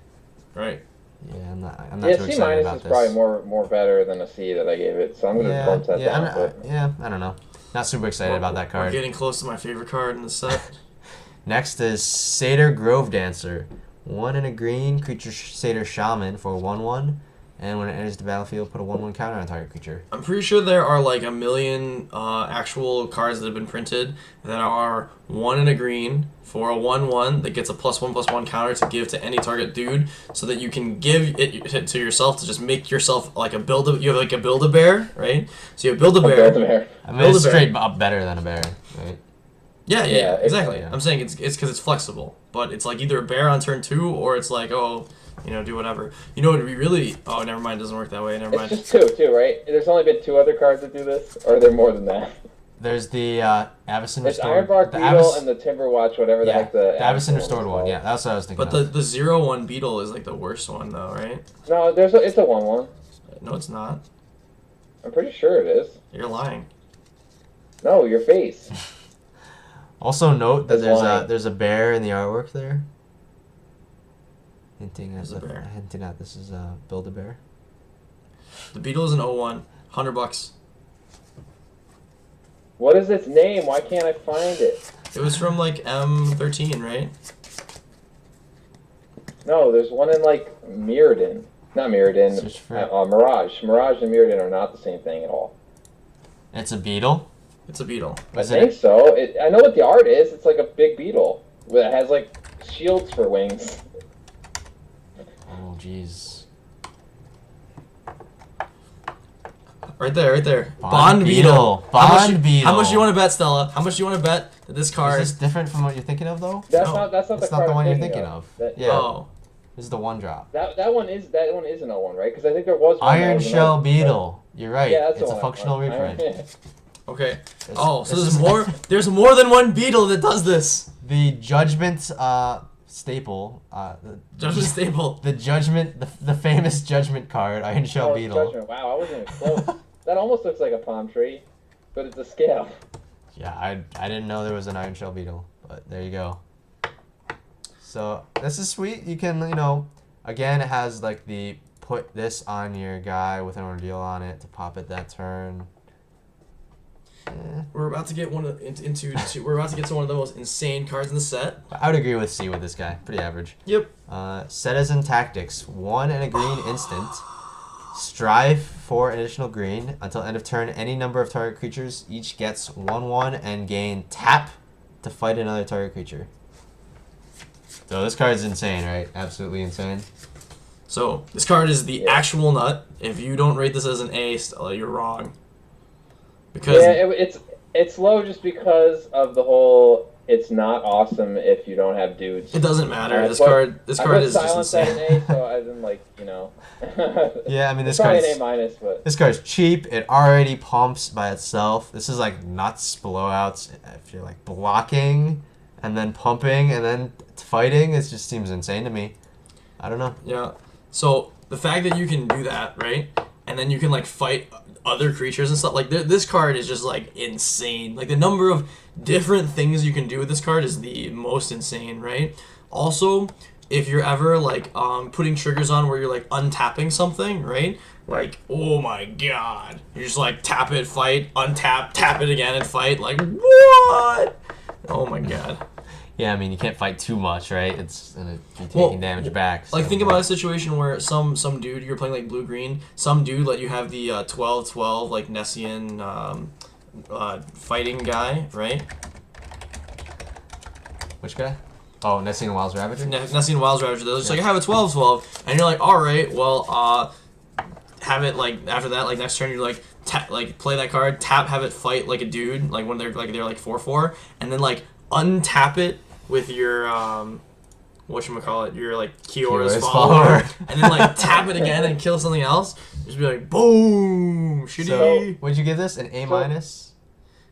Right. Yeah, I'm not Yeah, too C excited minus about is this. probably more better than a C that I gave it, so I'm gonna bump that down. But I don't know. Not super excited about that We're card. getting close to my favorite card in the set. Next is Satyr Grove Dancer. 1 and a green creature Satyr Shaman for 1/1. And when it enters the battlefield, put a 1/1 counter on target creature. I'm pretty sure there are like a million actual cards that have been printed that are 1 and a green for a 1/1 that gets a +1/+1 counter to give to any target dude, so that you can give it to yourself to just make yourself like a you have like a Build-A-Bear, right? So you have Build-A-Bear. Build-A-Bear. I mean, it's straight up better than a bear, right? Yeah, Yeah, exactly. yeah. I'm saying it's because it's flexible, but it's like either a bear on turn 2 or it's like, oh, do whatever. You know what would be really? Oh, never mind. It doesn't work that way. Never It's mind. just two, right? There's only been 2 other cards that do this, or are there more than that? There's the Avacyn It's Restored. Ironbark the Beetle and the Timberwatch, whatever the yeah, heck the the Avacyn one Restored is one. called. Yeah, that's what I was thinking. But of. the 0/1 beetle is like the worst one though, right? No, it's a 1/1. No, it's not. I'm pretty sure it is. You're lying. No, your face. Also note that That's why. there's a bear in the artwork there. Hinting There's a bear. Hinting at this is Build-A-Bear. The beetle is an 0/1. $100. What is its name? Why can't I find it? It was from like M13, right? No, there's one in like Mirrodin. Not Mirrodin. Search for- Mirage. Mirage and Mirrodin are not the same thing at all. It's a beetle. It's a beetle. Was I think it? so. I know what the art is. It's like a big beetle that has like shields for wings. Oh jeez. Right there, right there. Bond Beetle. Bond Beetle. How much do you want to bet, Stella? How much do you want to bet that this card? Is this different from what you're thinking of though? That's No, not. That's not It's the not card the one I'm you're thinking of. That, Yeah. Oh, This is the one drop. That one is an 01, right? Because I think there was one that Iron was an Shell 01. Beetle. You're right. Yeah, that's It's the a one I functional want. reprint. okay. This- Oh, so this there's is- more. There's more than one beetle that does this. The Judgment staple. Judgment Staple. The Judgment, the famous Judgment card, Iron Shell Oh, Beetle. Judgment. Wow, I wasn't even close. That almost looks like a palm tree, but it's a scale. Yeah, I didn't know there was an Iron Shell Beetle, but there you go. So this is sweet. You can, again, it has like the put this on your guy with an ordeal on it to pop it that turn. We're about to get we're about to get to one of the most insane cards in the set. I would agree with C with this guy. Pretty average. Yep. Citizen Tactics. 1 and a green instant. Strive for an additional green. Until end of turn, any number of target creatures each gets 1/1 and gain tap to fight another target creature. So this card is insane, right? Absolutely insane. So this card is the Yeah. actual nut. If you don't rate this as an A, Stella, you're wrong. Because Yeah, it's low just because of the whole. It's not awesome if you don't have dudes. it doesn't matter. I This put- card I is put just silence at insane. an A, so I didn't Yeah, I mean, it's this probably card's an A minus, but this card's cheap. It already pumps by itself. This is like nuts blowouts. If you're like blocking and then pumping and then fighting, it just seems insane to me. I don't know. Yeah. So the fact that you can do that, right, and then you can like fight other creatures and stuff, like this card is just like insane. Like the number of different things you can do with this card is the most insane, right? Also, if you're ever like putting triggers on where you're like untapping something, right? Like, oh my god, you just like tap it, fight, untap, tap it again, and fight. Like what? Oh my god. Yeah, I mean, you can't fight too much, right? It's gonna be taking Well, damage back. Like so- think about a situation where some dude, you're playing like blue green, some dude let you have the 12-12 like Nessian fighting guy, right? Which guy? Oh, Nessian Wild's Ravager? Nessian Wilds Ravager. They're just like, I have a 12-12, and you're like, all right, well, have it like after that, like next turn, you're like play that card, tap, have it fight like a dude, like when they're like 4/4, and then like untap it with your whatchamacallit, your like Kiora's Kiora's follower, follower. and then like tap it again and kill something else. Just be like, boom, shitty. So, what'd you give this? An A minus?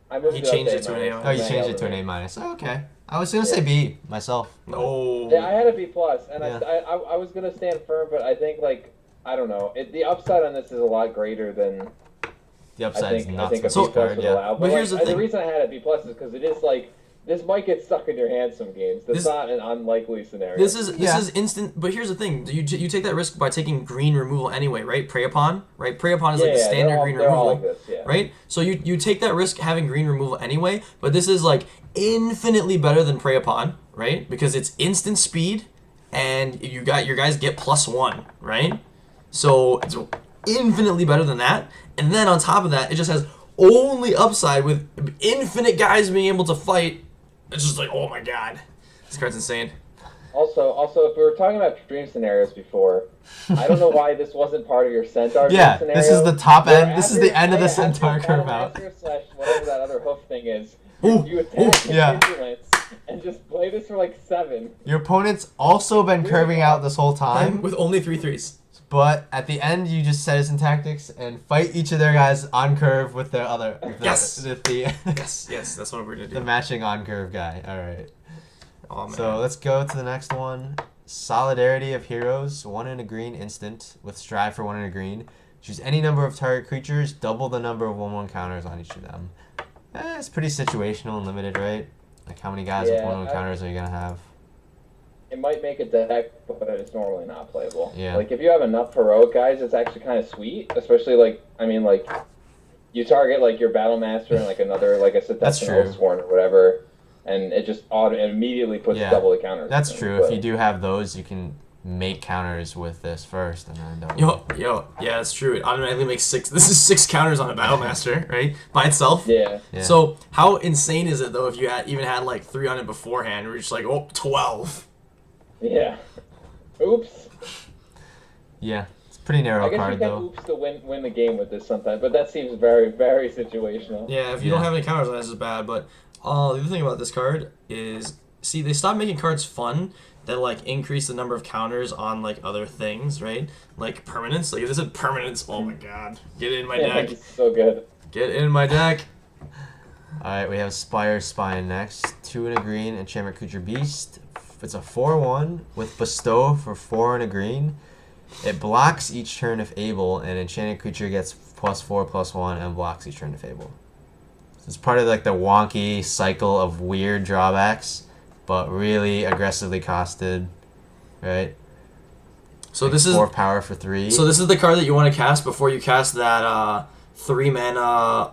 I moved He it up changed to it to an A minus. Oh, you Yeah, changed it to an A minus. Oh, okay. I was gonna say B myself. Oh. Yeah, I had a B plus, and Yeah. I was gonna stand firm, but I think like I don't know. The upside on this is a lot greater than The I upside's think. I nuts think a with B this plus card, would yeah. allow. But here's the thing. The reason I had a B plus is because it is like This might get stuck in your hand some games. That's This- not an unlikely scenario. This is Yeah. instant. But here's the thing: you take that risk by taking green removal anyway, right? Prey upon, right? Prey upon is like the standard green they're all removal, like this, yeah. right? So you take that risk having green removal anyway. But this is like infinitely better than Prey upon, right? Because it's instant speed, and you got your guys get +1, right? So it's infinitely better than that. And then on top of that, it just has only upside with infinite guys being able to fight. It's just like, oh my god, this card's insane. Also, if we were talking about dream scenarios before, I don't know why this wasn't part of your Centaur dream Yeah, scenario. this is the top where end. This is after- the end of the yeah, after Centaur curve Battle out. Master / whatever that other hoof thing is. Ooh, You attack with yeah. vigilance and just play this for like 7. Your opponent's also been curving out this whole time, with only 3/3s. but at the end you just set it in tactics and fight each of their guys on curve with their other Yes. with the Yes, that's what we're gonna do. the matching on curve guy. All right. Oh man. So let's go to the next one. Solidarity of Heroes, 1 in a green instant with strive for 1 in a green. Choose any number of target creatures, double the number of 1/1 counters on each of them. It's pretty situational and limited, right? Like how many guys with Yeah, 1/1 counters are you gonna have? It might make a deck, but it's normally not playable. Yeah. Like if you have enough heroic guys, it's actually kind of sweet. Especially like you target like your battle master and like another like a That's Seduction true. Sworn or whatever, and it just it immediately puts Yeah. double the counters. That's in, true. but- If you do have those, you can make counters with this first and then double. Yo, yeah, that's true. It automatically makes 6. This is 6 counters on a Battle Master, right? By itself. Yeah. Yeah. So how insane is it though if you even had like 3 on it beforehand? We're just like, oh, 12. Yeah. Oops. Yeah, it's a pretty narrow I guess you card can though. oops to win the game with this sometimes, but that seems very, very situational. Yeah, if you Yeah. don't have any counters on it, it's just bad. But the other thing about this card is, see, they stopped making cards fun that like increase the number of counters on like other things, right? Like permanence. Like if this is permanence, oh my god, get in my Yeah, deck. it's so good. Get in my deck. Alright, we have Spire Spine next. 2 in a green, enchantment creature beast. It's a 4/1 with bestow for 4 in a green. It blocks each turn if able, and enchanted creature gets +4/+1 and blocks each turn if able. So it's part of like the wonky cycle of weird drawbacks, but really aggressively costed, right? So Like this is 4 power for 3. So this is the card that you want to cast before you cast that 3 mana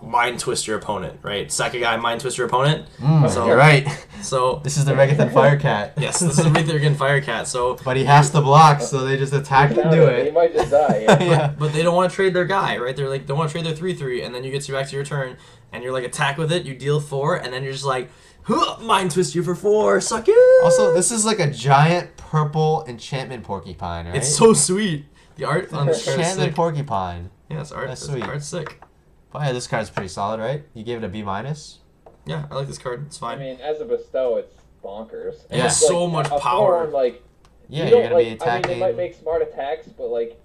Mind Twist your opponent, right? Sack a guy, Mind Twist your opponent. So- You're right. So This is the Megathon Firecat. yes, this is Raythagan Firecat. So But he has to block, so they just attack and do He it. might just die. Yeah. Yeah. but they don't want to trade their guy, right? They're like don't want to trade their 3/3, and then you get back to your turn, and you're like attack with it. You deal 4, and then you're just like, huh, Mind Twist you for 4, suck it. Also, this is like a giant purple enchantment porcupine, right? It's so sweet. The art on this card is enchantment sick. porcupine. Yeah, it's art. That's This sweet. art's sick. But yeah, this card's pretty solid, right? You gave it a B minus. Yeah, I like this card. It's I fine. mean, as a bestow, it's bonkers. It has It's so much a power. 4/1, like, Yeah, you you're don't, gonna be like, attacking. I mean, they might make smart attacks, but like,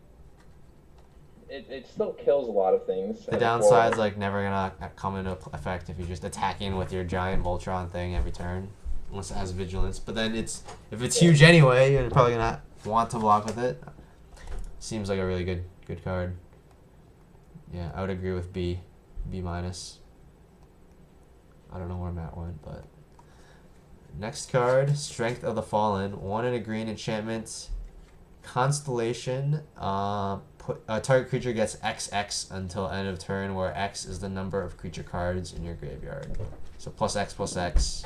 it still kills a lot of things. The as a downside's 4/1. like never gonna come into effect if you're just attacking with your giant Voltron thing every turn, unless it has vigilance. But then if it's huge anyway, you're probably gonna want to block with it. Seems like a really good card. Yeah, I would agree with B minus. I don't know where Matt went, but next card, Strength of the Fallen, 1 in a green enchantment, Constellation. Target creature gets XX until end of turn, where X is the number of creature cards in your graveyard. So +X/+X.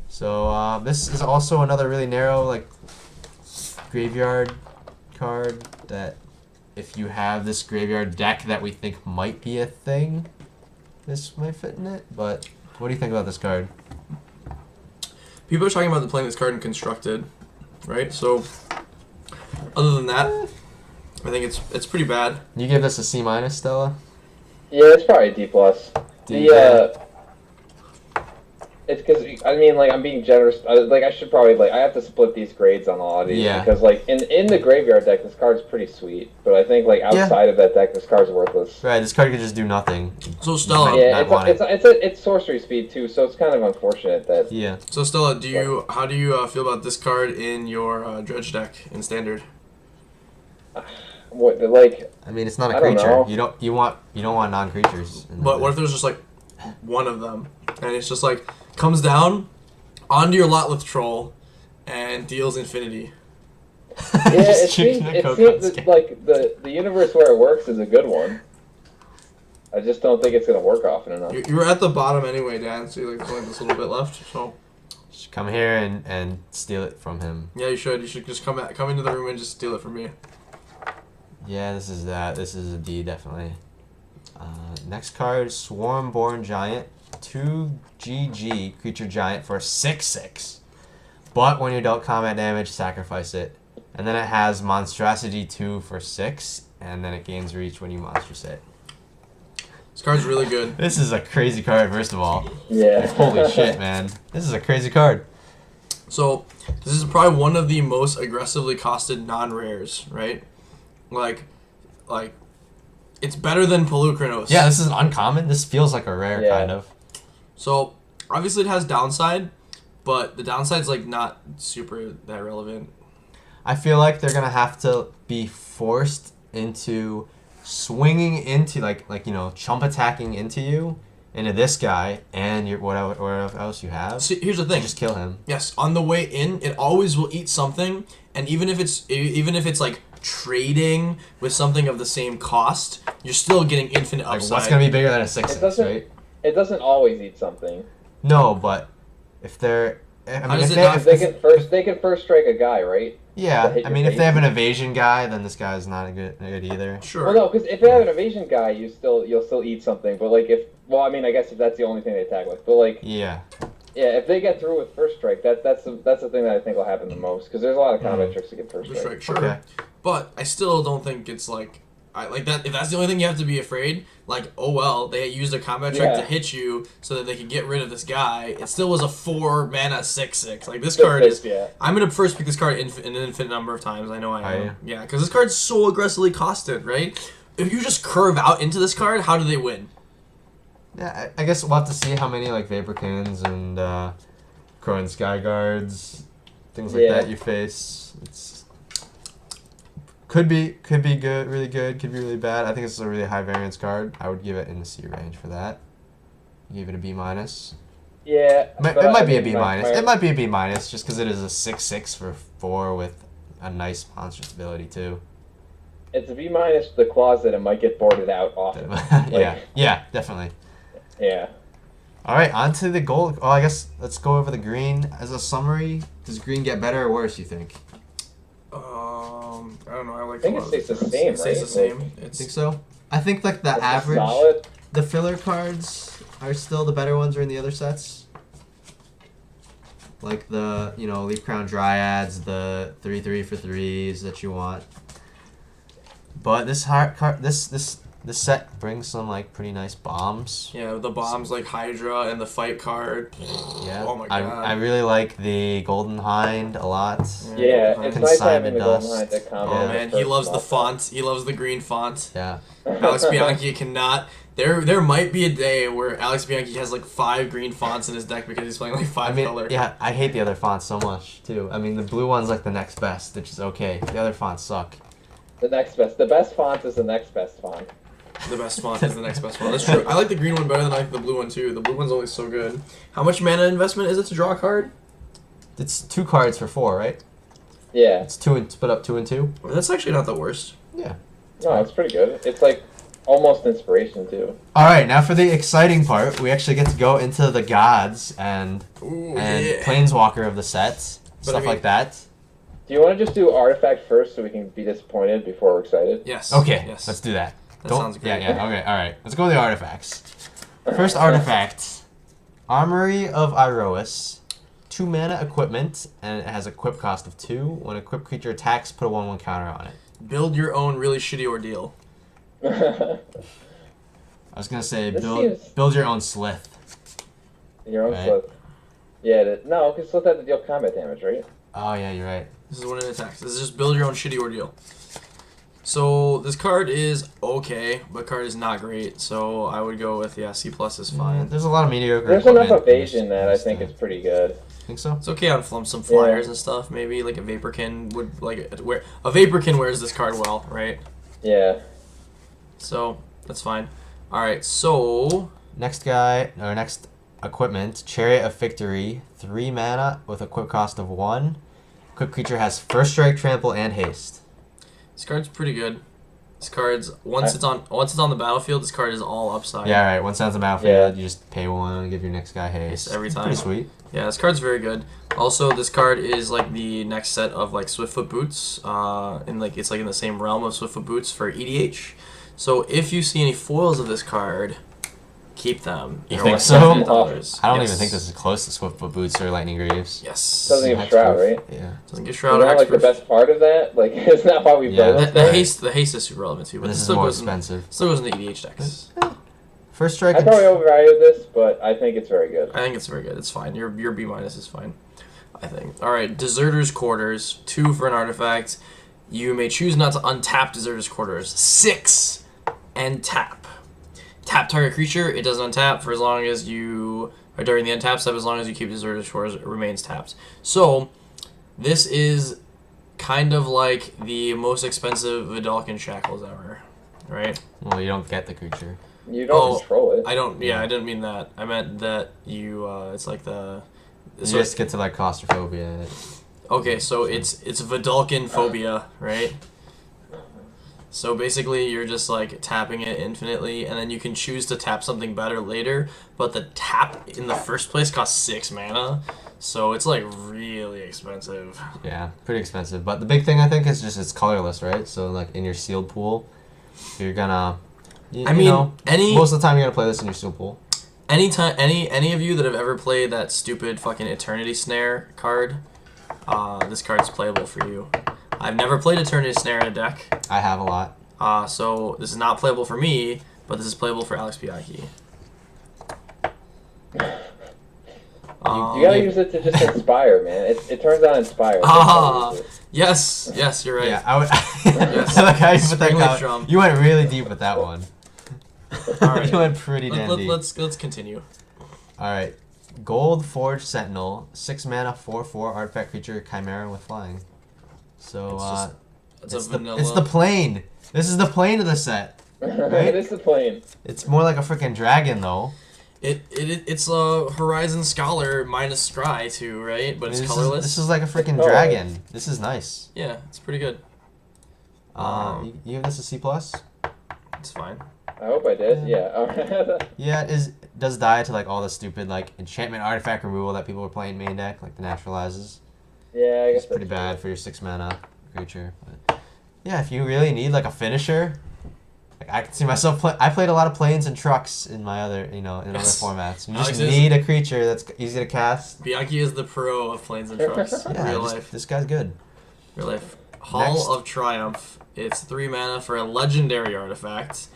So this is also another really narrow like graveyard card that if you have this graveyard deck that we think might be a thing, this might fit in it. But what do you think about this card? People are talking about playing this card in Constructed, right? So, other than that, I think it's pretty bad. You give this a C minus, Stella? Yeah, it's probably a D plus. D, It's because I mean, like, I'm being generous. Like, I should probably I have to split these grades on all of these Yeah. because like in the graveyard deck, this card's pretty sweet, but I think like outside of that deck, this card's worthless. Right, this card could just do nothing. So Stella, Right. Yeah, not want it's sorcery speed too, so it's kind of unfortunate that. Yeah. so Stella, how do you feel about this card in your Dredge deck in Standard? What like I mean, it's not a I don't creature. know. You don't want non-creatures. in But the what if deck. there's just like one of them, and it's just like comes down onto your Lotleth Troll and deals infinity. Yeah, Just shooting a it Kokon seems scan. that, like the universe where it works is a good one. I just don't think it's gonna work often enough. You're at the bottom anyway, Dan. So you like there's only this little bit left. So Just come here and steal it from him. yeah, you should. You should just come into the room and just steal it from me. Yeah, this is that. This is a D, definitely. Next card, Swarmborn Giant. 2 GG creature giant for 6/6. But when you dealt combat damage, sacrifice it. And then it has Monstrosity 2 for 6. And then it gains reach when you monstrous it. This card's really good. This is a crazy card, first of all. Yeah. Holy shit, man. This is a crazy card. So this is probably one of the most aggressively costed non-rares, right? Like, it's better than Pelucranos. Yeah, this is an uncommon. This feels like a rare, Yeah. kind of. So obviously it has downside, but the downside's like not super that relevant. I feel like they're going to have to be forced into swinging into, like you know, chump attacking into you, into this guy, and your whatever else you have. So here's the To thing. just kill him. Yes, on the way in, it always will eat something, and even if it's like trading with something of the same cost, you're still getting infinite Like, upside. what's going to be bigger than a 6/6, It doesn't- right? It doesn't always eat something. No, but if they're... I mean, does if it they, not- if, They can first strike a guy, right? yeah, hit I your mean, if face? they have an evasion guy, then this guy's not good either. Sure. Well, no, because if they have an evasion guy, you'll still eat something. But like I guess if that's the only thing they attack with. But like, Yeah. yeah, if they get through with first strike, that's the thing that I think will happen the most. Because there's a lot of combat tricks to get first First strike. strike, sure. Okay. But I still don't think it's like like that. If that's the only thing you have to be afraid, like, oh well, they used a combat trick to Yeah. hit you so that they could get rid of this guy. It still was a 4 mana 6/6. Like this Six, card six, is. yeah. I'm gonna first pick this card an infinite number of times. I know I Are am. you? Yeah, because this card's so aggressively costed, right? If you just curve out into this card, how do they win? Yeah, I guess we'll have to see how many, like, Vaporkins and Crowan Skyguards, things like Yeah. that you face. It's... Could be good, really good, could be really bad. I think it's a really high variance card. I would give it in the C range for that. Give it a B minus. Yeah. It might but I be a mean, B minus. It might be a B minus just because it is a 6/6 for 4 with a nice monstrous ability too. It's a B minus. The clause that it might get boarded out often. Yeah, definitely. Yeah. All right, on to the gold. Oh, I guess let's go over the green as a summary. Does green get better or worse, you think? I don't know. I like. I think it stays the same, It stays the right? same. I It's think so. I think like the It's average, solid. the filler cards are still the better ones are in the other sets. Like the, you know, Leaf Crown Dryads, the 3/3 for 3s that you want. But this this set brings some like pretty nice bombs. yeah, the bombs like Hydra and the fight card. Yeah. Oh my god. I really like the Golden Hind a lot. Yeah, it's nice having Consignment the golden dust. hind to comment. Oh Yeah. man, he loves the font. He loves the green font. Yeah. Alex Bianchi cannot. There might be a day where Alex Bianchi has like 5 green fonts in his deck because he's playing like 5 I mean, color. yeah, I hate the other fonts so much too. I mean, the blue one's like the next best, which is okay. The other fonts suck. The next best. The best font is the next best font. The best font is the next best font. That's true. I like the green one better than I like the blue one too. The blue one's always so good. How much mana investment is it to draw a card? It's 2 cards for 4, right? Yeah. It's 2 and split up 2 and 2. Well, that's actually not the worst. Yeah. No, it's pretty good. It's like almost inspiration too. All right, now for the exciting part, we actually get to go into the gods and Ooh, and planeswalker of the sets, I stuff mean- like that. Do you want to just do artifact first so we can be disappointed before we're excited? Yes. Okay, Yes. let's do that. That Don't- sounds great. Yeah, okay, all right. Let's go with the artifacts. First artifact, Armory of Iroas. 2 mana equipment, and it has a equip cost of 2. When a equipped creature attacks, put a 1/1 counter on it. Build your own really shitty ordeal. I was gonna say This build seems- build your own Slith. Your own Right. slip. Yeah, no, because slip had to deal combat damage, right? Oh yeah, you're right. This is when it attacks. This is just build your own shitty ordeal. So this card is okay, but card is not great. So I would go with C plus is fine. There's a lot of mediocre. There's enough equipment in evasion this- that in I this think deck. is pretty good. Think so? It's okay on flump some flyers and stuff. Maybe like a Vaporkin would like where a Vaporkin wears this card well, right? Yeah. So that's fine. All right, so Next guy, or next equipment, Chariot of Victory, 3 mana with equip cost of 1. Equipped creature has first strike, trample, and haste. This card's pretty good. This card's once it's on the battlefield, this card is all upside. Yeah, right. Once it's on the battlefield, you just pay 1 and give your next guy haste. Every It's time. pretty sweet. Yeah, this card's very good. Also, this card is like the next set of like Swiftfoot Boots, and like it's like in the same realm of Swiftfoot Boots for EDH. So if you see any foils of this card, keep them. You They're think worth so? $70. I don't Yes. even think this is close to Swiftfoot Boots or Lightning Greaves. Yes. Doesn't give Hexproof. Shroud, right? Yeah. Doesn't get Is Shroud or that like the Hexproof. best part of that? Like, it's not why we Yeah. play The, those the haste is super relevant too, but But this this is still more goes in, expensive. still goes in the EDH decks. First strike. I probably overvalued this, but I think it's very good. I think it's very good. It's fine. Your B minus is fine, I think. All right, Deserter's Quarters, 2 for an artifact. You may choose not to untap Deserter's Quarters. 6 and tap. Tap target creature. It doesn't untap for as long as you or during the untap step. As long as you keep Deserter's Quarters, it remains tapped. So this is kind of like the most expensive Vidalcan Shackles ever, right? Well, you don't get the creature. You don't Oh, control it. I don't. Yeah, I didn't mean that. I meant that you. It's like the. You So just get to like claustrophobia. okay, so it's Vidalcan phobia, right? So basically, you're just like tapping it infinitely, and then you can choose to tap something better later. But the tap in the first place costs 6 mana, so it's like really expensive. Yeah, pretty expensive. But the big thing I think is just it's colorless, right? So like in your sealed pool, you're gonna. I mean, most of the time you're gonna play this in your sealed pool. anytime any of you that have ever played that stupid fucking Eternity Snare card, this card's playable for you. I've never played Eternity Snare in a deck. I have a lot. So this is not playable for me, but this is playable for Alex Bianchi. You gotta use it to just inspire, man. It turns on inspire. That's how Ah, you use it. yes, you're right. Yeah, I would. Yes. I like how you put that Springleaf comment. Drum. You went really deep with that one. All right. You went pretty damn deep. Let's continue. All right, Gold Forge Sentinel, 6 mana, 4/4 artifact creature, Chimera with flying. So It's it's a the vanilla. it's the plane. This is the plane of the set. It is the plane. It's more like a freaking dragon though. It's a Horizon Scholar minus Scry too, right? But it's This colorless. This is like a freaking Oh. dragon. This is nice. Yeah, it's pretty good. You give this a C plus? It's fine. I hope I did. Yeah. Yeah, it does die to like all the stupid like enchantment artifact removal that people were playing main deck, like the naturalizes. Yeah, I guess It's pretty that's bad for your 6 mana creature. But yeah, if you really need like a finisher, like I can see myself play. I played a lot of planes and trucks in my other, in other Yes. formats. You Alex just is- need a creature that's easy to cast. Bianchi is the pro of planes and trucks. Yeah, Real just- life. this guy's good. Real life. Hall Next. of Triumph. It's 3 mana for a legendary artifact.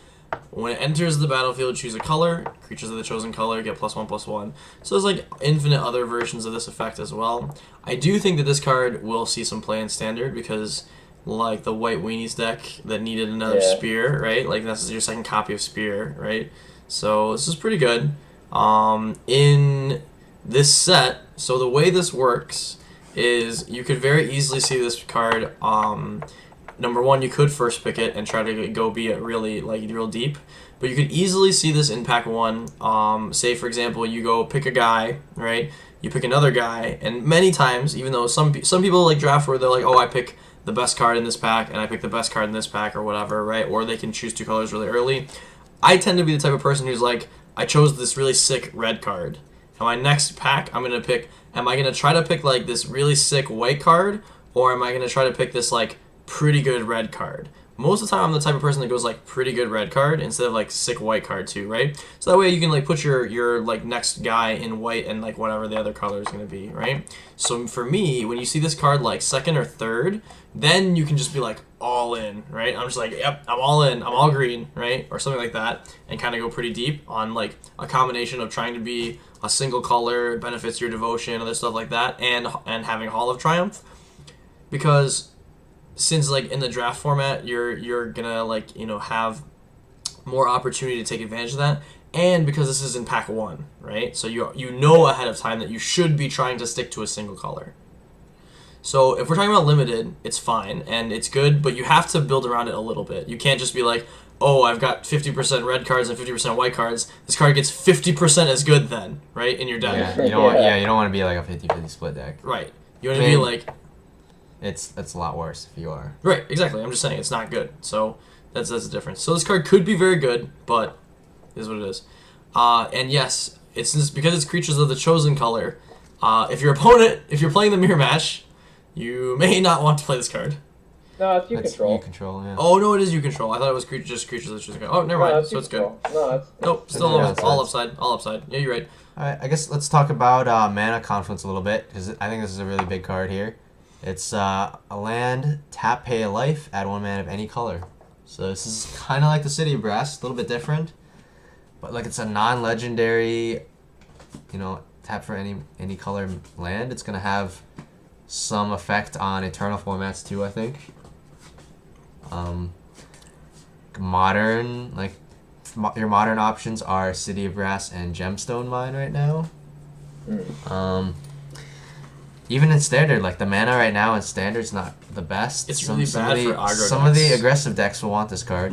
When it enters the battlefield, choose a color. Creatures of the chosen color get +1/+1. So there's like infinite other versions of this effect as well. I do think that this card will see some play in standard because, like the White Weenies deck that needed another Yeah. Spear, right? Like this is your second copy of Spear, right? So this is pretty good. In this set, so the way this works is you could very easily see this card. Number one, you could first pick it and try to go be it really like real deep, but you could easily see this in pack one. Say for example, you go pick a guy, right? You pick another guy, and many times, even though some people like draft where they're like, oh, I pick the best card in this pack and I pick the best card in this pack or whatever, right? Or they can choose 2 colors really early. I tend to be the type of person who's like, I chose this really sick red card. And my next pack, I'm gonna pick. Am I gonna try to pick like this really sick white card, or am I gonna try to pick this like pretty good red card? Most of the time, I'm the type of person that goes like pretty good red card instead of like sick white card too, right? So that way you can like put your like next guy in white and like whatever the other color is gonna be, right? So for me, when you see this card like second or third, then you can just be like all in, right? I'm just like, yep, I'm all in, I'm all green, right? Or something like that, and kind of go pretty deep on like a combination of trying to be a single color, benefits your devotion, other stuff like that, and having Hall of Triumph, because since like in the draft format you're gonna like have more opportunity to take advantage of that, and because this is in pack one, right? So you know ahead of time that you should be trying to stick to a single color. So if we're talking about limited, it's fine and it's good, but you have to build around it a little bit. You can't just be like, oh, I've got 50% red cards and 50% white cards. This card gets 50% as good then, right, in your deck. Yeah, you don't want. Yeah, you don't want to be like a 50-50 split deck. Right. You want to be like, It's a lot worse if you are. right, exactly. I'm just saying it's not good. So that's the difference. So this card could be very good, but it is what it is. And yes, it's just because it's creatures of the chosen color. If your opponent, if you're playing the mirror match, you may not want to play this card. No, it's you That's control. You control. Yeah. Oh no, it is you control. I thought it was just creatures of the chosen color. Oh, never No, mind. it's So you it's good. control. No, it's Nope, still Yeah, all, it's all upside. upside. All upside. Yeah, you're right. All right, I guess let's talk about mana confluence a little bit because I think this is a really big card here. It's a land, tap, pay a life, add 1 mana of any color. So this is kind of like the City of Brass, a little bit different, but like it's a non-legendary, tap for any color land. It's gonna have some effect on Eternal formats too, I think. Modern, like your modern options are City of Brass and Gemstone Mine right now. Even in standard, like the mana right now in standard's not the best. It's really bad for aggro Some of the decks. aggressive decks will want this card.